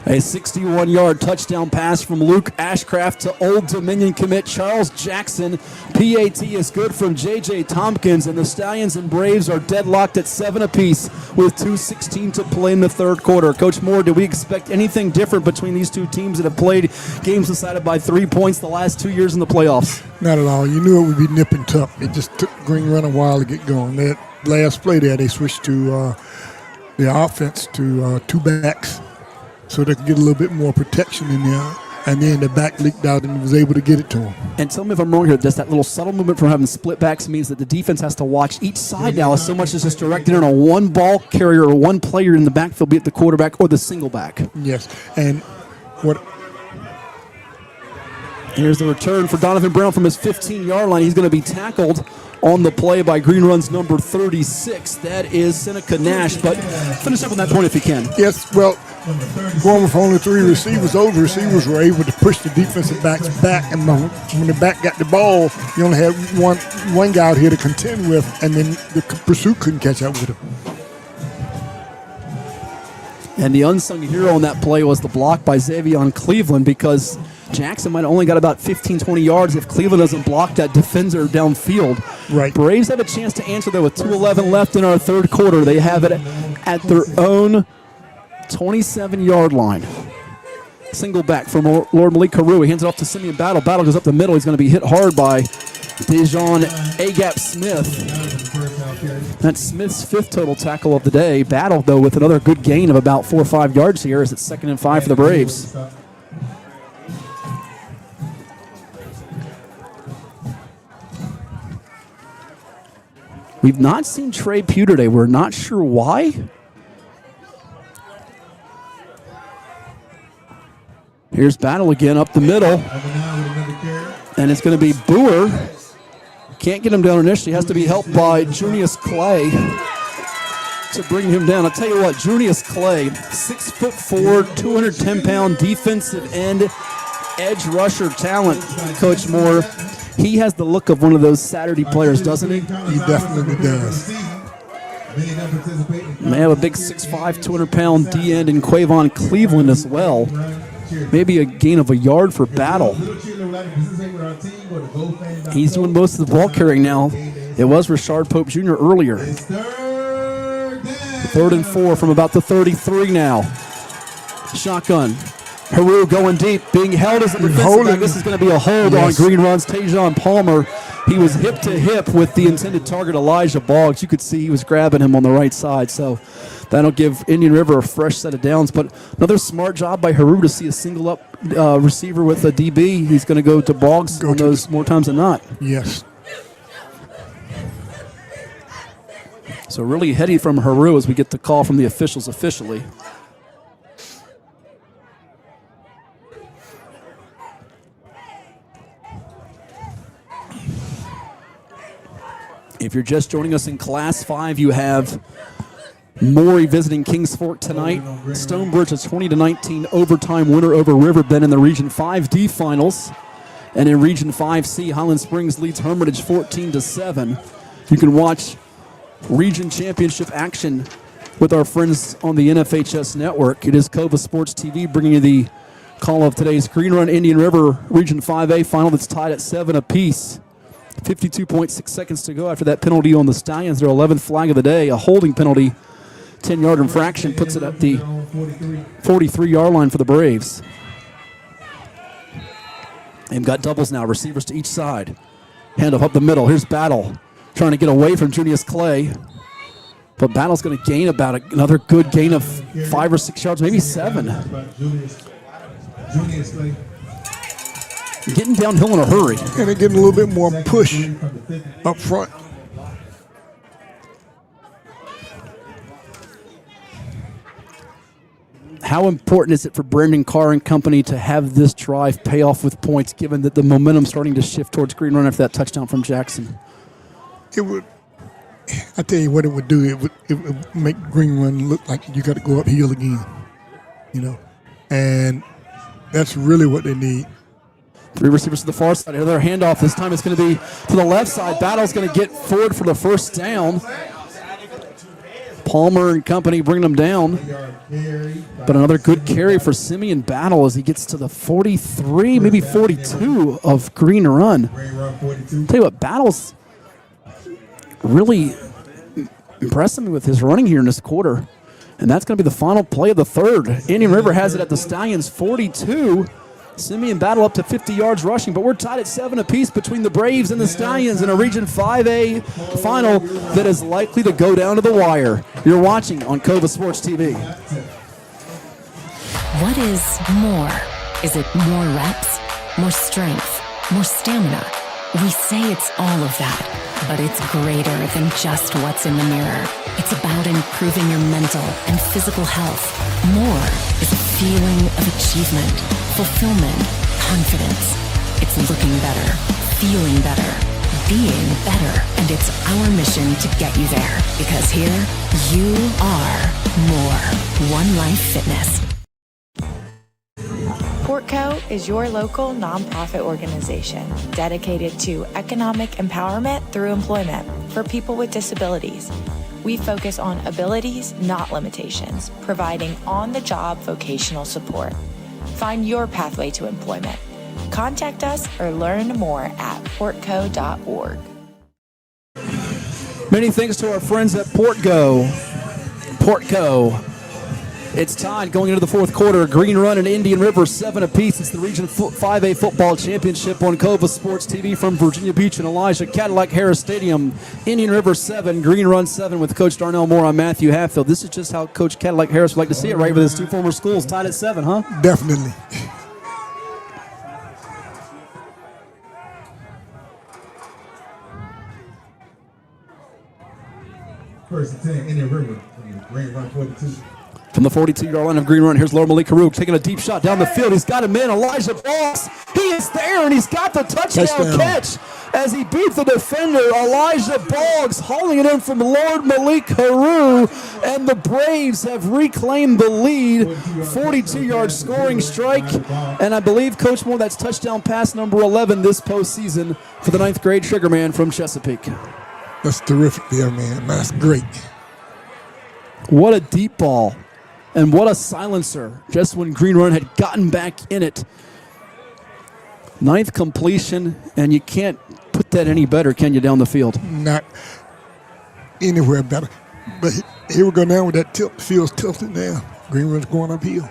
A 61-yard touchdown pass from Luke Ashcraft to Old Dominion commit Charles Jackson. PAT is good from J.J. Tompkins, and the Stallions and Braves are deadlocked at 7 apiece with 2:16 to play in the third quarter. Coach Moore, do we expect anything different between these two teams that have played games decided by 3 points the last 2 years in the playoffs? Not at all. You knew it would be nip and tuck. It just took Green Run a while to get going. That last play there, they switched to the offense to two backs, so they could get a little bit more protection in there. And then the back leaked out and was able to get it to him. And tell me if I'm wrong here, just that little subtle movement from having split backs means that the defense has to watch each side now as so much as just directed in on one ball carrier or one player in the backfield, be it the quarterback or the single back. Yes, and what... Here's the return for Donovan Brown from his 15-yard line. He's going to be tackled on the play by Green Run's number 36. That is Seneca Nash, but finish up on that point if you can. Yes, well, going with only 3 receivers, those receivers were able to push the defensive backs back, and when the back got the ball, you only had one guy out here to contend with, and then the pursuit couldn't catch up with him. And the unsung hero on that play was the block by Xavion Cleveland, because Jackson might have only got about 15, 20 yards if Cleveland doesn't block that defender downfield. Right. Braves have a chance to answer that with 2:11 left in our third quarter. They have it at their own 27-yard line. Single back from Lord Malik Carew. He hands it off to Simeon Battle. Battle goes up the middle. He's going to be hit hard by Dejon Agap Smith. That's Smith's 5th total tackle of the day. Battle, though, with another good gain of about 4 or 5 yards here as it's 2nd and 5 for the Braves. We've not seen Trey Pugh today. We're not sure why. Here's Battle again up the middle. And it's going to be Boer. Can't get him down initially. Has to be helped by Junius Clay to bring him down. I'll tell you what, Junius Clay, 6'4", 210-pound defensive end, edge rusher talent, Coach Moore. He has the look of one of those Saturday players, doesn't he? He definitely does. May have a big 6'5", 200-pound D-end in Quavon Cleveland as well. Maybe a gain of a yard for Battle. He's doing most of the ball carrying now. It was Rashard Pope Jr. earlier. 3rd and 4 from about the 33 now. Shotgun. Haru going deep, being held as a defensive back. This is going to be a hold on Green Run's Tajon Palmer. He was hip to hip with the intended target, Elijah Boggs. You could see he was grabbing him on the right side. So that'll give Indian River a fresh set of downs. But another smart job by Haru to see a single up receiver with a DB. He's going to go to Boggs on those more times than not. Yes. So really heady from Haru as we get the call from the officials officially. If you're just joining us in Class 5, you have Maury visiting Kings Fork tonight. Stonebridge, a 20-19 overtime winner over Riverbend in the Region 5D finals. And in Region 5C, Highland Springs leads Hermitage 14-7. You can watch Region Championship action with our friends on the NFHS network. It is Cova Sports TV bringing you the call of today's Green Run Indian River Region 5A final that's tied at 7 apiece. 52.6 seconds to go after that penalty on the Stallions. Their 11th flag of the day, a holding penalty. 10-yard infraction puts it at the 43-yard line for the Braves. They've got doubles now, receivers to each side. Handoff up the middle. Here's Battle trying to get away from Junius Clay. But Battle's going to gain about another good gain of 5 or 6 yards, maybe 7. Getting downhill in a hurry. And they're getting a little bit more push up front. How important is it for Brendan Carr and company to have this drive pay off with points, given that the momentum's starting to shift towards Green Run after that touchdown from Jackson? It would. I tell you what it would do. It would make Green Run look like you got to go uphill again. And that's really what they need. 3 receivers to the far side. Another handoff. This time it's going to be to the left side. Battle's going to get forward for the first down. Palmer and company bringing them down. But another good carry for Simeon Battle as he gets to the 43, maybe 42 of Green Run. Tell you what, Battle's really impressing me with his running here in this quarter. And that's going to be the final play of the third. Indian River has it at the Stallions 42. Simeon Battle up to 50 yards rushing, but we're tied at 7 apiece between the Braves and the Stallions in a Region 5A final that is likely to go down to the wire. You're watching on Cova Sports TV. What is more? Is it more reps, more strength, more stamina? We say it's all of that, but it's greater than just what's in the mirror. It's about improving your mental and physical health. More is a feeling of achievement, fulfillment, confidence. It's looking better, feeling better, being better, and it's our mission to get you there. Because here, you are more. One Life Fitness. Portco is your local nonprofit organization dedicated to economic empowerment through employment for people with disabilities. We focus on abilities, not limitations, providing on-the-job vocational support. Find your pathway to employment. Contact us or learn more at portco.org. Many thanks to our friends at Portco. It's tied going into the fourth quarter. Green Run and Indian River 7 apiece. It's the Region 5A Football Championship on Cova Sports TV from Virginia Beach and Elijah Cadillac Harris Stadium. Indian River 7, Green Run 7 with Coach Darnell Moore. I'm Matthew Hatfield. This is just how Coach Cadillac Harris would like to see it, right, with his 2 former schools tied at 7, huh? Definitely. First and 10, Indian River, Green Run 42. From the 42-yard line of Green Run, here's Laura Malik Karuk taking a deep shot down the field. He's got him in. Elijah Boggs, he is there, and he's got the touchdown catch as he beats the defender. Elijah Boggs hauling it in from Lord Malik Haru, and the Braves have reclaimed the lead. 42-yard scoring strike, and I believe, Coach Moore, that's touchdown pass number 11 this postseason for the 9th grade Triggerman from Chesapeake. That's terrific there, man. That's great. What a deep ball. And what a silencer, just when Green Run had gotten back in it. 9th completion, and you can't put that any better, can you, down the field? Not anywhere better. But here we go now with that tilt. The field's tilted now. Green Run's going uphill.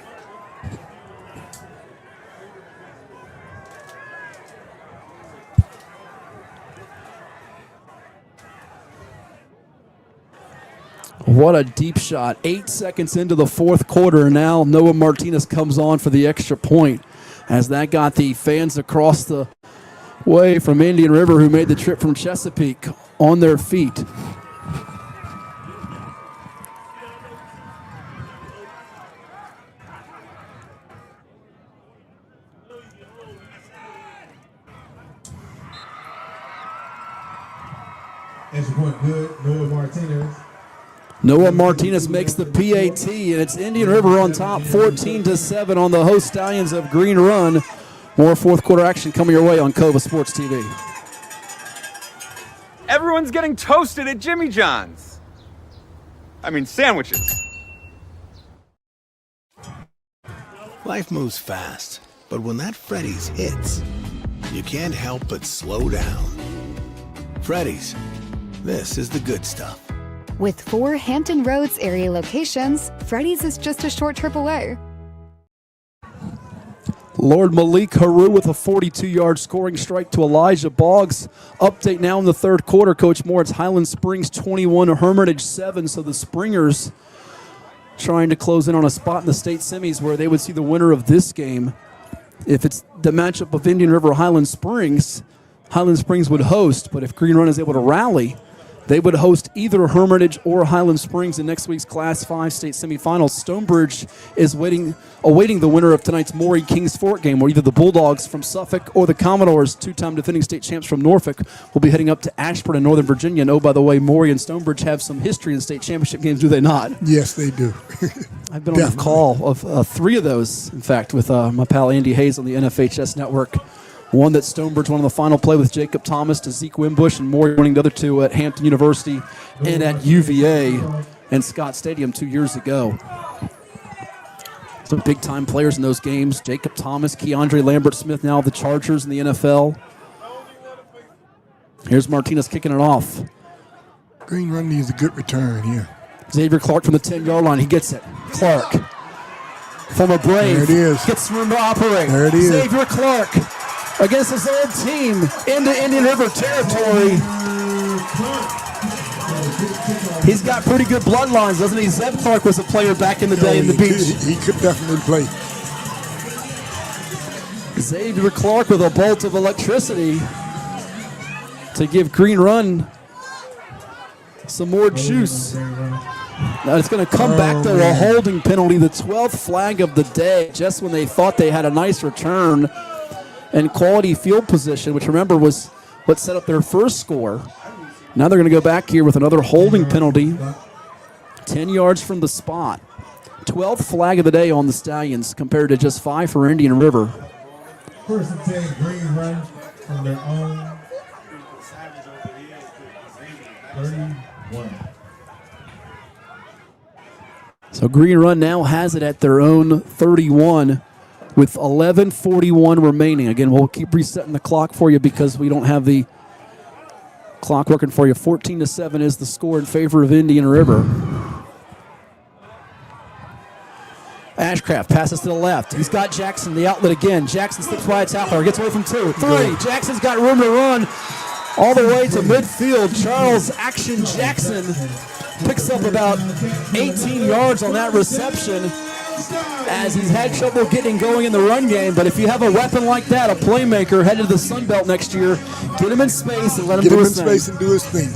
What a deep shot. 8 seconds into the fourth quarter. Now Noah Martinez comes on for the extra point, as that got the fans across the way from Indian River, who made the trip from Chesapeake, on their feet. Extra point good, Noah Martinez. Noah Martinez makes the PAT, and it's Indian River on top, 14-7 on the host Stallions of Green Run. More fourth quarter action coming your way on Cova Sports TV. Everyone's getting toasted at Jimmy John's. I mean, sandwiches. Life moves fast, but when that Freddy's hits, you can't help but slow down. Freddy's, this is the good stuff. With 4 Hampton Roads area locations, Freddy's is just a short trip away. Lord Malik Haru with a 42-yard scoring strike to Elijah Boggs. Update now in the third quarter, Coach Moore. It's Highland Springs 21, Hermitage 7. So the Springers trying to close in on a spot in the state semis where they would see the winner of this game. If it's the matchup of Indian River Highland Springs would host. But if Green Run is able to rally, they would host either Hermitage or Highland Springs in next week's Class 5 state semifinals. Stonebridge is awaiting the winner of tonight's Maury Kings Fort game, where either the Bulldogs from Suffolk or the Commodores, 2-time defending state champs from Norfolk, will be heading up to Ashburn in Northern Virginia. And oh, by the way, Maury and Stonebridge have some history in state championship games, do they not? Yes, they do. I've been on the call of 3 of those, in fact, with my pal Andy Hayes on the NFHS network. One that Stonebridge won on the final play with Jacob Thomas to Zeke Wimbush, and Maury winning the other 2 at Hampton University and at UVA and Scott Stadium 2 years ago. Some big-time players in those games. Jacob Thomas, Keandre Lambert-Smith, now of the Chargers in the NFL. Here's Martinez kicking it off. Green Run needs a good return here. Xavier Clark from the 10-yard line. He gets it. Clark, former Brave. There it is. Gets room to operate. There it is. Xavier Clark against his old team into Indian River territory. He's got pretty good bloodlines, doesn't he? Zeb Clark was a player back in the day in the beach. He could definitely play. Xavier Clark with a bolt of electricity to give Green Run some more juice. Now it's going to come back to a holding penalty, the 12th flag of the day, just when they thought they had a nice return and quality field position, which remember was what set up their first score. Now they're going to go back here with another holding penalty, 10 yards from the spot. 12th flag of the day on the Stallions compared to just 5 for Indian River. First and 10, Green Run from their own 31. So Green Run now has it at their own 31 with 11:41 remaining. Again, we'll keep resetting the clock for you because we don't have the clock working for you. 14-7 is the score in favor of Indian River. Ashcraft passes to the left. He's got Jackson, the outlet again. Jackson slips by a tackler, gets away from 2. 3. Jackson's got room to run all the way to midfield. Charles Action Jackson picks up about 18 yards on that reception as he's had trouble getting going in the run game. But if you have a weapon like that, a playmaker headed to the Sun Belt next year, get him in space and let him do his thing. Get him in space and do his thing.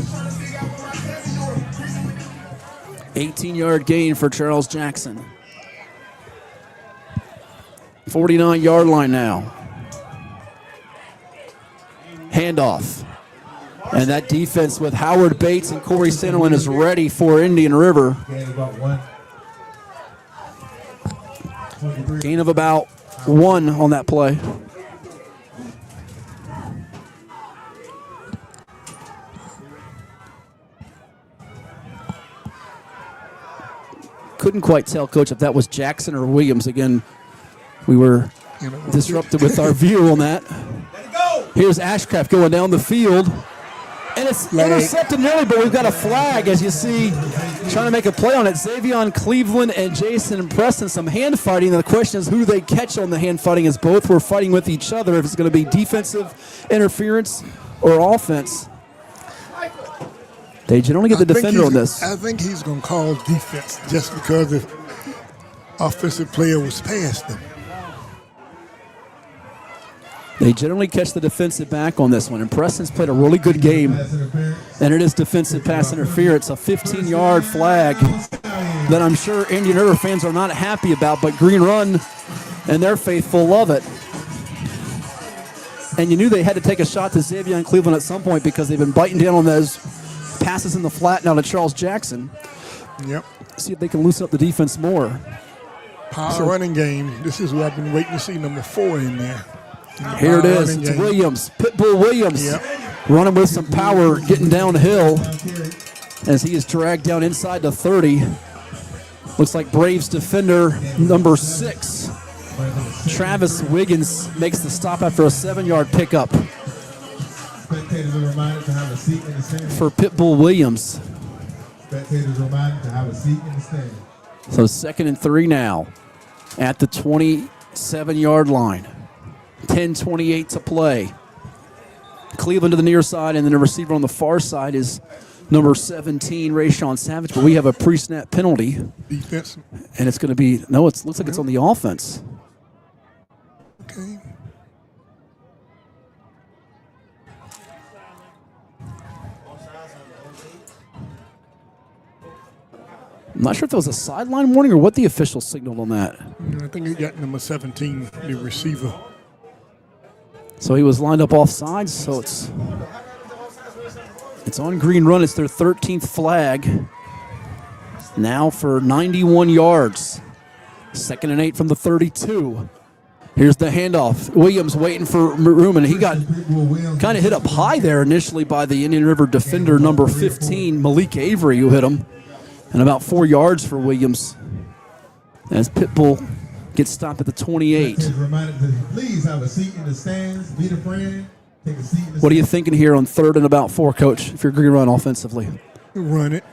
18-yard gain for Charles Jackson. 49-yard line now. Handoff. And that defense with Howard Bates and Corey Sanderlin is ready for Indian River. Gain of about 1 on that play. Couldn't quite tell, Coach, if that was Jackson or Williams. Again, we were disrupted with our view on that. Here's Ashcraft going down the field. And it's intercepted nearly, but we've got a flag, as you see, trying to make a play on it. Xavion Cleveland and Jason Preston, some hand fighting. The question is who they catch on the hand fighting, as both were fighting with each other, if it's going to be defensive interference or offense. They generally get the defender on this. I think he's going to call defense just because the offensive player was past him. They generally catch the defensive back on this one. And Preston's played a really good game. And it is defensive pass interference, a 15-yard flag that I'm sure Indian River fans are not happy about, but Green Run and their faithful love it. And you knew they had to take a shot to Xavier and Cleveland at some point because they've been biting down on those passes in the flat now to Charles Jackson. Yep. See if they can loosen up the defense more. Power running game. This is what I've been waiting to see, number 4 in there. Here it is. It's Williams, Pitbull Williams, running with some power, getting downhill as he is dragged down inside the 30. Looks like Braves defender number 6, Travis Wiggins, makes the stop after a 7-yard pickup for Pitbull Williams. Spectators reminded to have a seat in the stand. So 2nd and 3 now at the 27-yard line. 10:28 to play. Cleveland to the near side, and then the receiver on the far side is number 17, Rayshawn Savage. But we have a pre-snap penalty. Defense. And it's going to be, no, it looks like it's on the offense. Okay. I'm not sure if that was a sideline warning or what the official signaled on that. I think he got number 17, the receiver. So he was lined up off sides, so it's on green run. It's their 13th flag. Now for 91 yards. 2nd and 8 from the 32. Here's the handoff. Williams waiting for Ruman. He got kind of hit up high there initially by the Indian River defender, number 15, Malik Avery, who hit him. And about 4 yards for Williams as Pitbull gets stopped at the 28. Please have a seat in the stands. Be the friend. Take a seat in the What are you thinking here on 3rd and about 4, Coach, if you're green run offensively? Run it.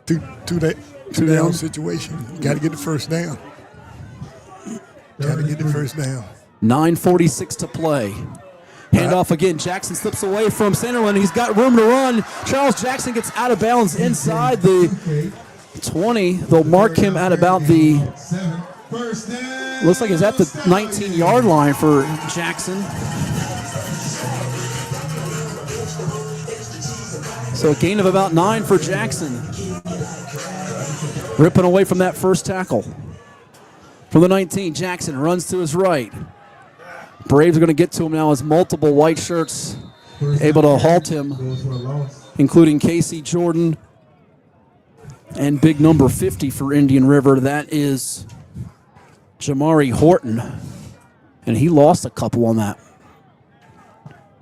Two down situation. You got to get the first down. Got to get the first down. 9:46 to play. Handoff again. Jackson slips away from Sanderlin. He's got room to run. Charles Jackson gets out of bounds inside the 20. They'll mark him at about the, looks like he's at the 19-yard line for Jackson. So a gain of about 9 for Jackson. Ripping away from that first tackle. From the 19, Jackson runs to his right. Braves are going to get to him now as multiple white shirts able to halt him, including Casey Jordan and big number 50 for Indian River. That is Jamari Horton, and he lost a couple on that.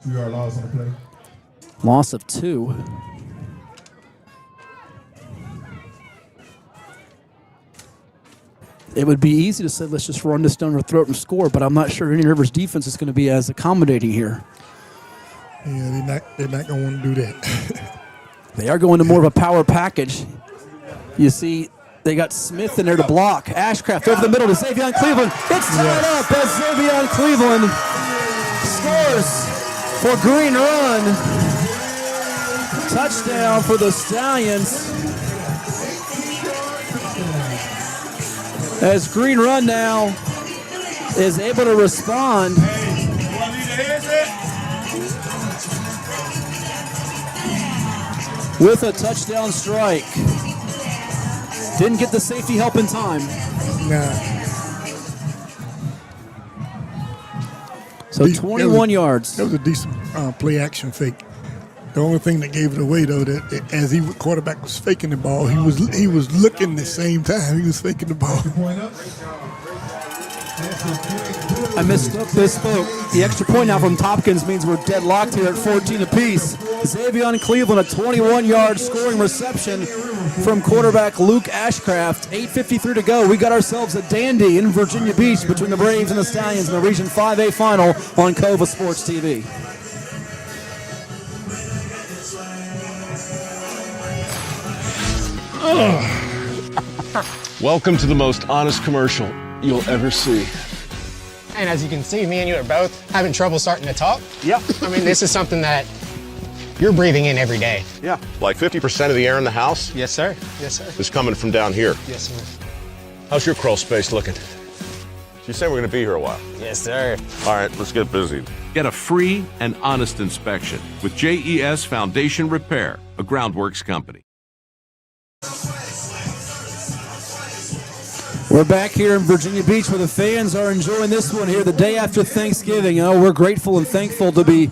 2-yard loss on the play. Loss of 2. It would be easy to say, let's just run this down our throat and score, but I'm not sure Indian River's defense is going to be as accommodating here. Yeah, they're not going to want to do that. They are going to more of a power package. You see, they got Smith in there to block. Ashcraft over the middle to Xavier Cleveland. It's tied up as Xavier Cleveland scores for Green Run. Touchdown for the Stallions. As Green Run now is able to respond. With a touchdown strike. Didn't get the safety help in time. Nah. So 21 yards. That was a decent play action fake. The only thing that gave it away, though, that as the quarterback was faking the ball, he was looking the same time he was faking the ball. I misspoke. The extra point now from Tompkins means we're deadlocked here at 14 apiece. Xavier Cleveland, a 21-yard scoring reception from quarterback Luke Ashcraft. 8:53 to go. We got ourselves a dandy in Virginia Beach between the Braves and the Stallions in the Region 5A final on Cova Sports TV. Welcome to the most honest commercial you'll ever see. And as you can see, me and you are both having trouble starting to talk. Yep. I mean, this is something that you're breathing in every day. Yeah. Like 50% of the air in the house? Yes, sir. Yes, sir. Is coming from down here. Yes, sir. How's your crawl space looking? You said we're going to be here a while. Yes, sir. All right, let's get busy. Get a free and honest inspection with JES Foundation Repair, a groundworks company. We're back here in Virginia Beach where the fans are enjoying this one here the day after Thanksgiving. You know, we're grateful and thankful to be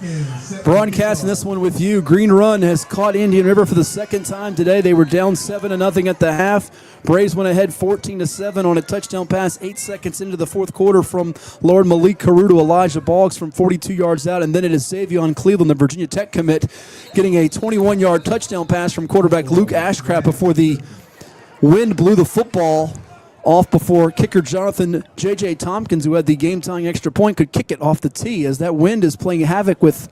broadcasting this one with you. Green Run has caught Indian River for the second time today. They were down 7-0 at the half. Braves went ahead 14-7 on a touchdown pass 8 seconds into the fourth quarter from Lord Malik Carew to Elijah Boggs from 42 yards out. And then it is Xavier Cleveland, the Virginia Tech commit, getting a 21-yard touchdown pass from quarterback Luke Ashcraft before the wind blew the football off before kicker Jonathan J.J. Tompkins, who had the game-tying extra point, could kick it off the tee as that wind is playing havoc with,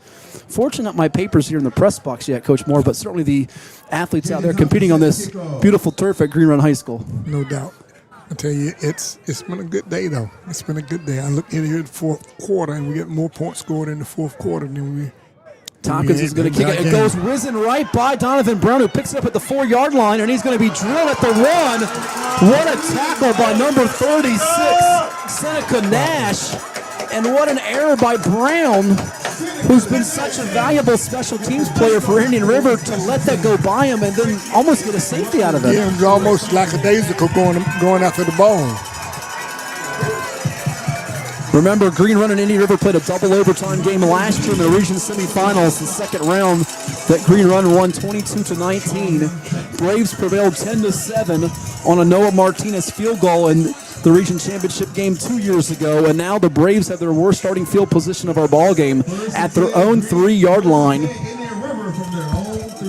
fortunately not my papers here in the press box yet, Coach Moore, but certainly the athletes out there competing on this beautiful turf at Green Run High School. No doubt. I tell you, it's been a good day, though. It's been a good day. I look in here at the fourth quarter, and we get more points scored in the fourth quarter than we. Tompkins is going to kick it. It goes whizzing right by Donovan Brown, who picks it up at the 4-yard line, and he's going to be drilled at the 1. What a tackle by number 36, Seneca Nash. And what an error by Brown, who's been such a valuable special teams player for Indian River, to let that go by him and then almost get a safety out of it. Yeah, it was almost lackadaisical going after the ball. Remember, Green Run and Indian River played a double overtime game last year in the region semifinals, the second round that Green Run won 22-19. Braves prevailed 10-7 on a Noah Martinez field goal in the region championship game 2 years ago, and now the Braves have their worst starting field position of our ball game at their own 3-yard line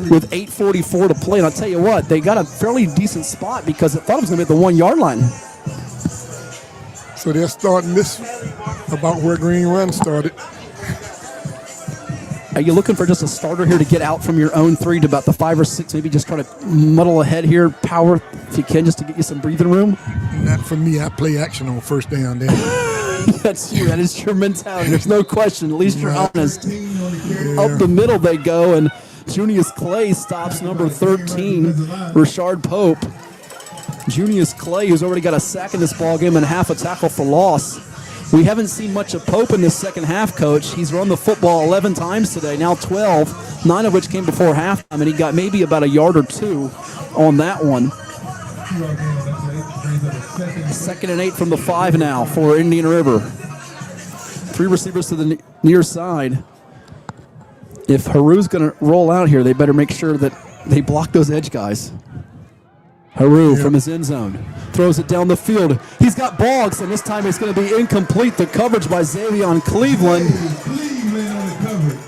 with 8:44 to play. And I'll tell you what, they got a fairly decent spot because I thought it was going to be at the 1-yard line. So they're starting this about where Green Run started. Are you looking for just a starter here to get out from your own 3 to about the 5 or 6? Maybe just try to muddle ahead here, power if you can, just to get you some breathing room? Not for me. I play action on first down there. That's you. That is your mentality. There's no question. At least you're honest. Yeah. Up the middle they go, and Junius Clay stops number 13, Rashard Pope. Junius Clay, who's already got a sack in this ball game and half a tackle for loss. We haven't seen much of Pope in this second half, Coach. He's run the football 11 times today, now 12, 9 of which came before halftime, and he got maybe about a yard or 2 on that one. 2nd and 8 from the 5 now for Indian River. 3 receivers to the near side. If Haru's going to roll out here, they better make sure that they block those edge guys. Haru from his end zone throws it down the field. He's got Boggs, and this time it's going to be incomplete. The coverage by Xavion Cleveland.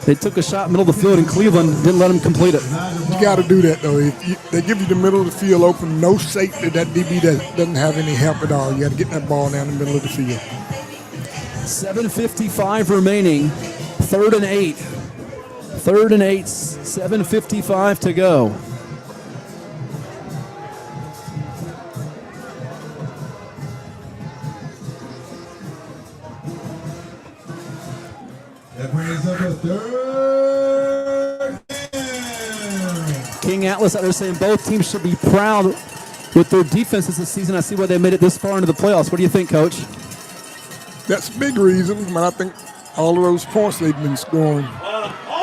They took a shot middle of the field, and Cleveland didn't let him complete it. You got to do that, though. If they give you the middle of the field open, no safety, that DB doesn't have any help at all. You got to get that ball down the middle of the field. 7:55 remaining. 3rd and 8. 3rd and 8, 7:55 to go. That brings up a 3rd down. King Atlas out there saying both teams should be proud with their defenses this season. I see why they made it this far into the playoffs. What do you think, Coach? That's a big reason, but I think all of those points they've been scoring.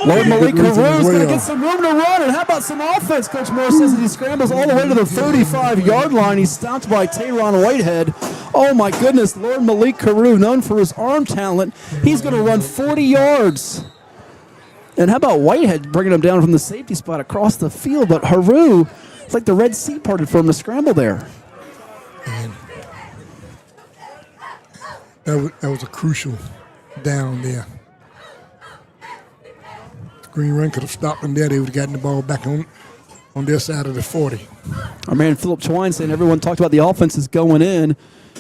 Lord Malik Carew is going to get some room to run, and how about some offense? Coach Moore says that he scrambles all the way to the 35-yard line. He's stopped by Tayron Whitehead. Oh, my goodness, Lord Malik Carew, known for his arm talent, he's going to run 40 yards. And how about Whitehead bringing him down from the safety spot across the field? But Haru, it's like the Red Sea parted for him to scramble there. And that was a crucial down there. Green Run could have stopped them there. They would have gotten the ball back on their side of the 40. Our man Philip Twine saying everyone talked about the offenses going in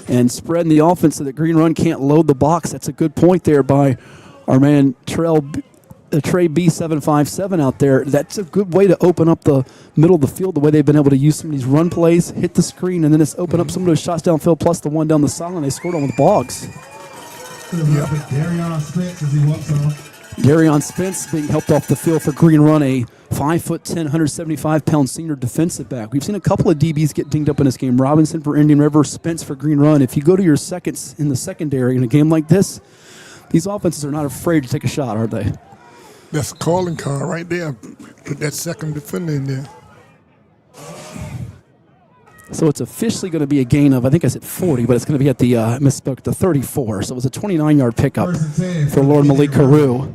and spreading the offense so that Green Run can't load the box. That's a good point there by our man Trey B757 out there. That's a good way to open up the middle of the field, the way they've been able to use some of these run plays, hit the screen, and then it's open up some of those shots downfield plus the one down the sideline they scored on with Boggs. Darion Spence as he walks on. Darion Spence being helped off the field for Green Run, a 5'10", 175-pound senior defensive back. We've seen a couple of DBs get dinged up in this game. Robinson for Indian River, Spence for Green Run. If you go to your seconds in the secondary in a game like this, these offenses are not afraid to take a shot, are they? That's a calling card right there. Put that second defender in there. So it's officially going to be a gain of, I think I said 40, but it's going to be at the, misspoke, the 34. So it was a 29-yard pickup for Lord Malik Carew.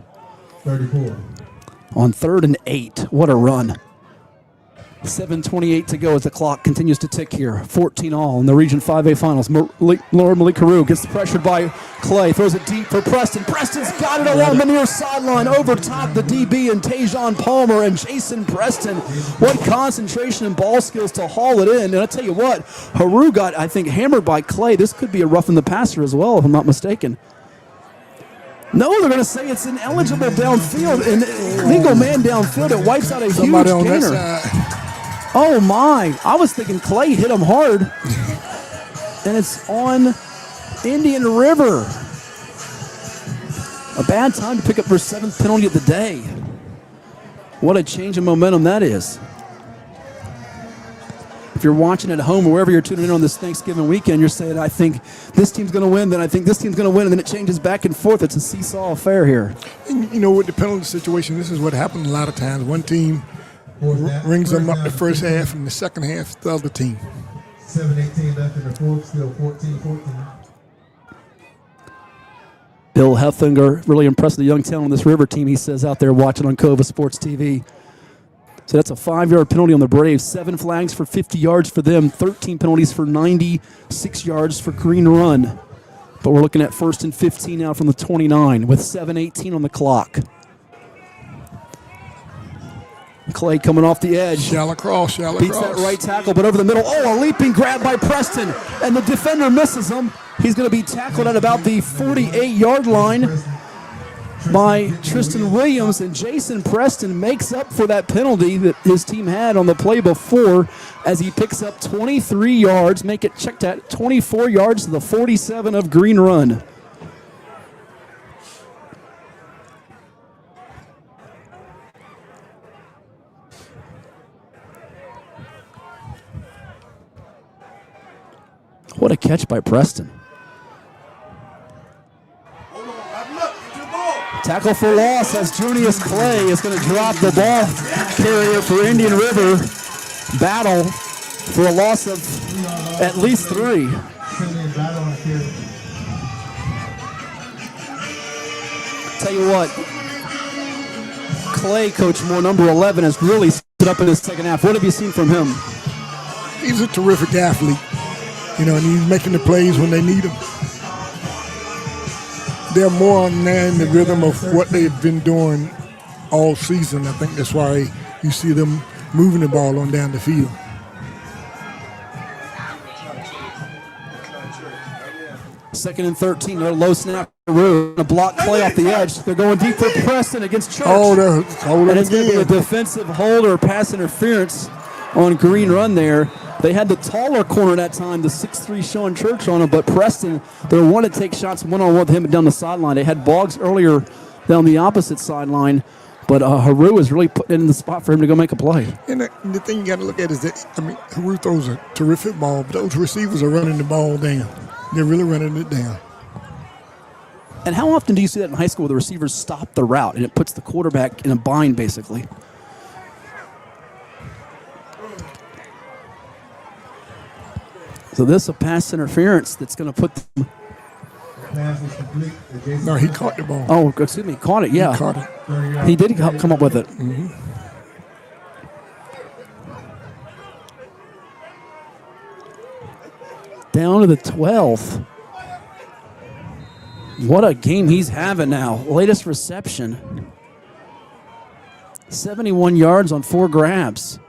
34. On 3rd and 8. What a run. 7:28 to go as the clock continues to tick here. 14 all in the Region 5A Finals. Malik Carew gets pressured by Clay. Throws it deep for Preston. Preston's got it along the near sideline. Over top the DB and Tajon Palmer and Jason Preston. What concentration and ball skills to haul it in. And I'll tell you what, Haru got, I think, hammered by Clay. This could be a rough in the passer as well, if I'm not mistaken. No, they're going to say it's ineligible downfield. An legal man downfield. It wipes out a Somebody huge on gainer. that side. Oh my, I was thinking Clay hit him hard. And it's on Indian River. A bad time to pick up their 7th penalty of the day. What a change in momentum that is. If you're watching at home or wherever you're tuning in on this Thanksgiving weekend, you're saying, I think this team's going to win, then I think this team's going to win, and then it changes back and forth. It's a seesaw affair here. And, you know, with the penalty situation, this is what happens a lot of times. One team rings them up the first half, and the second half, the other team. 7:18 left in the fourth, still 14-14. Bill Heffinger, really impressed with the young talent on this River team, he says out there watching on Cova Sports TV. So that's a 5-yard penalty on the Braves. 7 flags for 50 yards for them. 13 penalties for 96 yards for Green Run. But we're looking at 1st and 15 now from the 29 with 7:18 on the clock. Clay coming off the edge. Shallow cross. Beats that right tackle, but over the middle. Oh, a leaping grab by Preston. And the defender misses him. He's going to be tackled at about the 48-yard line by Tristan Williams. And Jason Preston makes up for that penalty that his team had on the play before as he picks up 23 yards. Make it checked at 24 yards to the 47 of Green Run. What a catch by Preston. Tackle for loss as Junius Clay is going to drop the ball carrier for Indian River. Battle for a loss of at least 3. Tell you what, Clay, Coach Moore, number 11, has really stood up in the second half. What have you seen from him? He's a terrific athlete. You know, and he's making the plays when they need him. They're more on there in the rhythm of what they've been doing all season. I think that's why you see them moving the ball on down the field. Second and 13, they're low snap. A block play off the edge. They're going deep for Preston against Church. And it's going to be a defensive hold or pass interference on Green Run there. They had the taller corner that time, the 6'3" Sean Church on him, but Preston, they wanted to take shots one-on-one with him down the sideline. They had Boggs earlier down the opposite sideline, but Haru is really putting it in the spot for him to go make a play. And the thing you got to look at is that, I mean, Haru throws a terrific ball, but those receivers are running the ball down. They're really running it down. And how often do you see that in high school where the receivers stop the route and it puts the quarterback in a bind, basically? So this is a pass interference that's going to put them. No, he caught the ball. Oh, excuse me, caught it, yeah. He caught it. He did come up with it. Mm-hmm. Down to the 12th. What a game he's having now. Latest reception. 71 yards on 4 grabs.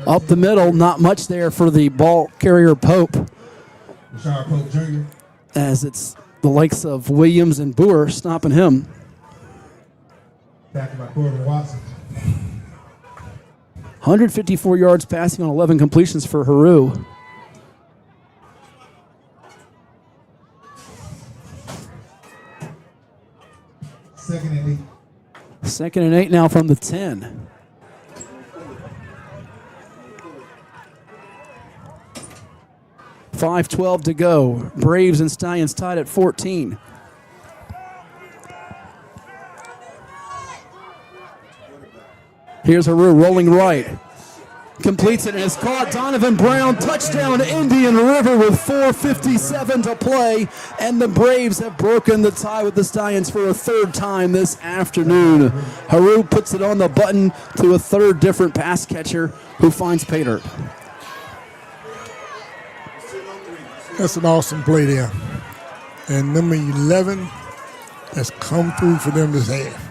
Up the middle, not much there for the ball carrier Pope. Pope Jr. As it's the likes of Williams and Boer stopping him. Tackled by Corbin Watson. 154 yards passing on 11 completions for Haru. Second and 8 now from the 10. .5:12 to go. Braves and Stallions tied at 14. Here's Haru rolling right. Completes it and is caught. Donovan Brown, touchdown Indian River with 4:57 to play. And the Braves have broken the tie with the Stallions for a third time this afternoon. Haru puts it on the button to a third different pass catcher who finds Pater. That's an awesome play there. And number 11 has come through for them this half.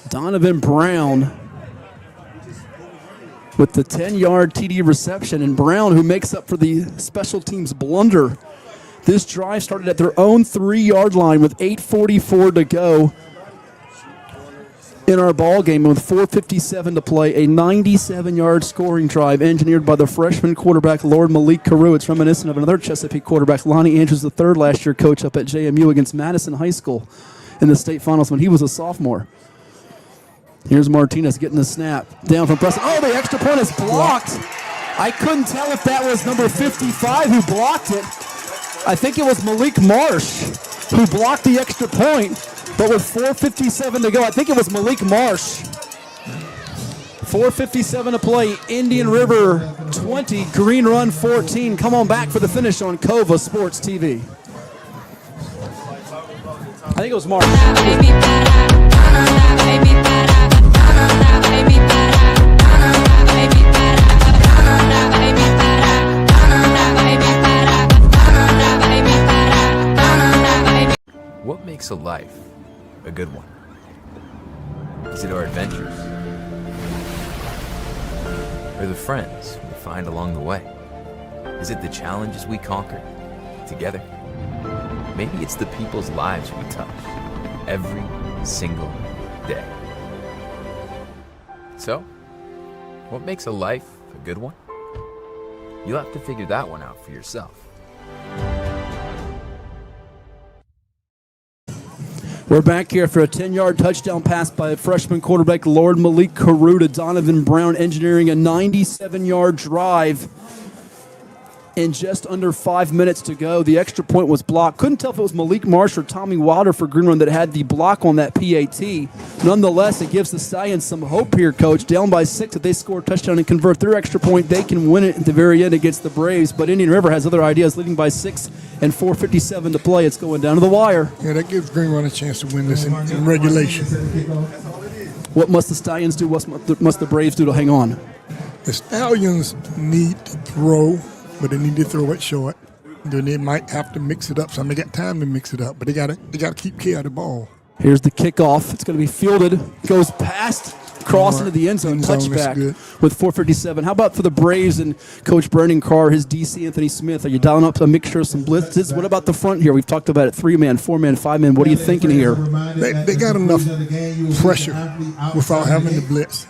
Donovan Brown with the 10-yard TD reception, and Brown, who makes up for the special teams blunder. This drive started at their own 3-yard line with 8:44 to go in our ball game, with 4:57 to play. A 97-yard scoring drive engineered by the freshman quarterback Lord Malik Carew. It's reminiscent of another Chesapeake quarterback, Lonnie Andrews III, last year coach up at JMU against Madison High School in the state finals when he was a sophomore. Here's Martinez getting the snap. Down from Preston. Oh, the extra point is blocked. I couldn't tell if that was number 55 who blocked it. I think it was Malik Marsh who blocked the extra point. But with 4:57 to go, I think it was Malik Marsh. 4:57 to play. Indian River 20, Green Run 14. Come on back for the finish on Cova Sports TV. I think it was Marsh. What makes a life a good one? Is it our adventures? Or the friends we find along the way? Is it the challenges we conquer together? Maybe it's the people's lives we touch every single day. So, what makes a life a good one? You'll have to figure that one out for yourself. We're back here for a 10-yard touchdown pass by freshman quarterback Lord Malik Carew to Donovan Brown, engineering a 97-yard drive in just under 5 minutes to go. The extra point was blocked. Couldn't tell if it was Malik Marsh or Tommy Wilder for Green Run that had the block on that PAT. Nonetheless, it gives the Stallions some hope here, Coach. Down by 6, if they score a touchdown and convert their extra point, they can win it at the very end against the Braves. But Indian River has other ideas, leading by 6 and 4:57 to play. It's going down to the wire. Yeah, that gives Green Run a chance to win this in regulation. What must the Stallions do? What must the Braves do to hang on? The Stallions need to throw, but they need to throw it short. Then they might have to mix it up. Some they got time to mix it up, but they gotta keep care of the ball. Here's the kickoff. It's going to be fielded. Goes past, cross into the end zone. Touchback with 4:57. How about for the Braves and Coach Brendan Carr, his DC Anthony Smith? Are you dialing up a mixture of some blitzes? What about the front here? We've talked about it, 3-man, 4-man, 5-man. What are you thinking here? They got enough pressure without having to blitz.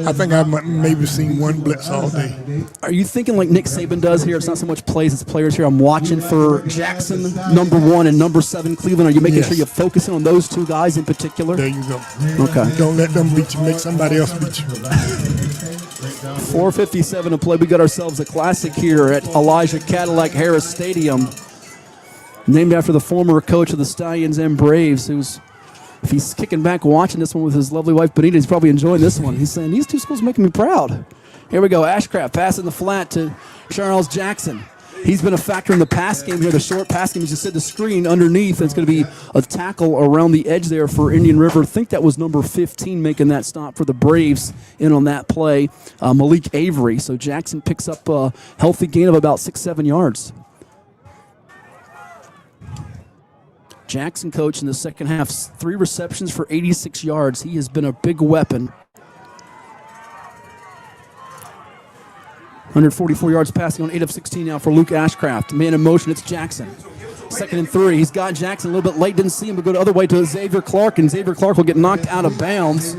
I think I've maybe seen one blitz all day. Are you thinking like Nick Saban does here? It's not so much plays, it's players here. I'm watching for Jackson, number 1, and number 7, Cleveland. Are you making sure you're focusing on those two guys in particular? There you go. Okay. Don't let them beat you. Make somebody else beat you. 4:57 to play. We got ourselves a classic here at Elijah Cadillac Harris Stadium, named after the former coach of the Stallions and Braves, who's, if he's kicking back watching this one with his lovely wife Benita, he's probably enjoying this one. He's saying, these two schools are making me proud. Here we go. Ashcraft passing the flat to Charles Jackson. He's been a factor in the pass game here, the short pass game. As you said, the screen underneath. It's going to be a tackle around the edge there for Indian River. I think that was number 15 making that stop for the Braves in on that play, Malik Avery. So Jackson picks up a healthy gain of about 6-7 yards. Jackson, coach, in the second half, 3 receptions for 86 yards. He has been a big weapon. 144 yards passing on 8 of 16 now for Luke Ashcraft. Man in motion, it's Jackson. 2nd and 3. He's got Jackson a little bit late, didn't see him, but go the other way to Xavier Clark, and Xavier Clark will get knocked out of bounds.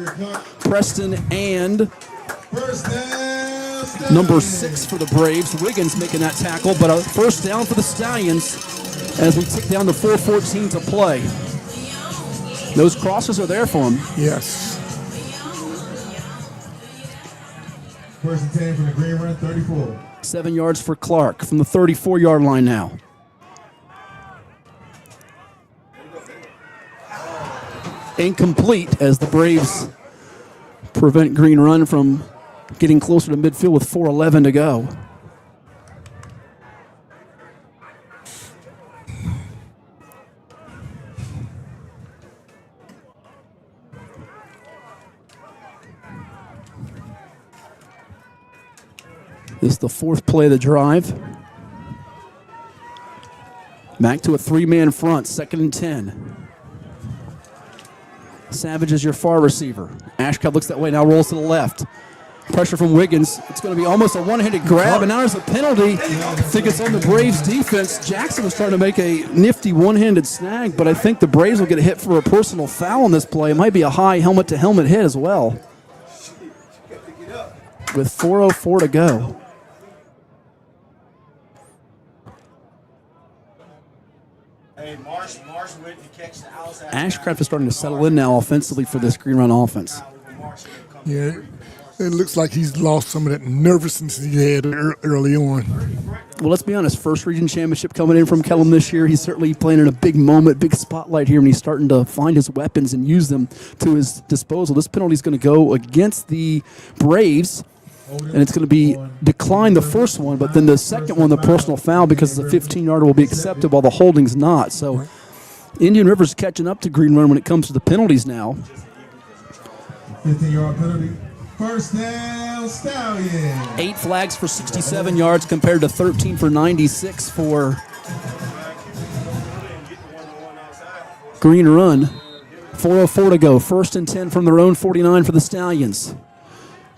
Preston and number 6 for the Braves. Wiggins making that tackle, but a first down for the Stallions as we tick down to 4:14 to play. Those crosses are there for him. Yes. 1st and 10 from the Green Run, 34. 7 yards for Clark from the 34-yard line now. Incomplete as the Braves prevent Green Run from getting closer to midfield with 4:11 to go. This is the fourth play of the drive. Back to a three-man front, 2nd and 10. Savage is your far receiver. Ashcraft looks that way, now rolls to the left. Pressure from Wiggins. It's going to be almost a one-handed grab, and now there's a penalty. I think it's on the Braves defense. Jackson was trying to make a nifty one-handed snag, but I think the Braves will get a hit for a personal foul on this play. It might be a high helmet-to-helmet hit as well. With 4:04 to go. Ashcraft is starting to settle in now offensively for this Green Run offense. Yeah, it looks like he's lost some of that nervousness he had early on. Well, let's be honest, first region championship coming in from Kellum this year. He's certainly playing in a big moment, big spotlight here, and he's starting to find his weapons and use them to his disposal. This penalty is going to go against the Braves, and it's going to be decline the first one, but then the second one, the personal foul, because it's a 15-yarder, will be accepted while the holding's not. So Indian River's catching up to Green Run when it comes to the penalties now. 15-yard penalty. First down, Stallion. 8 flags for 67 yards compared to 13 for 96 for Green Run. 4:04 to go. 1st and 10 from their own 49 for the Stallions.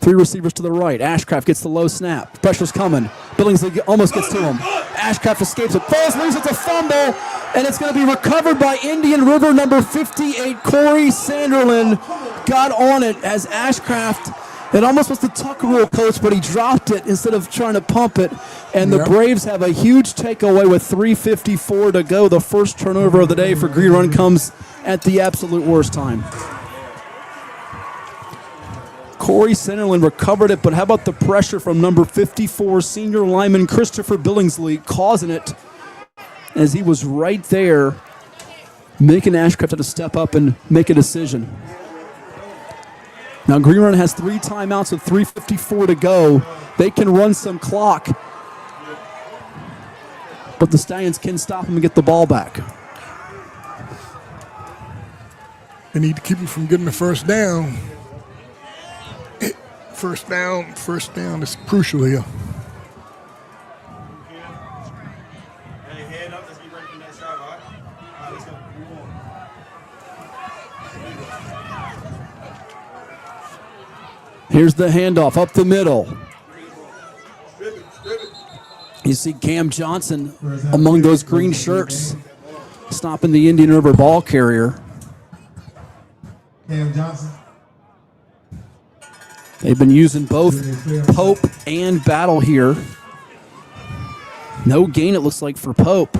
3 receivers to the right. Ashcraft gets the low snap. Pressure's coming. Billingsley almost gets to him. Ashcraft escapes it. Falls loose. It's a fumble. And it's going to be recovered by Indian River number 58, Corey Sanderlin. Got on it as Ashcraft. It almost was the tuck rule, coach, but he dropped it instead of trying to pump it. And the Braves have a huge takeaway with 3:54 to go. The first turnover of the day for Green Run comes at the absolute worst time. Corey Sanderlin recovered it, but how about the pressure from number 54, senior lineman Christopher Billingsley, causing it as he was right there, making Ashcraft have to step up and make a decision. Now Green Run has 3 timeouts with 3:54 to go. They can run some clock, but the Stallions can stop them and get the ball back. They need to keep him from getting the first down. First down is crucial here. Here's the handoff up the middle. You see Cam Johnson among those green shirts stopping the Indian River ball carrier. Cam Johnson. They've been using both Pope and Battle here. No gain, it looks like, for Pope.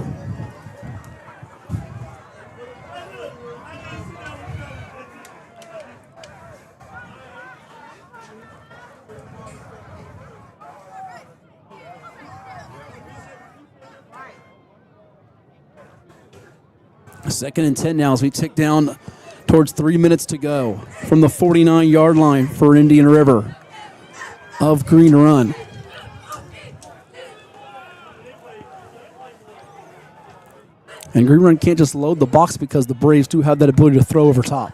Second and 10 now as we tick down towards 3 minutes to go from the 49-yard line for Indian River of Green Run. And Green Run can't just load the box because the Braves do have that ability to throw over top.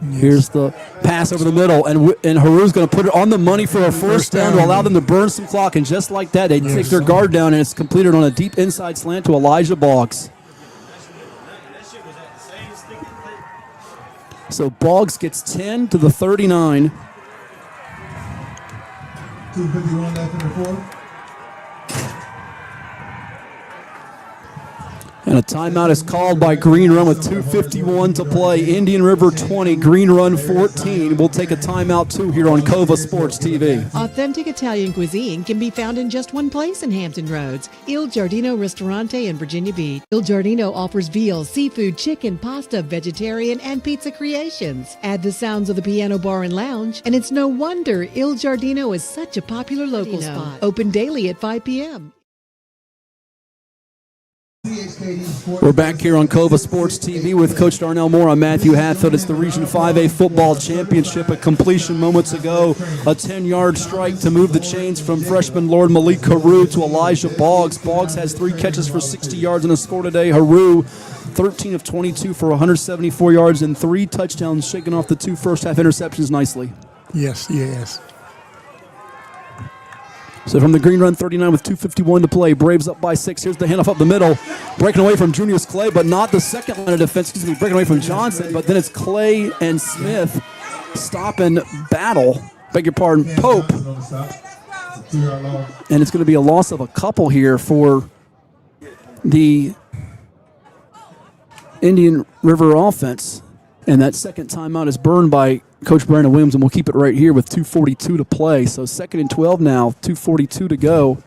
Yes. Here's the pass over the middle, and Haru's going to put it on the money for a first down to allow them to burn some clock. And just like that, they take their guard down, and it's completed on a deep inside slant to Elijah Boggs. So Boggs gets 10 to the 39. 2:51 left in the fourth. And a timeout is called by Green Run with 2:51 to play. Indian River 20, Green Run 14. We'll take a timeout too here on Cova Sports TV. Authentic Italian cuisine can be found in just one place in Hampton Roads, Il Giardino Ristorante in Virginia Beach. Il Giardino offers veal, seafood, chicken, pasta, vegetarian, and pizza creations. Add the sounds of the piano bar and lounge, and it's no wonder Il Giardino is such a popular local spot. Open daily at 5 p.m. CHKD We're back here on Cova Sports TV with Coach Darnell Moore. I'm Matthew Hatfield. It's the Region 5A Football Championship. A completion moments ago, a 10-yard strike to move the chains from freshman Lord Malik Haru to Elijah Boggs. Boggs has 3 catches for 60 yards and a score today. Haru, 13 of 22 for 174 yards and 3 touchdowns, shaking off the 2 first-half interceptions nicely. Yes, yes. So from the green run, 39 with 2:51 to play. Braves up by 6. Here's the handoff up the middle. Breaking away from Junius Clay, but not the second line of defense. Excuse me, breaking away from Johnson, but then it's Clay and Smith stop and battle. Beg your pardon, Pope. And it's going to be a loss of a couple here for the Indian River offense. And that second timeout is burned by Coach Brandon Williams, and we'll keep it right here with 2:42 to play. So 2nd and 12 now, 2:42 to go.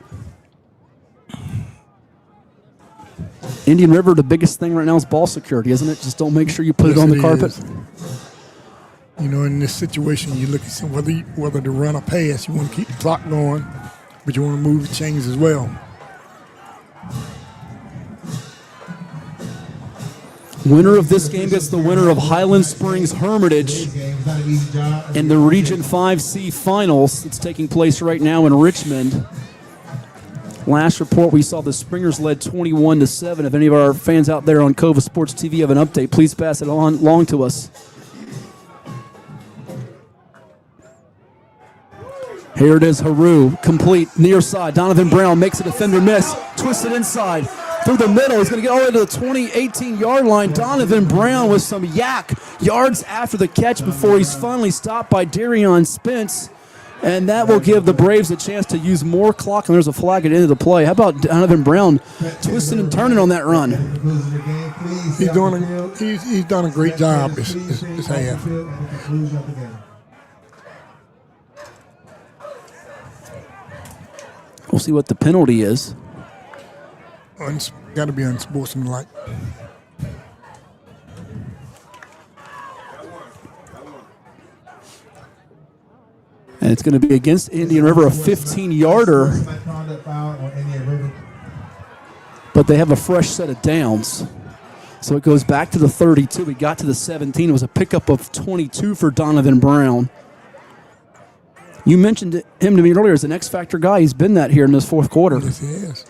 Indian River, the biggest thing right now is ball security, isn't it? Just don't make sure you put it on the carpet. Is. You know, in this situation, you look at whether to run or pass. You want to keep the clock going, but you want to move the chains as well. Winner of this game gets the winner of Highland Springs Hermitage in the Region 5C Finals. It's taking place right now in Richmond. Last report, we saw the Springers led 21-7. If any of our fans out there on Cova Sports TV have an update, please pass it along to us. Here it is, Haru, complete, near side. Donovan Brown makes a defender miss, twisted inside. Through the middle, he's going to get all the way to the 18-yard line. Donovan Brown with some yards after the catch before he's finally stopped by Darion Spence. And that will give the Braves a chance to use more clock, and there's a flag at the end of the play. How about Donovan Brown twisting and turning on that run? He's done a great job this half. We'll see what the penalty is. Got to be unsportsmanlike. And it's going to be against Indian River, a 15-yarder. But they have a fresh set of downs. So it goes back to the 32. We got to the 17. It was a pickup of 22 for Donovan Brown. You mentioned him to me earlier as an X-Factor guy. He's been that here in this fourth quarter. Yes, he is.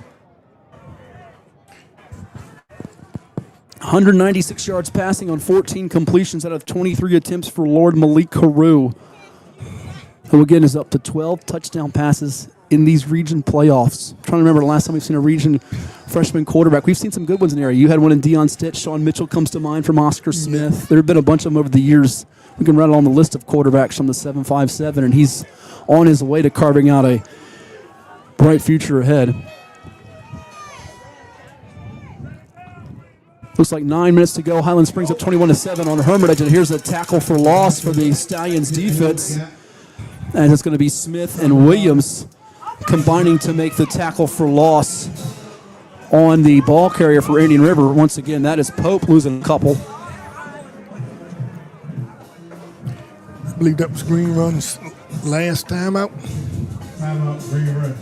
196 yards passing on 14 completions out of 23 attempts for Lord Malik Haru, who again is up to 12 touchdown passes in these region playoffs. I'm trying to remember the last time we've seen a region freshman quarterback. We've seen some good ones in the area. You had one in Deion Stitch. Sean Mitchell comes to mind from Oscar Smith. There have been a bunch of them over the years. We can rattle on the list of quarterbacks from the 757, and he's on his way to carving out a bright future ahead. Looks like 9 minutes to go. Highland Springs up 21-7 on Hermitage, and here's a tackle for loss for the Stallions defense. And it's going to be Smith and Williams combining to make the tackle for loss on the ball carrier for Indian River. Once again, that is Pope losing a couple. I believe that was Green Run's last time out. Green Run.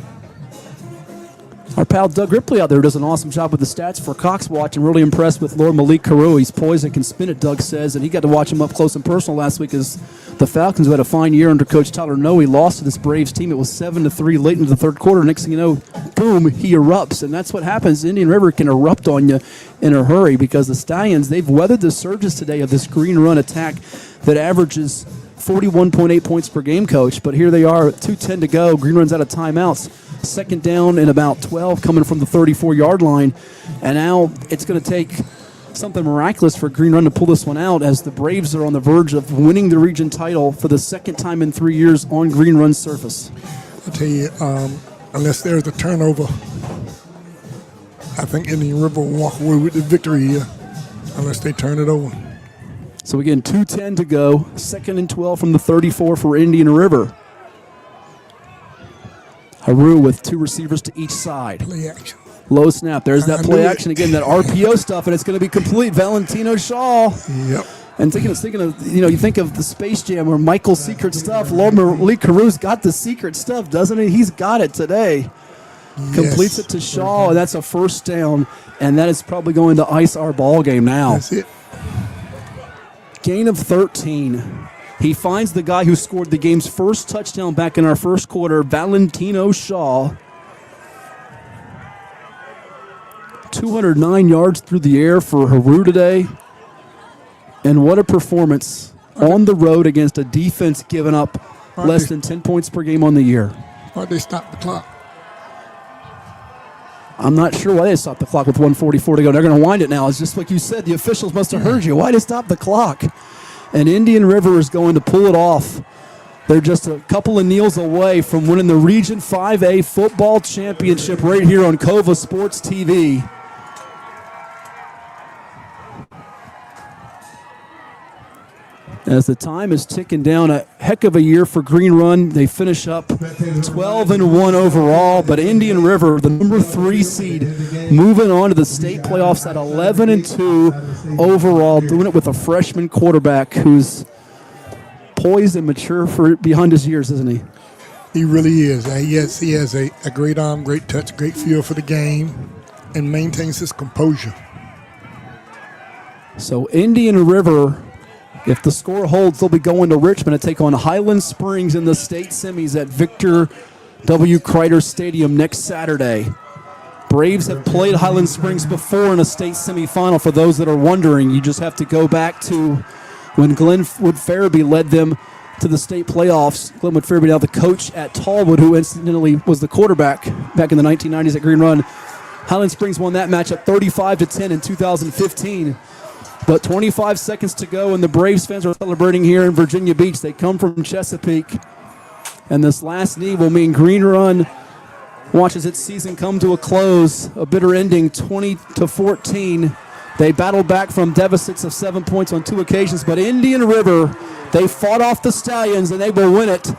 Our pal Doug Ripley out there does an awesome job with the stats for Cox Watch, and really impressed with Lord Malik Haru. He's poised and can spin it, Doug says, and he got to watch him up close and personal last week as the Falcons, who had a fine year under Coach Tyler Noe, lost to this Braves team. It was 7-3 late into the third quarter. Next thing you know, boom, he erupts, and that's what happens. Indian River can erupt on you in a hurry because the Stallions, they've weathered the surges today of this green run attack that averages 41.8 points per game, Coach. But here they are, 2:10 to go. Green Run's out of timeouts. Second down and about 12 coming from the 34-yard line. And now it's going to take something miraculous for Green Run to pull this one out as the Braves are on the verge of winning the region title for the second time in 3 years on Green Run's surface. I tell you, unless there's a turnover, I think Indian River will walk away with the victory here unless they turn it over. So again, 2:10 to go. Second and 12 from the 34 for Indian River. Haru with 2 receivers to each side. Play action. Low snap. There's that play action again, that RPO stuff, and it's going to be complete. Valentino Shaw. Yep. And thinking of, you think of the Space Jam or Michael's secret stuff. Lord Malik Haru's got the secret stuff, doesn't he? He's got it today. Completes it to Shaw, and that's a first down, and that is probably going to ice our ball game now. That's it. Gain of 13. He finds the guy who scored the game's first touchdown back in our first quarter, Valentino Shaw. 209 yards through the air for Haru today. And what a performance on the road against a defense giving up less than 10 points per game on the year. Why'd they stop the clock? I'm not sure why they stopped the clock with 1:44 to go. They're going to wind it now. It's just like you said, the officials must have heard you. Why did they stop the clock? And Indian River is going to pull it off. They're just a couple of kneels away from winning the Region 5A football championship right here on Cova Sports TV. As the time is ticking down, a heck of a year for Green Run. They finish up 12-1 overall, but Indian River, the number 3 seed, moving on to the state playoffs at 11-2 overall, doing it with a freshman quarterback who's poised and mature for behind his years, isn't he? He really is. He has a great arm, great touch, great feel for the game, and maintains his composure. So Indian River, if the score holds, they'll be going to Richmond to take on Highland Springs in the state semis at Victor W. Kreider Stadium next Saturday. Braves have played Highland Springs before in a state semifinal. For those that are wondering, you just have to go back to when Glenwood Farabee led them to the state playoffs. Glenwood Farabee, now the coach at Tallwood, who incidentally was the quarterback back in the 1990s at Green Run. Highland Springs won that matchup 35-10 in 2015. But 25 seconds to go, and the Braves fans are celebrating here in Virginia Beach. They come from Chesapeake, and this last knee will mean Green Run watches its season come to a close. A bitter ending, 20-14. They battled back from deficits of 7 points on 2 occasions, but Indian River, they fought off the Stallions, and they will win it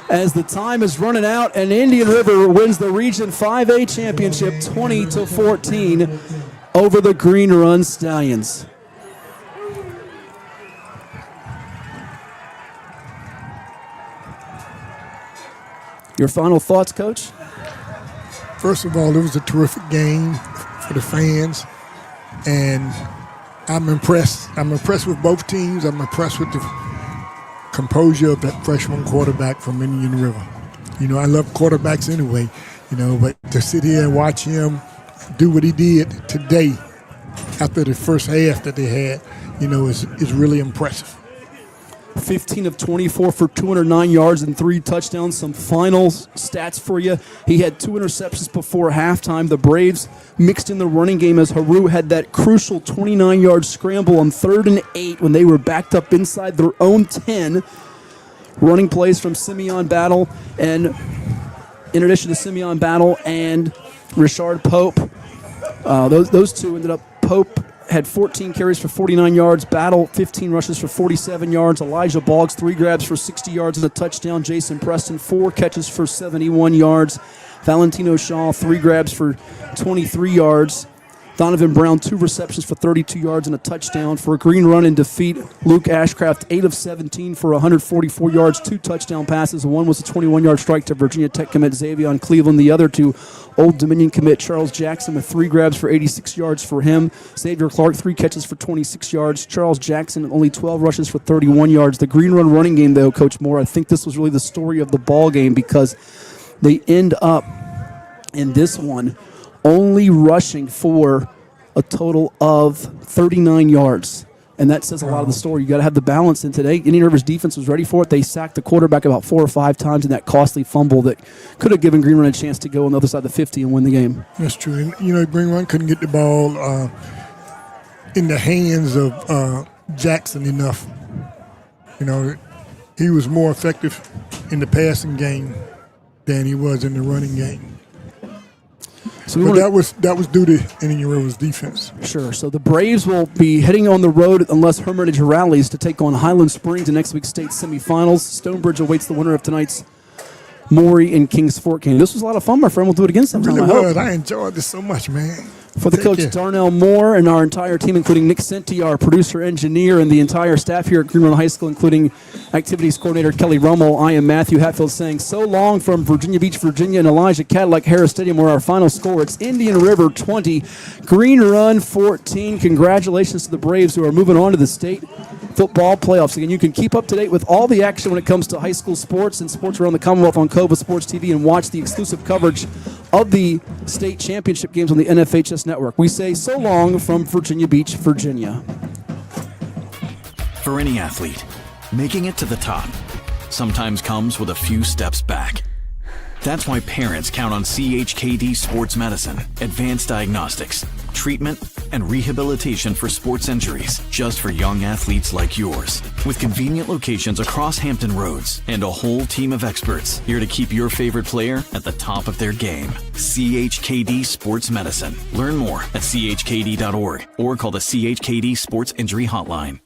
as the time is running out, and Indian River wins the Region 5A championship 20-14 over the Green Run Stallions. Your final thoughts, Coach? First of all, it was a terrific game for the fans, and I'm impressed. I'm impressed with both teams. I'm impressed with the composure of that freshman quarterback from Indian River. You know, I love quarterbacks anyway, but to sit here and watch him do what he did today after the first half that they had, is really impressive. 15 of 24 for 209 yards and 3 touchdowns. Some final stats for you. He had 2 interceptions before halftime. The Braves mixed in the running game as Haru had that crucial 29-yard scramble on 3rd and 8 when they were backed up inside their own 10. Running plays from Simeon Battle, and in addition to Simeon Battle and Richard Pope, those two ended up. Pope had 14 carries for 49 yards. Battle, 15 rushes for 47 yards. Elijah Boggs, 3 grabs for 60 yards and a touchdown. Jason Preston, 4 catches for 71 yards. Valentino Shaw, 3 grabs for 23 yards. Donovan Brown, 2 receptions for 32 yards and a touchdown. For a Green Run in defeat, Luke Ashcraft, 8 of 17 for 144 yards, 2 touchdown passes. One was a 21-yard strike to Virginia Tech commit Xavier Cleveland. The other to Old Dominion commit Charles Jackson with 3 grabs for 86 yards for him. Xavier Clark, 3 catches for 26 yards. Charles Jackson, only 12 rushes for 31 yards. The Green Run running game, though, Coach Moore, I think this was really the story of the ball game because they end up in this one only rushing for a total of 39 yards. And that says a lot of the story. You got to have the balance. And today, Indian River's defense was ready for it. They sacked the quarterback about 4 or 5 times in that costly fumble that could have given Green Run a chance to go on the other side of the 50 and win the game. That's true. And, Green Run couldn't get the ball in the hands of Jackson enough. He was more effective in the passing game than he was in the running game. So but that was due to Indian River's defense. Sure. So the Braves will be heading on the road unless Hermitage rallies to take on Highland Springs in next week's state semifinals. Stonebridge awaits the winner of tonight's Maury and Kings Fork game. This was a lot of fun, my friend. We'll do it again sometime. It really I was. hope. I enjoyed this so much, man. For the coach, Darnell Moore, and our entire team, including Nick Senti, our producer, engineer, and the entire staff here at Green Run High School, including activities coordinator Kelly Rummel, I am Matthew Hatfield saying so long from Virginia Beach, Virginia, and Elijah Cadillac Harris Stadium, where our final score, it's Indian River 20, Green Run 14. Congratulations to the Braves who are moving on to the state football playoffs. Again, you can keep up to date with all the action when it comes to high school sports and sports around the Commonwealth on Cova Sports TV, and watch the exclusive coverage of the state championship games on the NFHS network. We say so long from Virginia Beach, Virginia. For any athlete, making it to the top sometimes comes with a few steps back. That's why parents count on CHKD Sports Medicine, advanced diagnostics, treatment, and rehabilitation for sports injuries just for young athletes like yours. With convenient locations across Hampton Roads and a whole team of experts here to keep your favorite player at the top of their game. CHKD Sports Medicine. Learn more at chkd.org or call the CHKD Sports Injury Hotline.